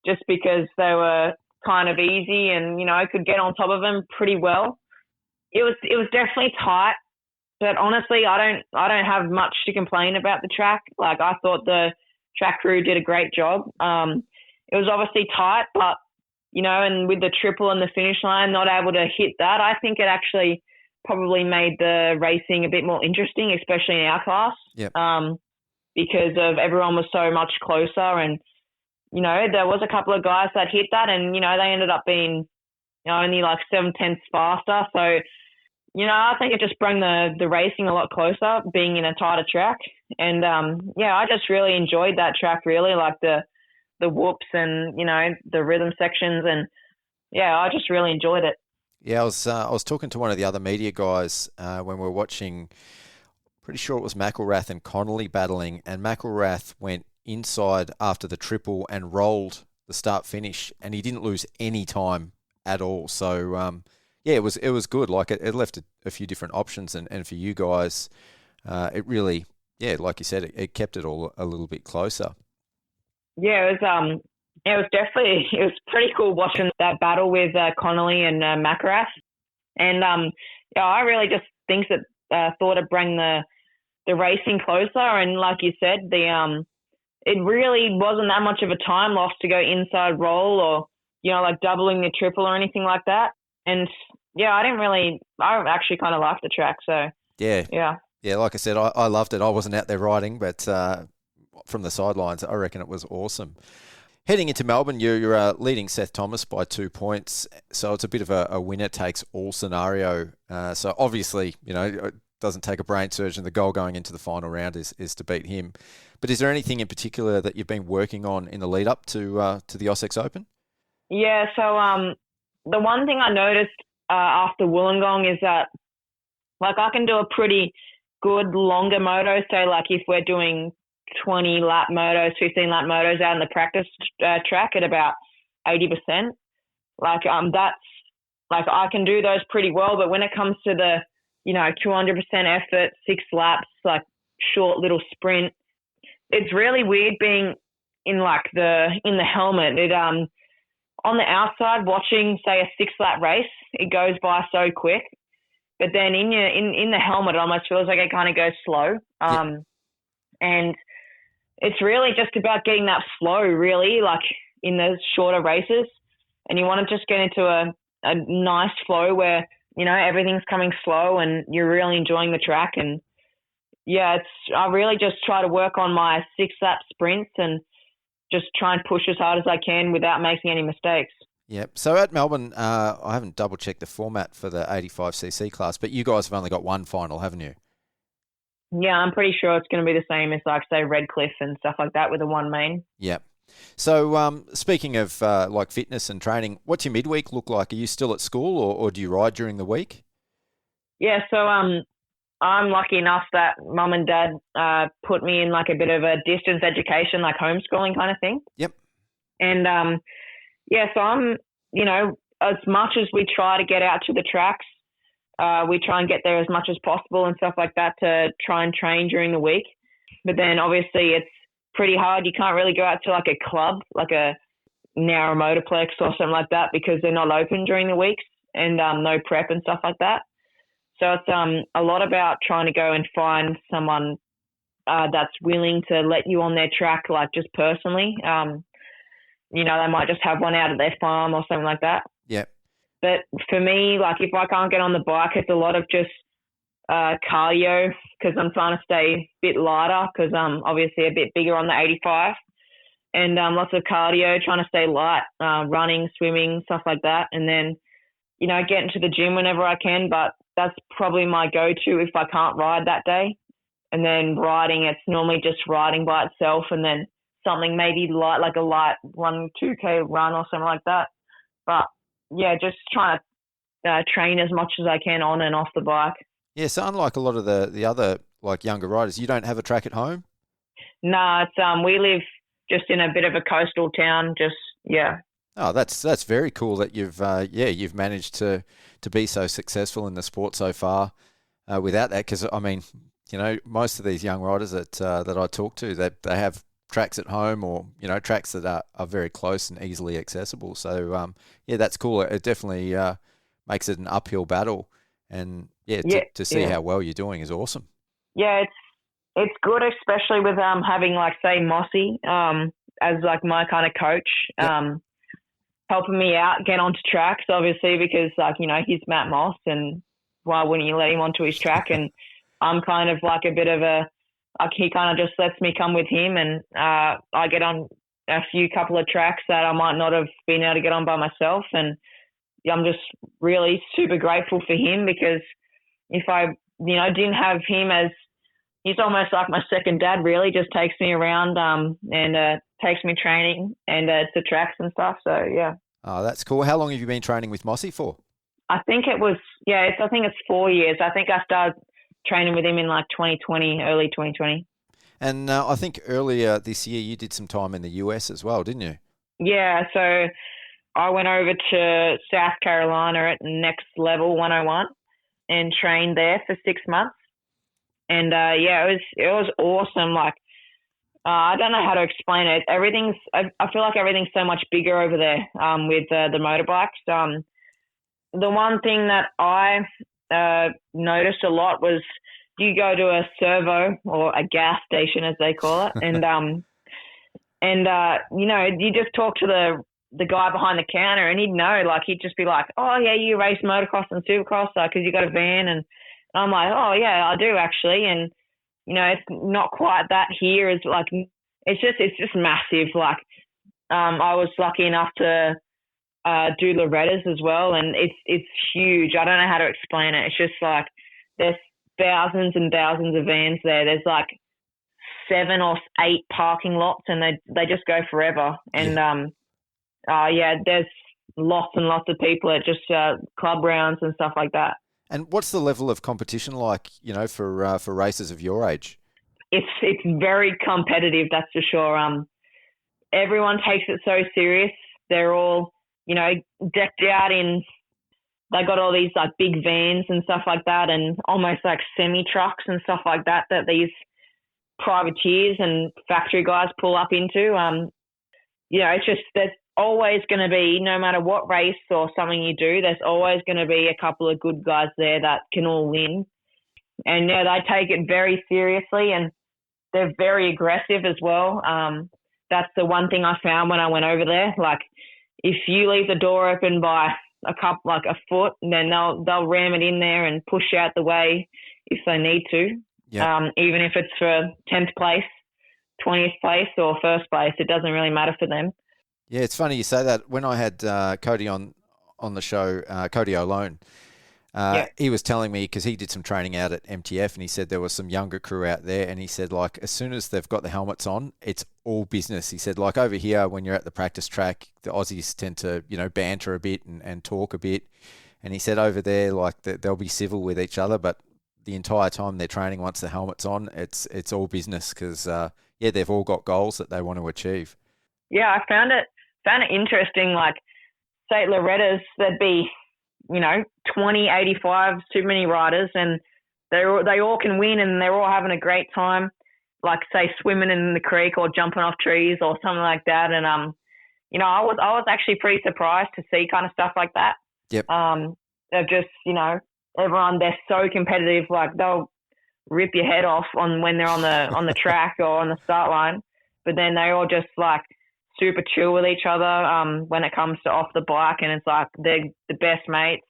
just because they were kind of easy and I could get on top of them pretty well. It was definitely tight. But honestly, I don't have much to complain about the track. I thought the track crew did a great job. It was obviously tight, but and with the triple and the finish line, not able to hit that, I think it actually probably made the racing a bit more interesting, especially in our class. Yep. Because of everyone was so much closer, and there was a couple of guys that hit that, and they ended up being only 7/10 faster. So. I think it just brought the racing a lot closer, being in a tighter track. And, I just really enjoyed that track, really, the whoops and, the rhythm sections. And, I just really enjoyed it. Yeah, I was talking to one of the other media guys when we were watching, pretty sure it was McElrath and Connolly battling, and McElrath went inside after the triple and rolled the start-finish, and he didn't lose any time at all. So, it was good. It left a few different options, and for you guys, it really, like you said, it kept it all a little bit closer. Yeah, it was pretty cool watching that battle with Connolly and McElrath, and I really just think that thought it bring the racing closer, and like you said, it really wasn't that much of a time loss to go inside roll or, like doubling the triple or anything like that. And yeah, I actually kind of liked the track. So yeah. Like I said, I loved it. I wasn't out there riding, but from the sidelines, I reckon it was awesome. Heading into Melbourne, you're leading Seth Thomas by 2 points. So it's a bit of a winner takes all scenario. So obviously, it doesn't take a brain surgeon. The goal going into the final round is to beat him. But is there anything in particular that you've been working on in the lead up to the AUSX Open? Yeah, so the one thing I noticed after Wollongong is that, like, I can do a pretty good longer moto. So, like, if we're doing 20-lap motos, 15-lap motos out in the practice track at about 80%, like, that's, like, I can do those pretty well. But when it comes to the, 200% effort, 6 laps, like, short little sprint, it's really weird being in, like, in the helmet. It, on the outside, watching, say, a 6-lap race, it goes by so quick. But then in the helmet, it almost feels like it kind of goes slow. And it's really just about getting that flow, really, like in those shorter races. And you want to just get into a nice flow where, everything's coming slow and you're really enjoying the track. And yeah, I really just try to work on my 6-lap sprints and just try and push as hard as I can without making any mistakes. Yep. So at Melbourne, I haven't double-checked the format for the 85cc class, but you guys have only got one final, haven't you? Yeah, I'm pretty sure it's going to be the same as, like, say, Redcliffe and stuff like that with a one main. Yep. So speaking of, like, fitness and training, what's your midweek look like? Are you still at school or do you ride during the week? Yeah, so I'm lucky enough that mum and dad put me in, like, a bit of a distance education, like homeschooling kind of thing. Yep. And, yeah, so I'm, as much as we try to get out to the tracks, we try and get there as much as possible and stuff like that to try and train during the week. But then obviously it's pretty hard. You can't really go out to like a club, like a Narrow Motorplex or something like that because they're not open during the weeks and no prep and stuff like that. So it's a lot about trying to go and find someone that's willing to let you on their track, like just personally. They might just have one out at their farm or something like that. Yeah. But for me, like if I can't get on the bike, it's a lot of just cardio because I'm trying to stay a bit lighter because I'm obviously a bit bigger on the 85 and lots of cardio, trying to stay light, running, swimming, stuff like that. And then, get into the gym whenever I can, but that's probably my go-to if I can't ride that day. And then riding, it's normally just riding by itself and then something maybe light, like a light 1-2K run or something like that. But yeah, just trying to train as much as I can on and off the bike. Yeah, so unlike a lot of the other like younger riders, you don't have a track at home? No, it's we live just in a bit of a coastal town, yeah. Oh, that's very cool that you've managed to be so successful in the sport so far without that. Because I mean, most of these young riders that I talk to, they have tracks at home or tracks that are very close and easily accessible. So that's cool. It definitely makes it an uphill battle, and to see how well you're doing is awesome. Yeah, it's good, especially with having like say Mossy as like my kind of coach. Yep. Helping me out, get onto tracks, obviously, because, like, he's Matt Moss, and why wouldn't you let him onto his track? And I'm kind of like a bit of he kind of just lets me come with him, and I get on a couple of tracks that I might not have been able to get on by myself. And I'm just really super grateful for him because if I, didn't have him he's almost like my second dad, really, just takes me around and takes me training and to tracks and stuff. So, yeah. Oh, that's cool. How long have you been training with Mossy for? I think it's 4 years. I think I started training with him in like 2020, early 2020. And I think earlier this year you did some time in the US as well, didn't you? Yeah, so I went over to South Carolina at Next Level 101 and trained there for 6 months. And it was awesome. Like I don't know how to explain it. I feel like everything's so much bigger over there with the motorbikes. The one thing that I noticed a lot was you go to a servo or a gas station as they call it, and And, you just talk to the guy behind the counter and he'd know, like, he'd just be like, oh, yeah, you race motocross and supercross because you got a van. And I'm like, oh, yeah, I do actually. And, it's not quite that here. It's like, it's just massive. Like, I was lucky enough to do Loretta's as well. And it's huge. I don't know how to explain it. It's just like there's thousands and thousands of vans there. There's like 7 or 8 parking lots and they just go forever. And, there's lots and lots of people at just club rounds and stuff like that. And what's the level of competition like, for racers of your age? It's very competitive, that's for sure. Everyone takes it so serious. They're all, decked out in, they got all these like big vans and stuff like that and almost like semi-trucks and stuff like that these privateers and factory guys pull up into. It's just there's always going to be, no matter what race or something you do, there's always going to be a couple of good guys there that can all win. And, they take it very seriously and they're very aggressive as well. That's the one thing I found when I went over there. Like, if you leave the door open by a foot, then they'll ram it in there and push out the way if they need to. Yep. Even if it's for 10th place, 20th place or first place, it doesn't really matter for them. Yeah, it's funny you say that. When I had Cody on the show, Cody O'Lone, he was telling me, because he did some training out at MTF, and he said there was some younger crew out there, and he said, like, as soon as they've got the helmets on, it's all business. He said, like, over here, when you're at the practice track, the Aussies tend to, banter a bit and talk a bit. And he said over there, like, they'll be civil with each other, but the entire time they're training, once the helmet's on, it's all business because, they've all got goals that they want to achieve. Yeah, I found it interesting. Like, say at Loretta's, there'd be, 20, 85 super mini riders, and they all can win, and they're all having a great time. Like, say, swimming in the creek or jumping off trees or something like that. And I was actually pretty surprised to see kind of stuff like that. Yep. They're just, everyone, they're so competitive. Like, they'll rip your head off when they're on the track or on the start line, but then they all just like super chill with each other when it comes to off the bike, and it's like they're the best mates.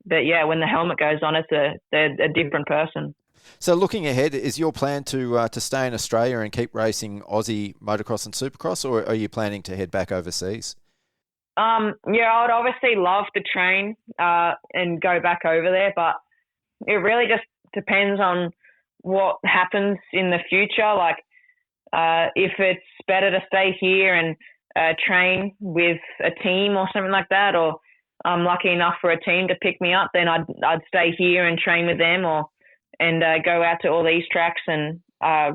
But yeah, when the helmet goes on, they're a different person. So looking ahead, is your plan to stay in Australia and keep racing Aussie motocross and supercross, or are you planning to head back overseas? I would obviously love to train and go back over there, but it really just depends on what happens in the future. Like, if it's better to stay here and train with a team or something like that, or I'm lucky enough for a team to pick me up, then I'd stay here and train with them, and go out to all these tracks and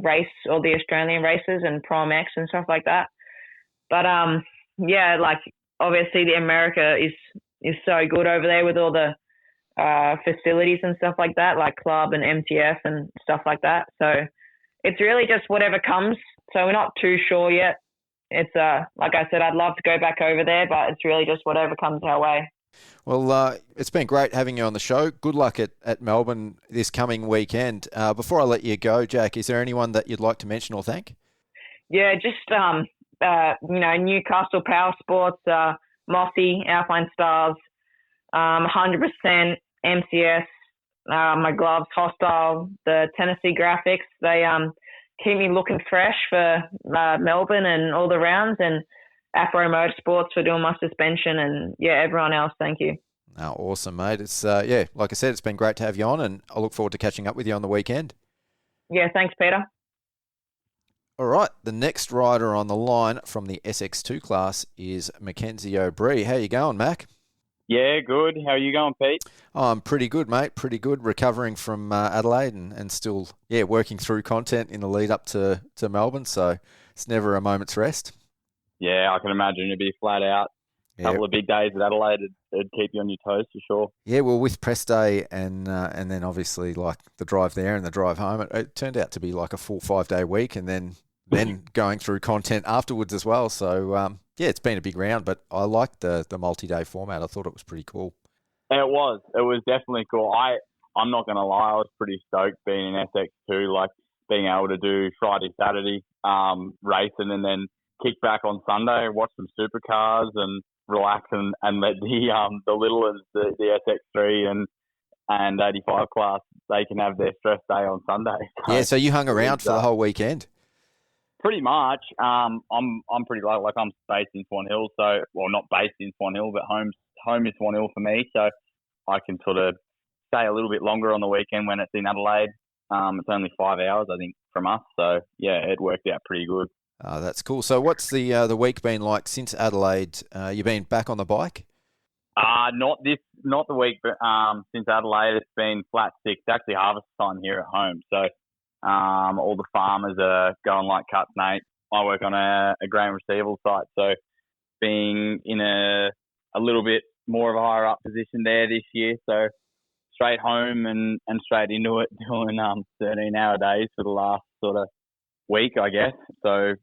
race all the Australian races and Prime X and stuff like that. But like, obviously the America is so good over there with all the facilities and stuff like that, like club and MTF and stuff like that. So it's really just whatever comes. So we're not too sure yet. It's like I said, I'd love to go back over there, but it's really just whatever comes our way. Well, it's been great having you on the show. Good luck at Melbourne this coming weekend. Before I let you go, Jack, is there anyone that you'd like to mention or thank? Yeah, just Newcastle Power Sports, Mossy, Alpine Stars, 100% MCS, my gloves, Hostile, the Tennessee Graphics. They keep me looking fresh for Melbourne and all the rounds, and Afro Motorsports for doing my suspension, and everyone else, thank you. Oh, awesome, mate. It's like I said, it's been great to have you on, and I look forward to catching up with you on the weekend. Yeah, thanks, Peter. All right, the next rider on the line from the SX2 class is Mackenzie O'Bree. How you going, Mac? Yeah, good. How are you going, Pete? Oh, I'm pretty good, mate. Pretty good. Recovering from Adelaide and still, working through content in the lead up to Melbourne. So it's never a moment's rest. Yeah, I can imagine it'd be flat out. A couple of big days at Adelaide, it'd keep you on your toes for sure. Yeah, well, with press day and then obviously like the drive there and the drive home, it turned out to be like a full 5-day week, and then going through content afterwards as well. So it's been a big round, but I liked the multi-day format. I thought it was pretty cool. It was definitely cool. I'm not going to lie, I was pretty stoked being in SX2, like being able to do Friday, Saturday racing, and then kick back on Sunday, watch some supercars and relax and let the little ones, the SX3 and 85 class, they can have their stress day on Sunday. So you hung around for the whole weekend? Pretty much. I'm pretty like I'm based in Swan Hill, so not based in Swan Hill, but home is Swan Hill for me, so I can sort of stay a little bit longer on the weekend when it's in Adelaide. It's only 5 hours, I think, from us, so yeah, it worked out pretty good. Oh, that's cool. So what's the week been like since Adelaide? You been back on the bike? Not the week, but since Adelaide, it's been flat stick. It's actually harvest time here at home, so all the farmers are going like cuts, mate. I work on a grain receival site, so being in a little bit more of a higher up position there this year, so straight home and straight into it, doing 13-hour days for the last sort of week, I guess. So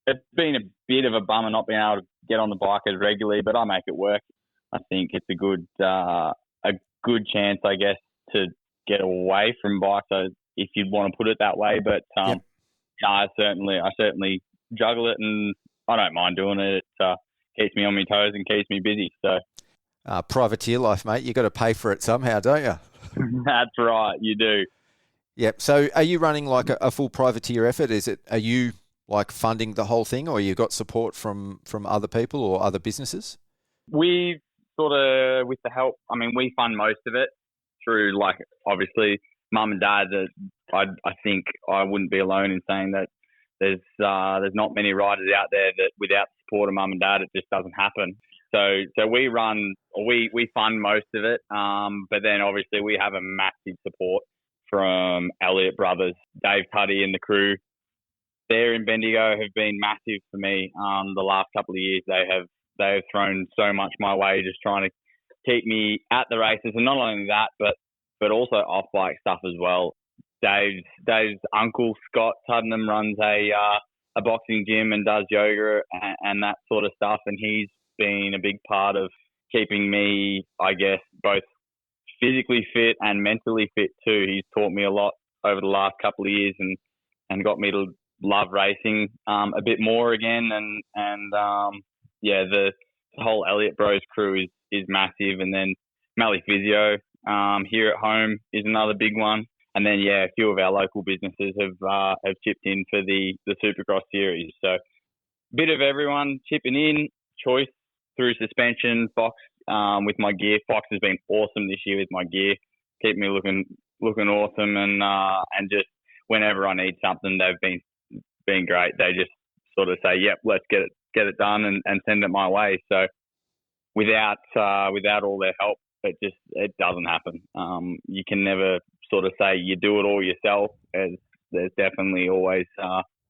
it's been a bit of a bummer not being able to get on the bike as regularly, but I make it work. I think it's a good chance, I guess, to get away from bikes, so if you'd want to put it that way. But I certainly juggle it, and I don't mind doing it. It keeps me on my toes and keeps me busy. So privateer life, mate. You got to pay for it somehow, don't you? That's right, you do. Yep. So are you running like a full privateer effort? Are you like funding the whole thing, or you got support from other people or other businesses? We've sort of, with the help, I mean, we fund most of it through, like, obviously mum and dad. I think I wouldn't be alone in saying that there's not many riders out there that without the support of mum and dad, it just doesn't happen. So we fund most of it, but then obviously we have a massive support from Elliott Brothers, Dave Tuddy and the crew. There in Bendigo have been massive for me. The last couple of years they have thrown so much my way, just trying to keep me at the races, and not only that, but also off bike stuff as well. Dave's uncle Scott Tuddenham runs a boxing gym and does yoga and that sort of stuff, and he's been a big part of keeping me, I guess, both physically fit and mentally fit too. He's taught me a lot over the last couple of years and got me to love racing a bit more again. And the whole Elliott Bros crew is massive. And then Mally Physio here at home is another big one. And then, a few of our local businesses have chipped in for the Supercross series. So a bit of everyone chipping in. Choice through suspension, Fox with my gear. Fox has been awesome this year with my gear. Keep me looking awesome, and just whenever I need something, they've been great. They just sort of say, "Yep, let's get it done," and send it my way. So without all their help, it doesn't happen. You can never sort of say you do it all yourself. There's definitely always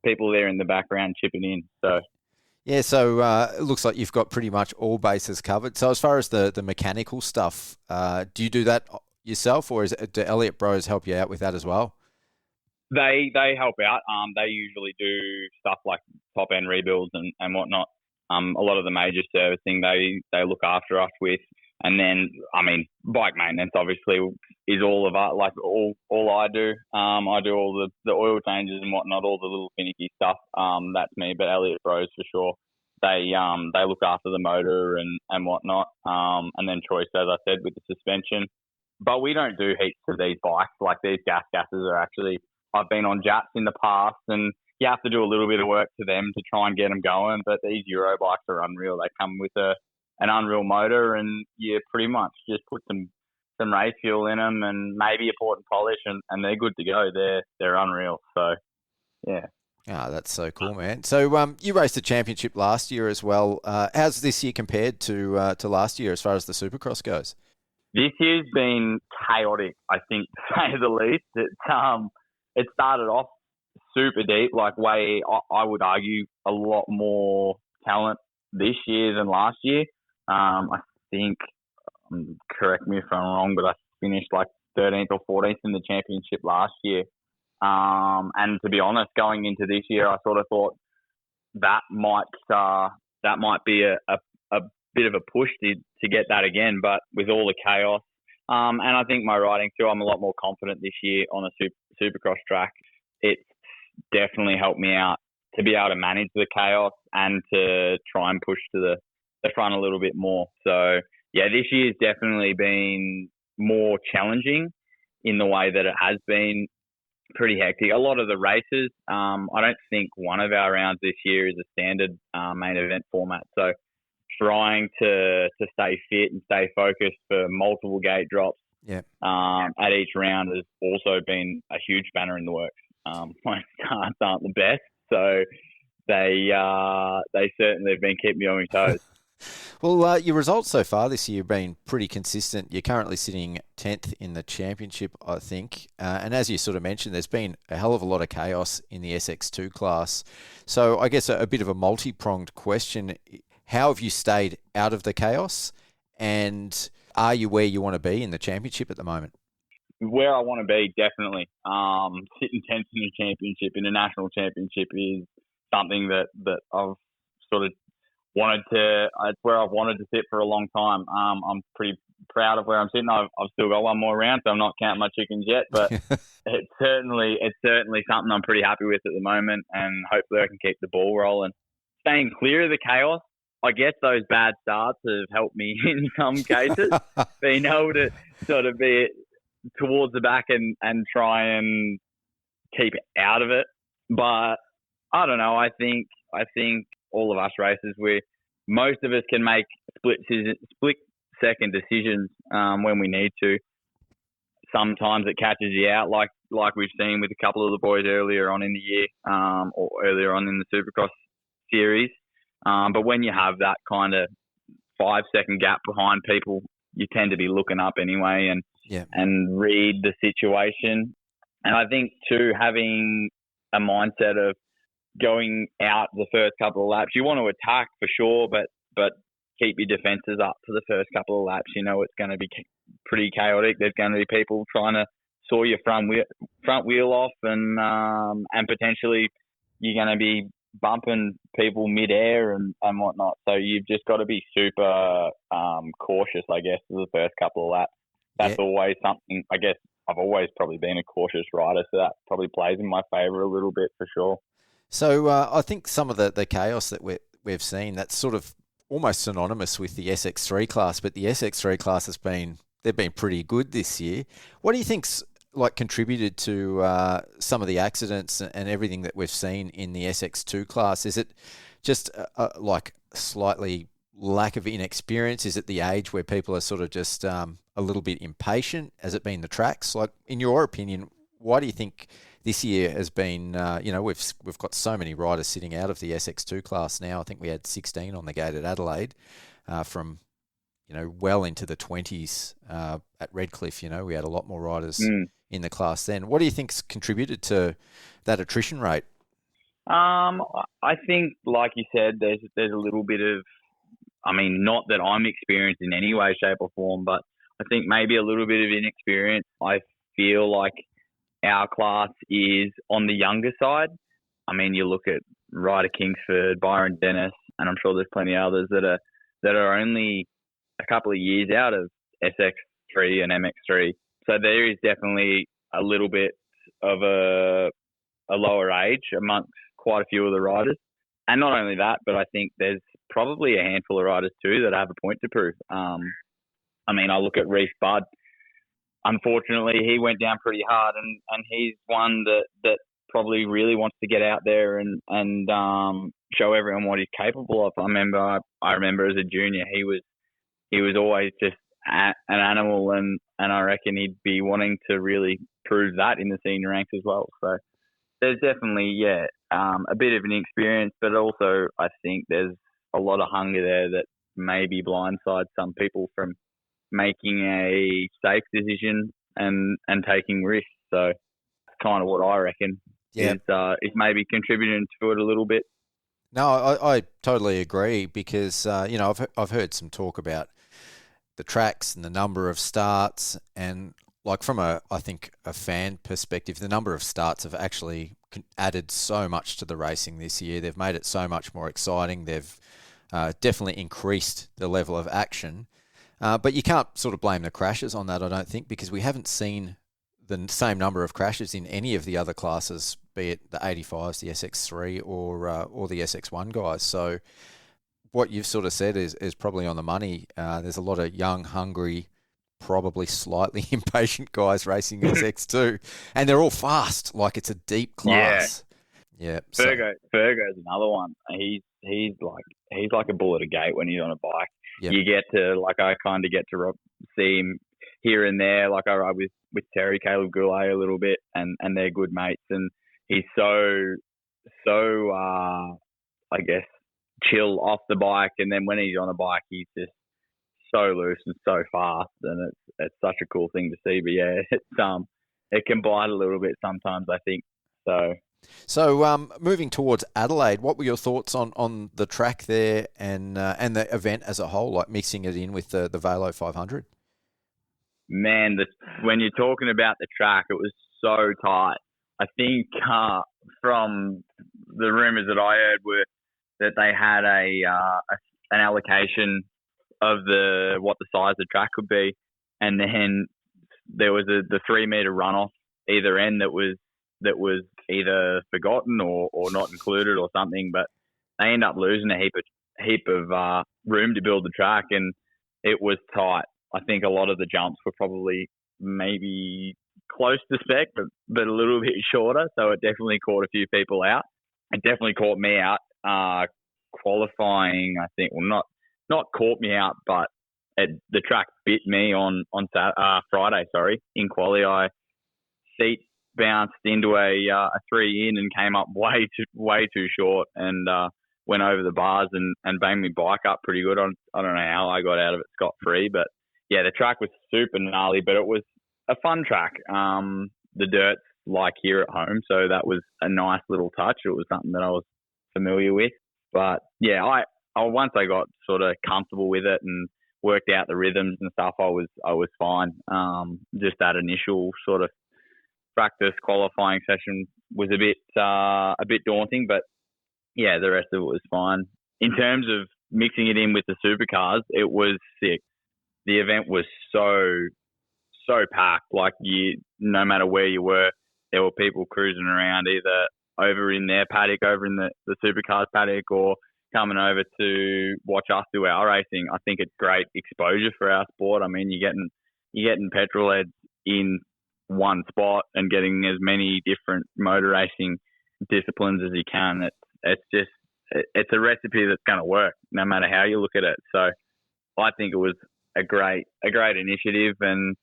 people there in the background chipping in. So. Yeah, so it looks like you've got pretty much all bases covered. So as far as the mechanical stuff, do you do that yourself, or do Elliott Bros help you out with that as well? They help out. They usually do stuff like top end rebuilds and whatnot. A lot of the major servicing they look after us with, and then bike maintenance obviously is all of us. Like all I do. I do all the oil changes and whatnot, all the little finicky stuff. That's me. But Elliott Bros for sure. They look after the motor and whatnot. And then Choice, as I said, with the suspension. But we don't do heaps of these bikes. Like these gases are actually. I've been on Jats in the past, and you have to do a little bit of work to them to try and get them going. But these Euro bikes are unreal. They come with an unreal motor, and you pretty much just put some race fuel in them and maybe a port and polish, and they're good to go. They're unreal. So, yeah. Oh, that's so cool, man. So you raced the championship last year as well. How's this year compared to last year as far as the Supercross goes? This year's been chaotic, I think, to say the least. It started off super deep, like I would argue, a lot more talent this year than last year. I think, correct me if I'm wrong, but I finished like 13th or 14th in the championship last year. And to be honest, going into this year, I sort of thought that might be a bit of a push to get that again. But with all the chaos, and I think my riding too, I'm a lot more confident this year on a Supercross track. It's definitely helped me out to be able to manage the chaos and to try and push to the front a little bit more. So, yeah, this year's definitely been more challenging in the way that it has been pretty hectic. A lot of the races, I don't think one of our rounds this year is a standard main event format. So trying to stay fit and stay focused for multiple gate drops at each round has also been a huge spanner in the works. My starts aren't the best, so they certainly have been keeping me on my toes. Well, your results so far this year have been pretty consistent. You're currently sitting 10th in the championship, I think. And as you sort of mentioned, there's been a hell of a lot of chaos in the SX2 class. So I guess a bit of a multi-pronged question. How have you stayed out of the chaos? And are you where you want to be in the championship at the moment? Where I want to be, definitely. Sitting 10th in the championship, in a national championship, is something that I've sort of it's where I've wanted to sit for a long time. I'm pretty proud of where I'm sitting. I've still got one more round, so I'm not counting my chickens yet, but it's certainly something I'm pretty happy with at the moment, and hopefully I can keep the ball rolling. Staying clear of the chaos, I guess those bad starts have helped me in some cases, being able to sort of be towards the back and try and keep out of it. But I don't know. I think all of us racers, most of us can make split-second decisions when we need to. Sometimes it catches you out, like we've seen with a couple of the boys earlier on in the year or earlier on in the Supercross series. But when you have that kind of 5-second gap behind people, you tend to be looking up anyway and read the situation. And I think, too, having a mindset of going out the first couple of laps, you want to attack for sure, but keep your defences up for the first couple of laps. You know it's going to be pretty chaotic. There's going to be people trying to saw your front wheel off, and potentially you're going to be bumping people mid-air and whatnot. So you've just got to be super cautious, I guess, for the first couple of laps. That's always something. I guess I've always probably been a cautious rider, so that probably plays in my favour a little bit for sure. So I think some of the chaos that we've seen, that's sort of almost synonymous with the SX3 class, but the SX3 class they've been pretty good this year. What do you think's contributed to some of the accidents and everything that we've seen in the SX2 class? Is it just slightly lack of inexperience? Is it the age where people are sort of just a little bit impatient? Has it been the tracks? In your opinion, why do you think this year has been, we've got so many riders sitting out of the SX2 class now? I think we had 16 on the gate at Adelaide from, well into the 20s at Redcliffe. We had a lot more riders in the class then. What do you think's contributed to that attrition rate? I think, like you said, there's a little bit of, not that I'm experienced in any way, shape or form, but I think maybe a little bit of inexperience. I feel like our class is on the younger side. You look at Ryder Kingsford, Byron Dennis, and I'm sure there's plenty of others that are only a couple of years out of SX3 and MX3. So there is definitely a little bit of a lower age amongst quite a few of the riders. And not only that, but I think there's probably a handful of riders too that have a point to prove. I look at Reece Budd. Unfortunately, he went down pretty hard, and he's one that probably really wants to get out there and show everyone what he's capable of. I remember as a junior, he was always just an animal, and I reckon he'd be wanting to really prove that in the senior ranks as well. So there's definitely a bit of an experience, but also I think there's a lot of hunger there that maybe blindsides some people from making a safe decision and taking risks. So that's kind of what I reckon is maybe contributing to it a little bit. No, I totally agree because, I've heard some talk about the tracks and the number of starts, and from a fan perspective, the number of starts have actually added so much to the racing this year. They've made it so much more exciting. They've definitely increased the level of action. But you can't sort of blame the crashes on that, I don't think, because we haven't seen the same number of crashes in any of the other classes, be it the 85s, the SX3 or the SX1 guys. So what you've sort of said is probably on the money. There's a lot of young, hungry, probably slightly impatient guys racing SX2, and they're all fast. Like, it's a deep class. Yeah. Fergo's another one. He's like a bull at a gate when he's on a bike. Yep. You get to, like, I kind of get to see him here and there. Like, I ride with Terry, Caleb Goulet a little bit, and they're good mates. And he's so I guess, chill off the bike. And then when he's on a bike, he's just so loose and so fast. And it's such a cool thing to see. But yeah, it can bite a little bit sometimes, I think. So moving towards Adelaide, what were your thoughts on the track there and the event as a whole, like mixing it in with the Velo 500? Man, when you're talking about the track, it was so tight. I think from the rumours that I heard were that they had an allocation of what the size of the track could be, and then there was the 3 metre runoff either end that was either forgotten or not included or something, but they end up losing a heap of room to build the track, and it was tight. I think a lot of the jumps were probably maybe close to spec, but a little bit shorter, so it definitely caught a few people out. It definitely caught me out. Qualifying, I think, well, not caught me out, but the track bit me on Friday. In quali, I seat bounced into a 3 in and came up way too short, and went over the bars and banged my bike up pretty good. I don't know how I got out of it scot-free, but yeah, the track was super gnarly, but it was a fun track. The dirt's like here at home, so that was a nice little touch. It was something that I was familiar with. But yeah, I once I got sort of comfortable with it and worked out the rhythms and stuff, I was fine. Just that initial sort of practice qualifying session was a bit daunting, but yeah, the rest of it was fine. In terms of mixing it in with the supercars, it was sick. The event was so packed. Like, no matter where you were, there were people cruising around, either over in their paddock, over in the supercars paddock, or coming over to watch us do our racing. I think it's great exposure for our sport. I mean, you're getting petrol heads in one spot and getting as many different motor racing disciplines as you can. It's a recipe that's going to work no matter how you look at it. So I think it was a great initiative, and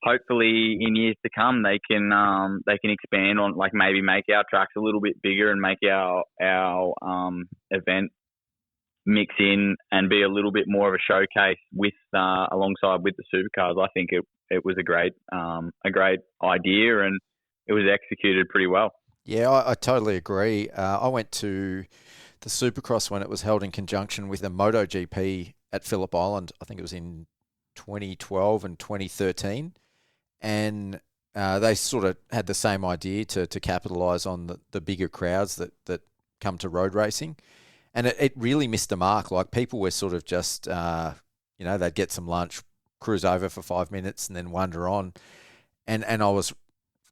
hopefully in years to come they can expand on, like, maybe make our tracks a little bit bigger and make our event mix in and be a little bit more of a showcase with alongside with the supercars. I think it was a great idea, and it was executed pretty well. Yeah, I totally agree. I went to the Supercross when it was held in conjunction with the MotoGP at Phillip Island. I think it was in 2012 and 2013. And they sort of had the same idea to capitalise on the bigger crowds that come to road racing. And it really missed the mark. Like, people were sort of just, they'd get some lunch, cruise over for 5 minutes and then wander on. And I was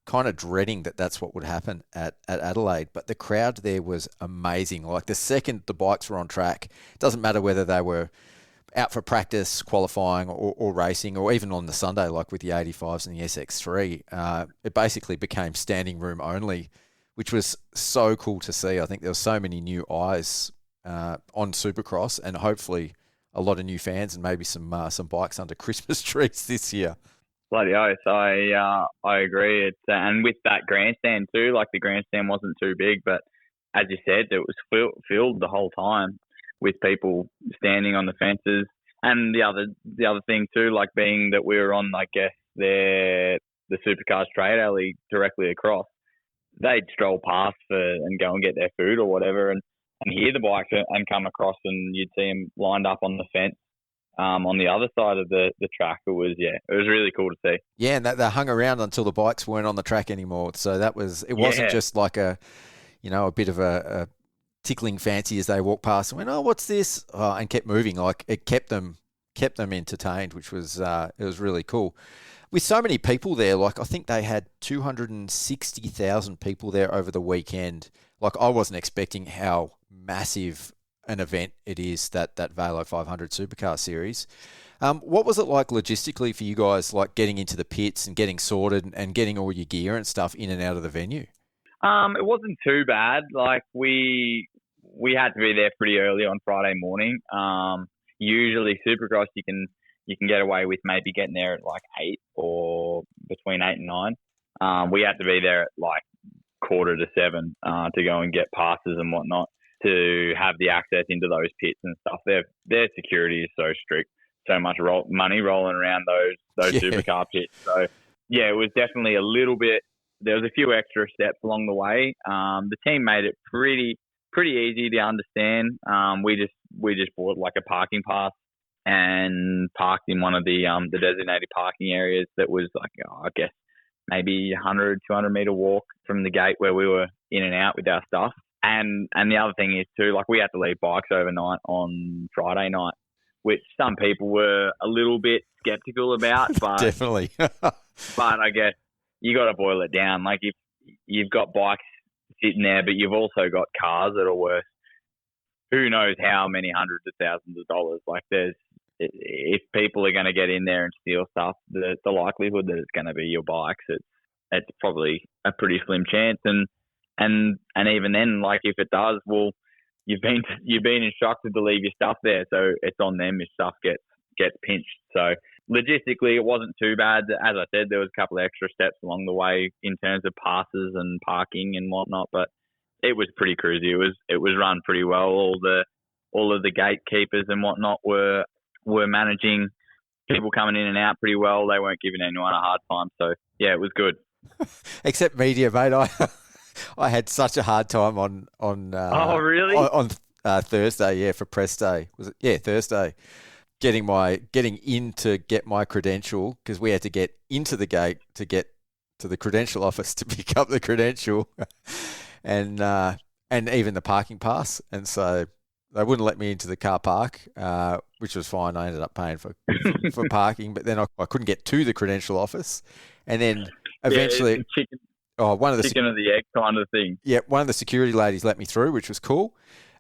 kind of dreading that's what would happen at Adelaide. But the crowd there was amazing. Like, the second the bikes were on track, it doesn't matter whether they were out for practice, qualifying or racing, or even on the Sunday, like with the 85s and the SX3, it basically became standing room only, which was so cool to see. I think there were so many new eyes on Supercross, and hopefully a lot of new fans, and maybe some bikes under Christmas trees this year. Bloody oath, I agree. It's and with that grandstand too, like, the grandstand wasn't too big, but as you said, it was filled the whole time with people standing on the fences. And the other thing too, like, being that we were on, I guess, the Supercars trade alley directly across, they'd stroll past and go and get their food or whatever, and hear the bikes and come across, and you'd see them lined up on the fence on the other side of the track. It was really cool to see. Yeah, and they hung around until the bikes weren't on the track anymore. So it wasn't just like a bit of a tickling fancy as they walked past and went, "Oh, what's this?" And kept moving. Like, it kept them entertained, which was it was really cool. with so many people there, like I think they had 260,000 people there over the weekend. Like I wasn't expecting how massive an event it is, that Velo 500 Supercar Series. What was it like logistically for you guys, like getting into the pits and getting sorted and getting all your gear and stuff in and out of the venue? It wasn't too bad. Like we had to be there pretty early on Friday morning. Usually Supercross you can get away with maybe getting there at like 8 or between 8 and 9. We had to be there at like 6:45 to go and get passes and whatnot to have the access into those pits and stuff. Their security is so strict, so much money rolling around those supercar pits. So yeah, it was definitely a little bit. There was a few extra steps along the way. The team made it pretty easy to understand. We just bought like a parking pass and parked in one of the designated parking areas that was like, I guess, maybe 100, 200 metre walk from the gate where we were in and out with our stuff. And the other thing is too, like we had to leave bikes overnight on Friday night, which some people were a little bit skeptical about. But Definitely. but I guess you got to boil it down. Like if you've got bikes sitting there, but you've also got cars that are worth who knows how many hundreds of thousands of dollars. Like if people are going to get in there and steal stuff, the likelihood that it's going to be your bikes, it's probably a pretty slim chance. And even then, like if it does, well, you've been instructed to leave your stuff there, so it's on them if stuff gets pinched. So logistically, it wasn't too bad. As I said, there was a couple of extra steps along the way in terms of passes and parking and whatnot, but it was pretty cruisy. It was run pretty well. All of the gatekeepers and whatnot were managing people coming in and out pretty well. They weren't giving anyone a hard time. So yeah, it was good. Except media, mate. I had such a hard time on oh really? on Thursday, yeah, for press day. Was it? Yeah, Thursday. Getting in to get my credential, because we had to get into the gate to get to the credential office to pick up the credential, and even the parking pass. And so they wouldn't let me into the car park, which was fine. I ended up paying for parking, but then I couldn't get to the credential office, and then eventually, chicken of the egg kind of thing. Yeah, one of the security ladies let me through, which was cool.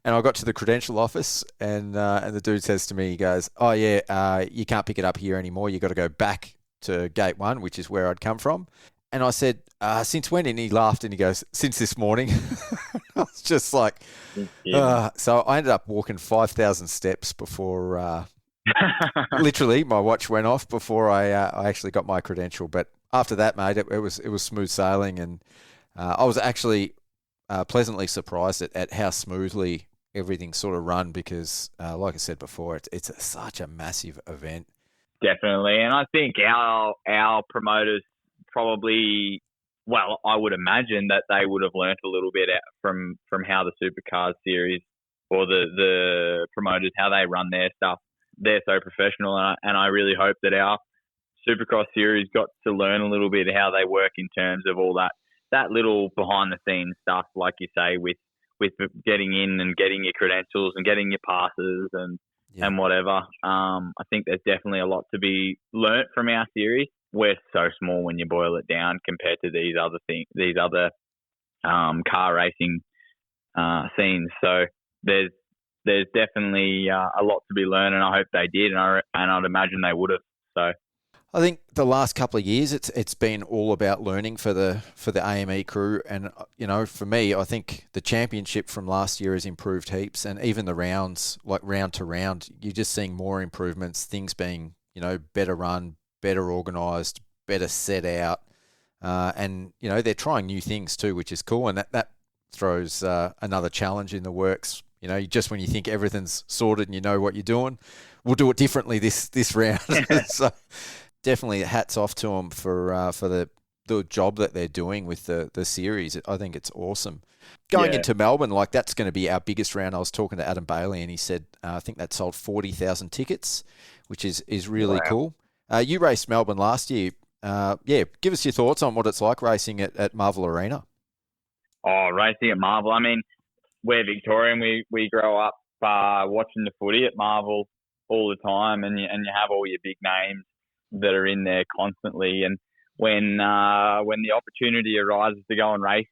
And I got to the credential office, and the dude says to me, he goes, "Oh yeah, you can't pick it up here anymore. You got to go back to gate 1, which is where I'd come from." And I said, "Since when?" And he laughed and he goes, "Since this morning." I was just like, so I ended up walking 5,000 steps before, literally, my watch went off before I actually got my credential. But after that, mate, it was smooth sailing, and I was actually pleasantly surprised at how smoothly everything sort of run, because like I said before, it's such a massive event. Definitely. And I think our promoters probably, well, I would imagine that they would have learnt a little bit from how the Supercars series or the promoters, how they run their stuff. They're so professional, and I really hope that our Supercross series got to learn a little bit how they work in terms of all that little behind the scenes stuff, like you say, with getting in and getting your credentials and getting your passes and whatever. I think there's definitely a lot to be learnt from our series. We're so small when you boil it down compared to these other car racing scenes. So there's definitely a lot to be learned, and I hope they did, and I'd imagine they would have. So I think the last couple of years, it's been all about learning for the AME crew, and for me, I think the championship from last year has improved heaps, and even the rounds, like round to round, you're just seeing more improvements. Things being better run, better organised, better set out, and they're trying new things too, which is cool, and that throws another challenge in the works. Just when you think everything's sorted and you know what you're doing, we'll do it differently this round. So definitely hats off to them for the job that they're doing with the series. I think it's awesome. Going into Melbourne, like that's going to be our biggest round. I was talking to Adam Bailey, and he said I think that sold 40,000 tickets, which is really cool. You raced Melbourne last year. Give us your thoughts on what it's like racing at Marvel Arena. Oh, racing at Marvel. I mean, we're Victorian. We grow up watching the footy at Marvel all the time, and you have all your big names that are in there constantly. And when the opportunity arises to go and race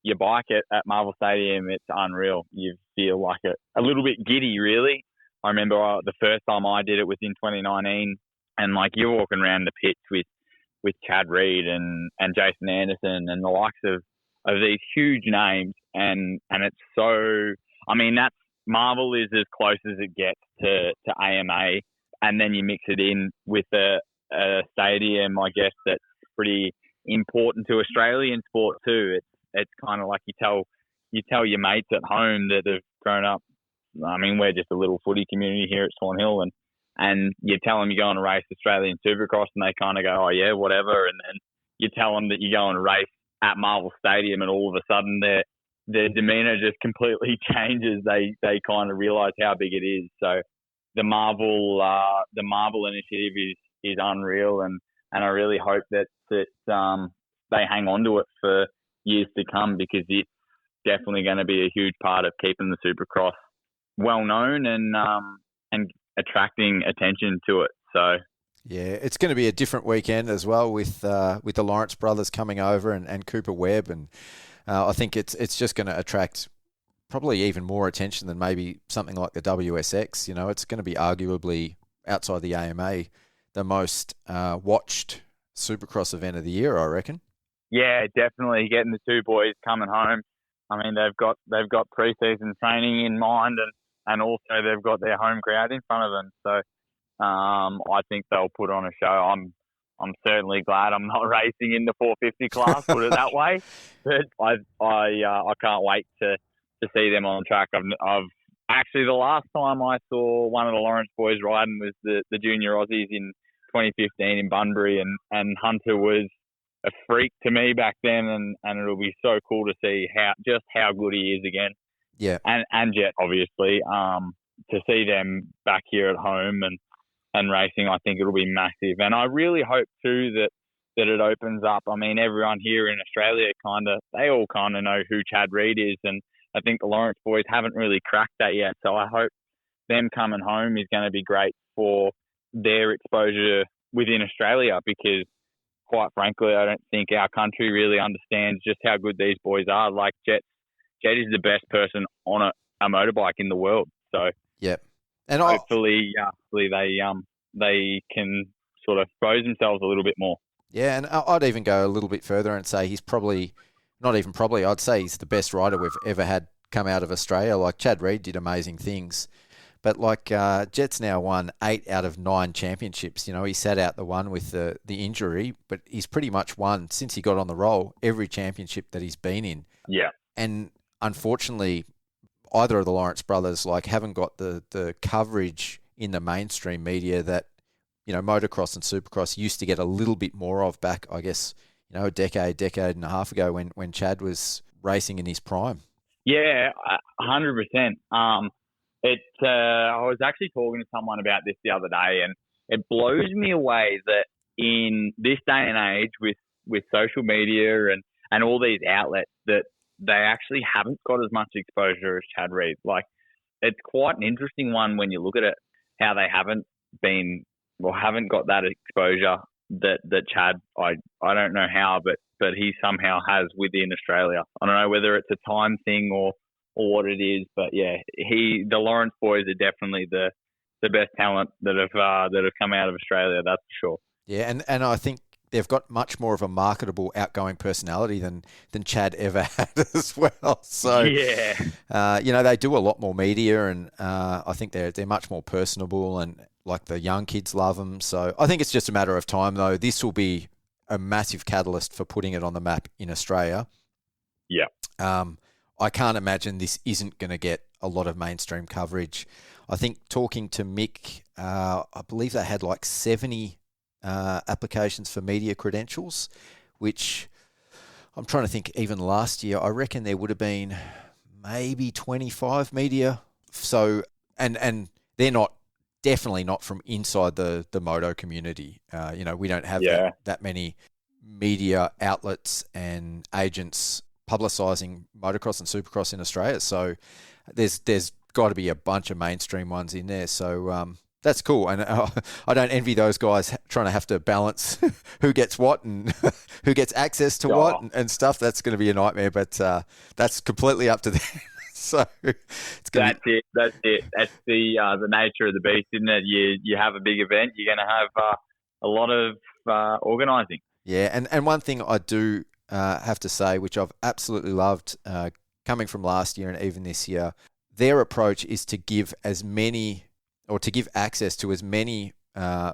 your bike at Marvel Stadium, it's unreal. You feel like a little bit giddy, really. I remember the first time I did it was in 2019, and like you're walking around the pitch with Chad Reed and Jason Anderson and the likes of these huge names, and it's so. I mean, that's Marvel is as close as it gets to AMA, and then you mix it in with a stadium, I guess, that's pretty important to Australian sport too. It's kind of like you tell your mates at home that have grown up. I mean, we're just a little footy community here at Swan Hill, and you tell them you're going to race Australian Supercross, and they kind of go, oh yeah, whatever. And then you tell them that you're going to race at Marvel Stadium, and all of a sudden their demeanour just completely changes. They kind of realise how big it is. So the Marvel initiative is unreal, and I really hope that they hang on to it for years to come, because it's definitely going to be a huge part of keeping the Supercross well known and attracting attention to it. So yeah, it's going to be a different weekend as well with the Lawrence brothers coming over and Cooper Webb, and I think it's just going to attract probably even more attention than maybe something like the WSX. You know, it's going to be arguably, outside the AMA, the most watched Supercross event of the year, I reckon. Yeah, definitely. Getting the two boys coming home. I mean, they've got pre-season training in mind, and also they've got their home crowd in front of them. So I think they'll put on a show. I'm certainly glad I'm not racing in the 450 class, put it that way. But I can't wait to see them on track. I've actually, the last time I saw one of the Lawrence boys riding was the Junior Aussies in 2015 in Bunbury, and Hunter was a freak to me back then, and it'll be so cool to see how good he is again. Yeah. And Jet, obviously, to see them back here at home and racing, I think it'll be massive. And I really hope too that it opens up. I mean, everyone here in Australia they all kind of know who Chad Reed is, and I think the Lawrence boys haven't really cracked that yet. So I hope them coming home is going to be great for their exposure within Australia, because quite frankly, I don't think our country really understands just how good these boys are. Like Jet is the best person on a motorbike in the world. So yeah, and hopefully they can sort of expose themselves a little bit more. Yeah, and I'd even go a little bit further and say he's I'd say he's the best rider we've ever had come out of Australia. Like Chad Reed did amazing things, but like Jet's now won 8 out of 9 championships. You know, he sat out the one with the injury, but he's pretty much won, since he got on the roll, every championship that he's been in. Yeah. And unfortunately, either of the Lawrence brothers haven't got the coverage in the mainstream media that, you know, motocross and supercross used to get a little bit more of back, I guess, you know, a decade and a half ago when Chad was racing in his prime. Yeah, 100%. I was actually talking to someone about this the other day, and it blows me away that in this day and age with social media and all these outlets, that they actually haven't got as much exposure as Chad Reed. Like, it's quite an interesting one when you look at it, how they haven't got that exposure that Chad, I don't know how, but he somehow has within Australia. I don't know whether it's a time thing or what it is, but yeah, the Lawrence boys are definitely the best talent that have come out of Australia, that's for sure. Yeah, and I think they've got much more of a marketable, outgoing personality than Chad ever had as well. So yeah, you know, they do a lot more media, and I think they're much more personable, and like the young kids love them. So I think it's just a matter of time, though. This will be a massive catalyst for putting it on the map in Australia. Yeah. I can't imagine this isn't going to get a lot of mainstream coverage. I think talking to Mick, I believe they had like 70 applications for media credentials, which I'm trying to think, even last year, I reckon there would have been maybe 25 media. So, and they're definitely not from inside the moto community. You know, we don't have that many media outlets and agents publicising motocross and supercross in Australia. So there's got to be a bunch of mainstream ones in there. So That's cool. And I don't envy those guys trying to have to balance who gets what and who gets access to what and stuff. That's going to be a nightmare, but that's completely up to them. So it's going That's it. That's the nature of the beast, isn't it? You have a big event, you're going to have a lot of organising. Yeah, and one thing I do have to say, which I've absolutely loved coming from last year and even this year, their approach is to give access to as many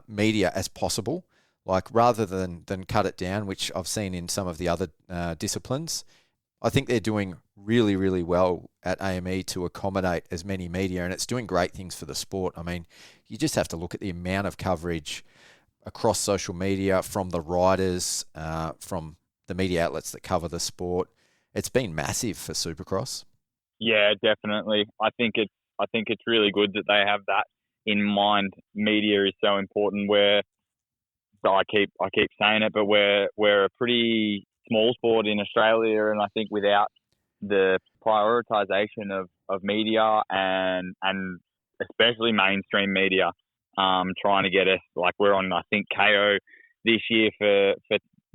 media as possible, like rather than cut it down, which I've seen in some of the other disciplines. I think they're doing really, really well at AME to accommodate as many media, and it's doing great things for the sport. I mean, you just have to look at the amount of coverage across social media from the riders, from the media outlets that cover the sport. It's been massive for Supercross. Yeah, definitely. I think it's really good that they have that in mind. Media is so important. I keep saying it, but we're a pretty small sport in Australia, and I think without the prioritisation of media and especially mainstream media, trying to get us, like we're on, I think, KO this year for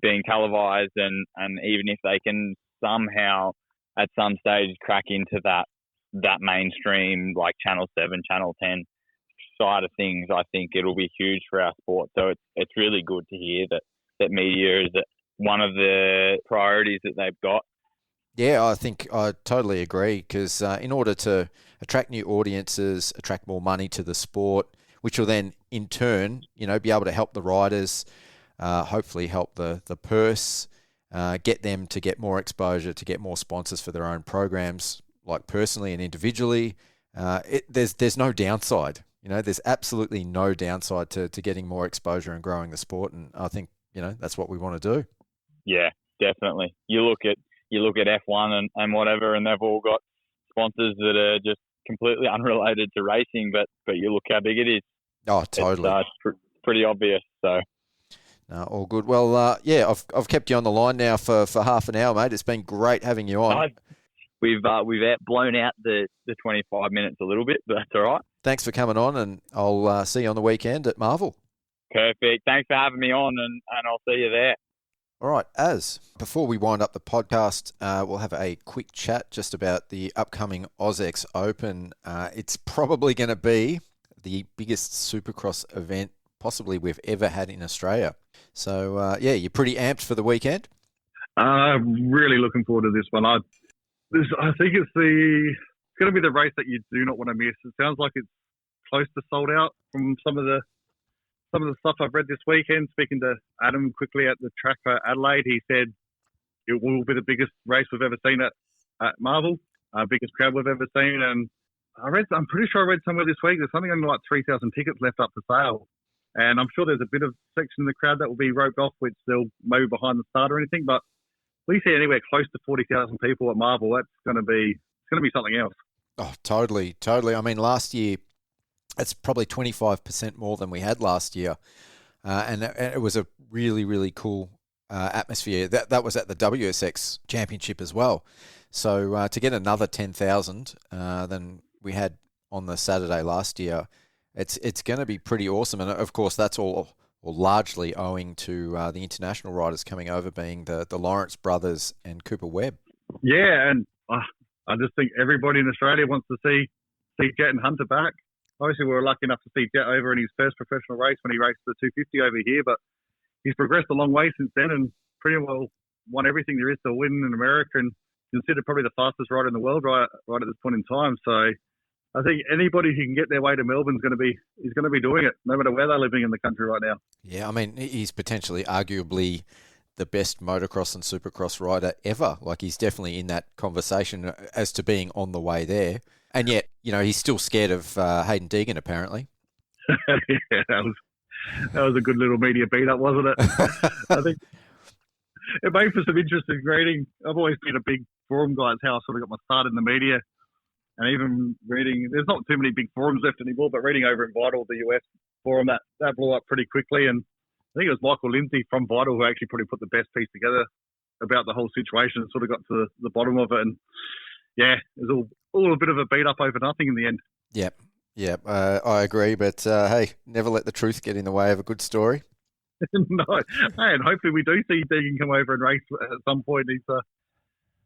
being televised, and even if they can somehow at some stage crack into that mainstream, like Channel 7, Channel 10 side of things, I think it'll be huge for our sport. So it's really good to hear that media is one of the priorities that they've got. Yeah, I think I totally agree, because in order to attract new audiences, attract more money to the sport, which will then in turn, be able to help the riders, hopefully help the purse, get them to get more exposure, to get more sponsors for their own programs, like personally and individually. There's no downside. There's absolutely no downside to getting more exposure and growing the sport, and I think that's what we want to do. Yeah, definitely. You look at F1 and whatever, and they've all got sponsors that are just completely unrelated to racing, but you look how big it is. Oh, totally. It's pretty obvious. So. No, all good. Well, I've kept you on the line now for half an hour, mate. It's been great having you on. We've blown out the 25 minutes a little bit, but that's all right. Thanks for coming on, and I'll see you on the weekend at Marvel. Perfect. Thanks for having me on, and I'll see you there. All right, before we wind up the podcast, we'll have a quick chat just about the upcoming AUSX Open. It's probably going to be the biggest Supercross event possibly we've ever had in Australia. So, you're pretty amped for the weekend? I'm really looking forward to this one. I think it's going to be the race that you do not want to miss. It sounds like it's close to sold out from some of the stuff I've read this weekend. Speaking to Adam quickly at the track for Adelaide, he said it will be the biggest race we've ever seen at Marvel, biggest crowd we've ever seen. And I'm pretty sure I read somewhere this week there's something like 3,000 tickets left up for sale. And I'm sure there's a bit of section of the crowd that will be roped off, which they'll maybe behind the start or anything. But we see anywhere close to 40,000 people at Marvel. That's going to be something else. Oh, totally. I mean, last year, it's probably 25% more than we had last year. And it was a really, really cool atmosphere. That was at the WSX Championship as well. So to get another 10,000 than we had on the Saturday last year, it's going to be pretty awesome. And of course, that's all largely owing to the international riders coming over, being the Lawrence brothers and Cooper Webb. Yeah, and I just think everybody in Australia wants to see Jet and Hunter back. Obviously, we were lucky enough to see Jet over in his first professional race when he raced the 250 over here, but he's progressed a long way since then and pretty well won everything there is to win in America and considered probably the fastest rider in the world right at this point in time. So I think anybody who can get their way to Melbourne is going to be doing it, no matter where they're living in the country right now. Yeah, I mean, he's potentially arguably the best motocross and supercross rider ever. Like, he's definitely in that conversation as to being on the way there. And yet, he's still scared of Hayden Deegan, apparently. Yeah, that was a good little media beat-up, wasn't it? I think it made for some interesting reading. I've always been a big forum guy. It's how I sort of got my start in the media. And even reading, there's not too many big forums left anymore, but reading over in Vital, the US forum, that blew up pretty quickly. And I think it was Michael Lindsay from Vital who actually probably put the best piece together about the whole situation and sort of got to the bottom of it. And yeah, it was all a bit of a beat up over nothing in the end. Yeah. Yeah, I agree. But hey, never let the truth get in the way of a good story. No, and hopefully we do see Deegan come over and race at some point. He's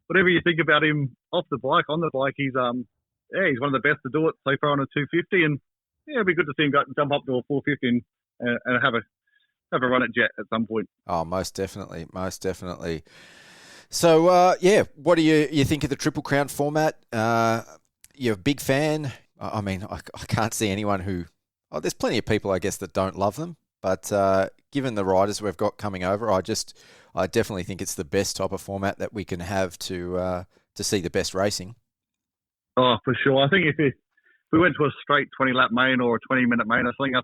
whatever you think about him off the bike, on the bike, he's he's one of the best to do it so far on a 250, and yeah, it'd be good to see him jump up to a 450 and have a run at Jet at some point. Oh, most definitely, most definitely. So what do you think of the Triple Crown format? You're a big fan. I mean, I can't see anyone who. Oh, there's plenty of people, I guess, that don't love them. But given the riders we've got coming over, I definitely think it's the best type of format that we can have to see the best racing. Oh, for sure. I think if we went to a straight 20-lap main or a 20-minute main, I think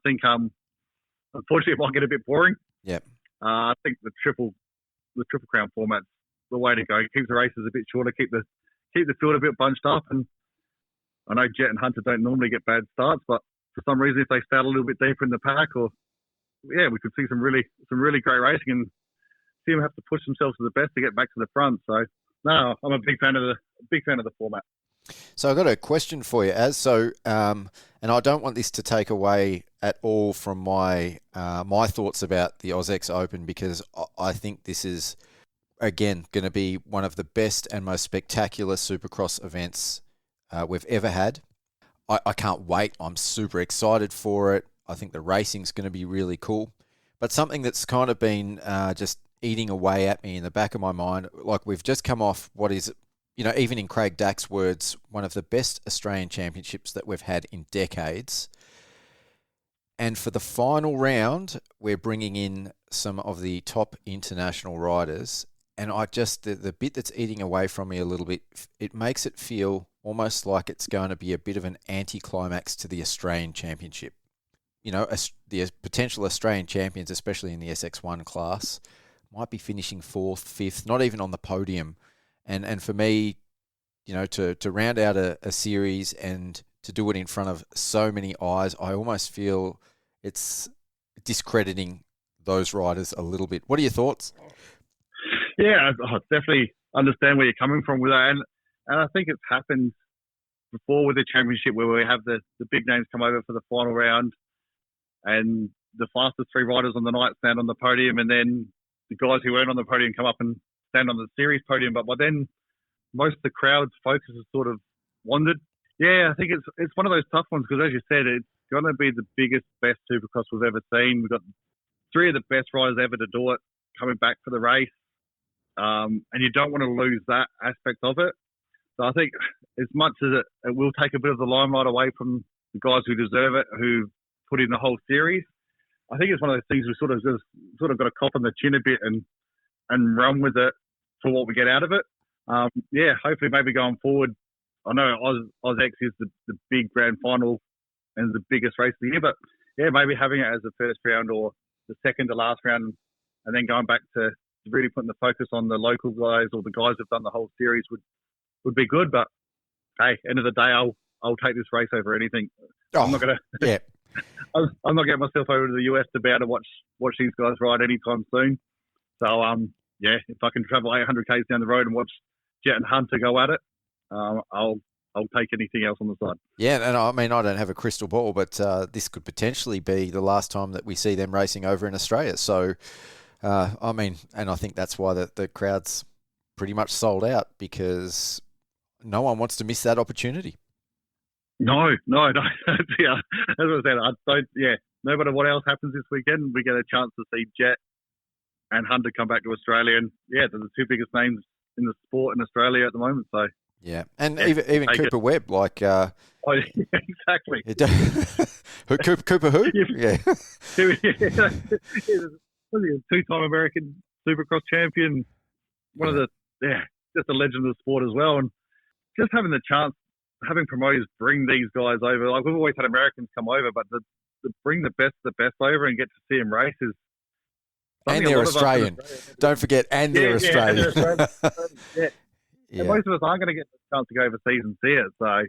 unfortunately it might get a bit boring. Yep. I think the triple crown format's the way to go. It keeps the races a bit shorter, keep the field a bit bunched up, and I know Jet and Hunter don't normally get bad starts, but for some reason if they start a little bit deeper in the pack, or we could see some really great racing and see them have to push themselves to the best to get back to the front. So no, I'm a big fan of the format. So I've got a question for you, and I don't want this to take away at all from my thoughts about the AUSX Open, because I think this is, again, going to be one of the best and most spectacular Supercross events we've ever had. I can't wait. I'm super excited for it. I think the racing's going to be really cool. But something that's kind of been just eating away at me in the back of my mind, like we've just come off what is, even in Craig Dack's words, one of the best Australian championships that we've had in decades. And for the final round, we're bringing in some of the top international riders. And the bit that's eating away from me a little bit, it makes it feel almost like it's going to be a bit of an anticlimax to the Australian Championship. The potential Australian champions, especially in the SX1 class, might be finishing 4th, 5th, not even on the podium. And for me, to round out a series and to do it in front of so many eyes, I almost feel it's discrediting those riders a little bit. What are your thoughts? Yeah, I definitely understand where you're coming from with that. And I think it's happened before with the championship where we have the big names come over for the final round and the fastest 3 riders on the night stand on the podium, and then the guys who weren't on the podium come up and stand on the series podium. But by then, most of the crowd's focus has sort of wandered. Yeah, I think it's one of those tough ones because, as you said, it's going to be the biggest, best Supercross we've ever seen. We've got 3 of the best riders ever to do it coming back for the race. And you don't want to lose that aspect of it. So I think as much as it will take a bit of the limelight away from the guys who deserve it, who put in the whole series, I think it's one of those things we sort of got to cop on the chin a bit and run with it for what we get out of it. Hopefully maybe going forward, I know AUSX is the big grand final and the biggest race of the year, but yeah, maybe having it as the first round or the second to last round and then going back to really putting the focus on the local guys or the guys who've done the whole series would be good. But hey, end of the day, I'll take this race over anything. I'm not gonna. Yeah. I'm not getting myself over to the US to be able to watch these guys ride anytime soon. So if I can travel 800 k's down the road and watch Jet and Hunter go at it, I'll take anything else on the side. Yeah, and I mean, I don't have a crystal ball, but this could potentially be the last time that we see them racing over in Australia. So. And I think that's why the crowd's pretty much sold out, because no one wants to miss that opportunity. No. Yeah, as I said, no matter what else happens this weekend, we get a chance to see Jet and Hunter come back to Australia. And yeah, they're the 2 biggest names in the sport in Australia at the moment. So yeah, and even Cooper Webb, like. Exactly. Cooper who? Yeah. Was he a 2-time American Supercross champion? One of just a legend of the sport as well. And just having the chance, having promoters bring these guys over. Like we've always had Americans come over, but to bring the best over and get to see them race is. And they're Australian. Don't forget, they're Australian. And most of us aren't going to get the chance to go overseas and see it. So,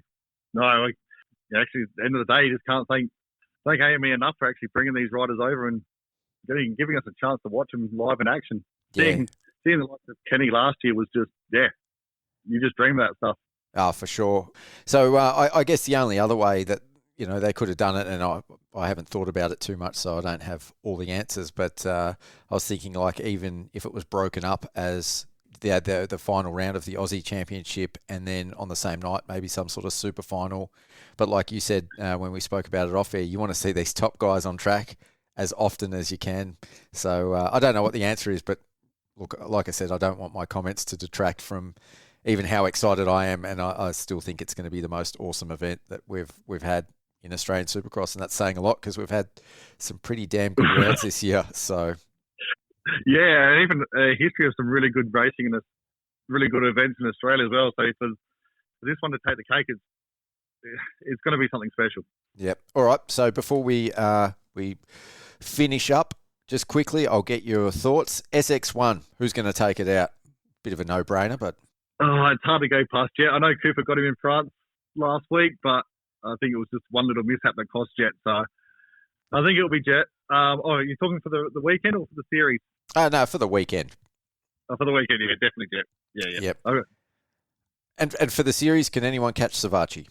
no, actually, at the end of the day, you just can't thank AME enough for actually bringing these riders over and giving us a chance to watch them live in action. Seeing the likes of Kenny last year was just, you just dream of that stuff. Oh, for sure. So I guess the only other way that, they could have done it, and I haven't thought about it too much, so I don't have all the answers. But I was thinking, like, even if it was broken up as the final round of the Aussie Championship, and then on the same night, maybe some sort of super final. But like you said, when we spoke about it off air, you want to see these top guys on track as often as you can. So I don't know what the answer is, but look, like I said, I don't want my comments to detract from even how excited I am, and I still think it's going to be the most awesome event that we've had in Australian Supercross, and that's saying a lot because we've had some pretty damn good rounds this year. So, yeah, and even a history of some really good racing and really good events in Australia as well. So for this one to take the cake, it's going to be something special. Yep. All right. So before we finish up, just quickly, I'll get your thoughts. SX1, who's going to take it out? Bit of a no-brainer, but it's hard to go past Jet. I know Cooper got him in France last week, but I think it was just one little mishap that cost Jet. So I think it'll be Jet. You're talking for the weekend or for the series? No, for the weekend. For the weekend, yeah, definitely Jet. Yeah. Yep. Okay. And for the series, can anyone catch Savachi?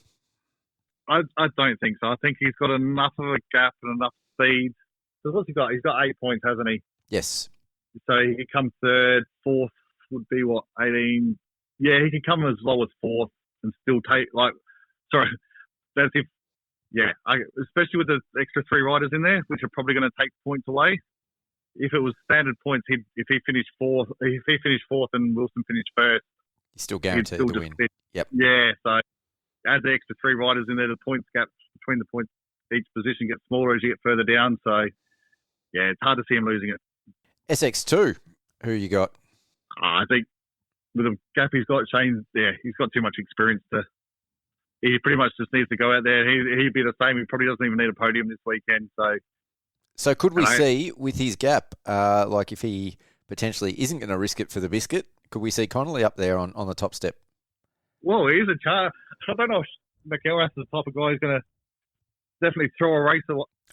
I don't think so. I think he's got enough of a gap and enough speed. So what's he got? He's got 8 points, hasn't he? Yes. So he can come third. Fourth would be what, 18? Yeah, he can come as low as fourth and still take, that's if, especially with the extra 3 riders in there, which are probably going to take points away. If it was standard points, if he finished fourth and Wilson finished first, he's still guaranteed to win. Yep. Yeah, so add the extra 3 riders in there, the points gap between the points, each position gets smaller as you get further down. So, yeah, it's hard to see him losing it. SX2, who you got? I think with the gap he's got, Shane, he's got too much experience he pretty much just needs to go out there. He'd be the same. He probably doesn't even need a podium this weekend. So could we see with his gap, like if he potentially isn't going to risk it for the biscuit, could we see Connolly up there on the top step? Well, he's a chance. I don't know if McElrath is the type of guy who's going to definitely throw a race.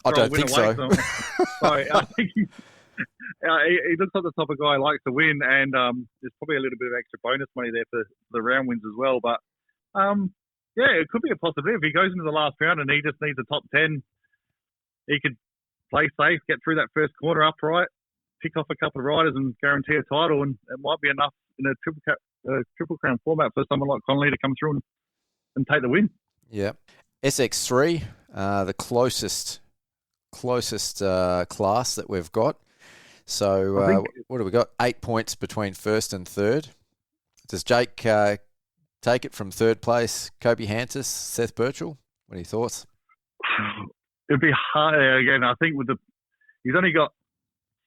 I don't think so. I think he looks like the type of guy who likes to win, and there's probably a little bit of extra bonus money there for the round wins as well. But it could be a possibility. If he goes into the last round and he just needs a top 10, he could play safe, get through that first quarter upright, pick off a couple of riders and guarantee a title, and it might be enough in a triple crown format for someone like Connolly to come through and take the win. Yeah. SX3, the closest class that we've got. So what do we got? 8 points between first and third. Does Jake take it from third place? Kobe Hantis, Seth Birchall? What are your thoughts? It'd be hard again. I think he's only got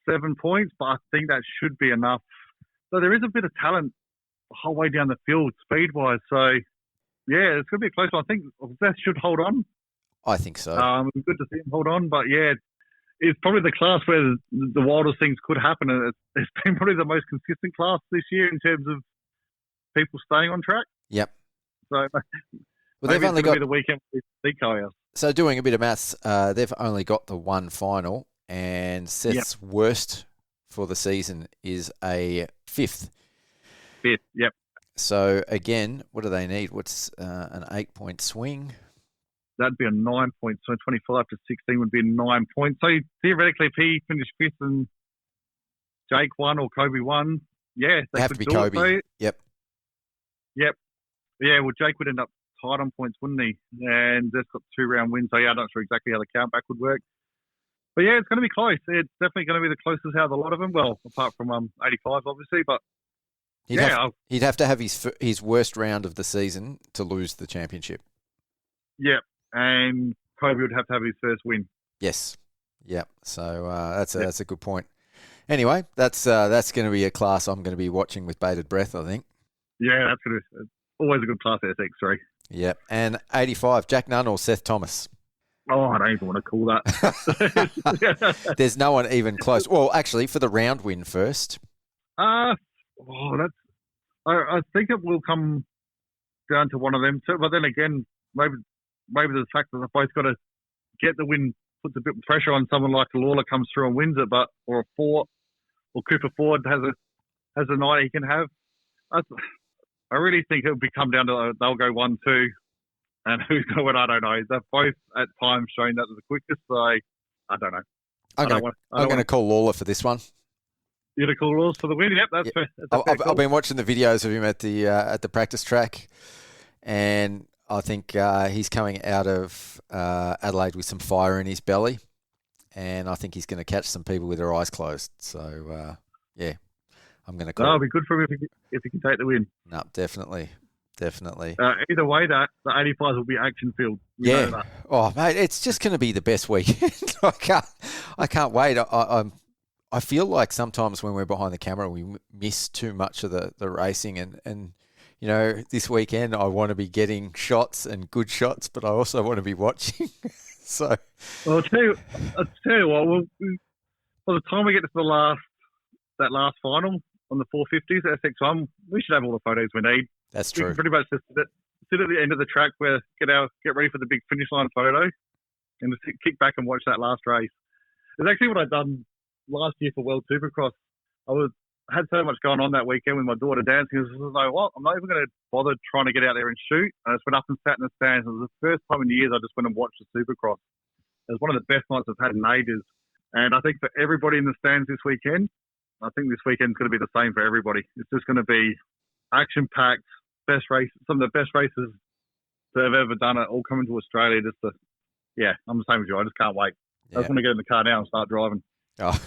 7 points, but I think that should be enough. So there is a bit of talent the whole way down the field, speed-wise. So, yeah, it's going to be a close one. I think Seth should hold on. I think so. It's good to see him hold on, but yeah, it's probably the class where the wildest things could happen. And it's been probably the most consistent class this year in terms of people staying on track. Yep. So they've only got the weekend with Deco. So doing a bit of maths, they've only got the one final, and Seth's worst for the season is a fifth. Yep. So again, what do they need? What's an 8 point swing? That'd be a 9 point. So 25 to 16 would be 9 points. So theoretically, if he finished fifth and Jake won or Kobe won, they have to be Kobe. So, Yep. Yeah, well, Jake would end up tied on points, wouldn't he? And just got 2 round wins. So I'm not sure exactly how the countback would work. But yeah, it's going to be close. It's definitely going to be the closest out of a lot of them. Well, apart from 85, obviously, but he'd have to have his worst round of the season to lose the championship. Yep, and Kobe would have to have his first win. Yes. Yep. So that's a good point. Anyway, that's going to be a class I'm going to be watching with bated breath, I think. Yeah, that's going to always a good class at SX3. Yep. And 85, Jack Nunn or Seth Thomas? Oh, I don't even want to call that. There's no one even close. Well, actually, for the round win first. I think it will come down to one of them too. But then again, maybe the fact that they've both got to get the win puts a bit of pressure on someone like Lawler comes through and wins it, or a Ford or Cooper Ford has a night he can have. I really think it'll come down to they'll go 1-2, and who's going to win, I don't know. They're both at times showing that they're the quickest, so I don't know. I'm going to call Lawler for this one. You're the call rules for the win. Yep, that's fair. I've been watching the videos of him at the practice track, and I think he's coming out of Adelaide with some fire in his belly, and I think he's going to catch some people with their eyes closed. So, yeah, I'm going to call. That'll be good for him if he can take the win. No, definitely. Either way, the 85s will be action filled. Yeah. Oh, mate, it's just going to be the best weekend. I can't wait. I feel like sometimes when we're behind the camera, we miss too much of the racing. And you know, this weekend I want to be getting shots and good shots, but I also want to be watching. So, well, I'll tell you what. By the time we get to that last final on the 450s SX1, we should have all the photos we need. That's true. We can pretty much just sit at the end of the track where get ready for the big finish line photo, and just kick back and watch that last race. It's actually what I'd done last year for World Supercross. I had so much going on that weekend with my daughter dancing. I was like, well, I'm not even going to bother trying to get out there and shoot. And I just went up and sat in the stands. It was the first time in years I just went and watched the Supercross. It was one of the best nights I've had in ages. And I think for everybody in the stands this weekend, I think this weekend's going to be the same for everybody. It's just going to be action-packed, best race, some of the best races that have ever done it, all coming to Australia. I'm the same as you. I just can't wait. Yeah. I just want to get in the car now and start driving. Oh.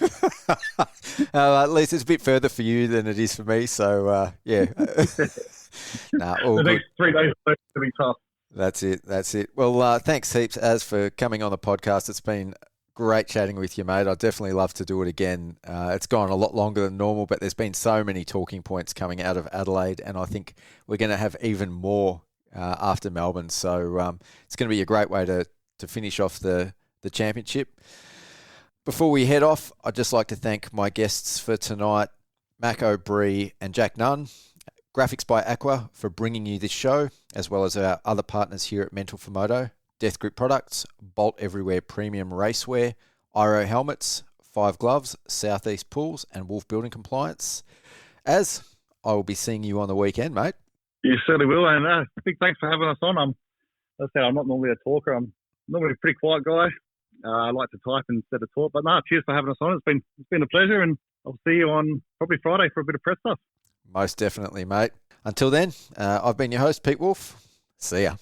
At least it's a bit further for you than it is for me. So, yeah. All the good. next 3 days are going to be tough. That's it. Well, thanks heaps, Az, for coming on the podcast. It's been great chatting with you, mate. I'd definitely love to do it again. It's gone a lot longer than normal, but there's been so many talking points coming out of Adelaide, and I think we're going to have even more after Melbourne. So it's going to be a great way to finish off the championship. Before we head off, I'd just like to thank my guests for tonight, Mac O'Bree and Jack Nunn, Graphics by Aqua for bringing you this show, as well as our other partners here at Mental for Moto, Death Grip Products, Bolt Everywhere Premium Racewear, Iro Helmets, Five Gloves, Southeast Pools, and Wolf Building Compliance. Az, I will be seeing you on the weekend, mate. You certainly will, and big thanks for having us on. I'm not normally a talker. I'm normally a pretty quiet guy. I like to type instead of talk, but cheers for having us on. It's been a pleasure, and I'll see you on probably Friday for a bit of press stuff. Most definitely, mate. Until then, I've been your host, Pete Wolf. See ya.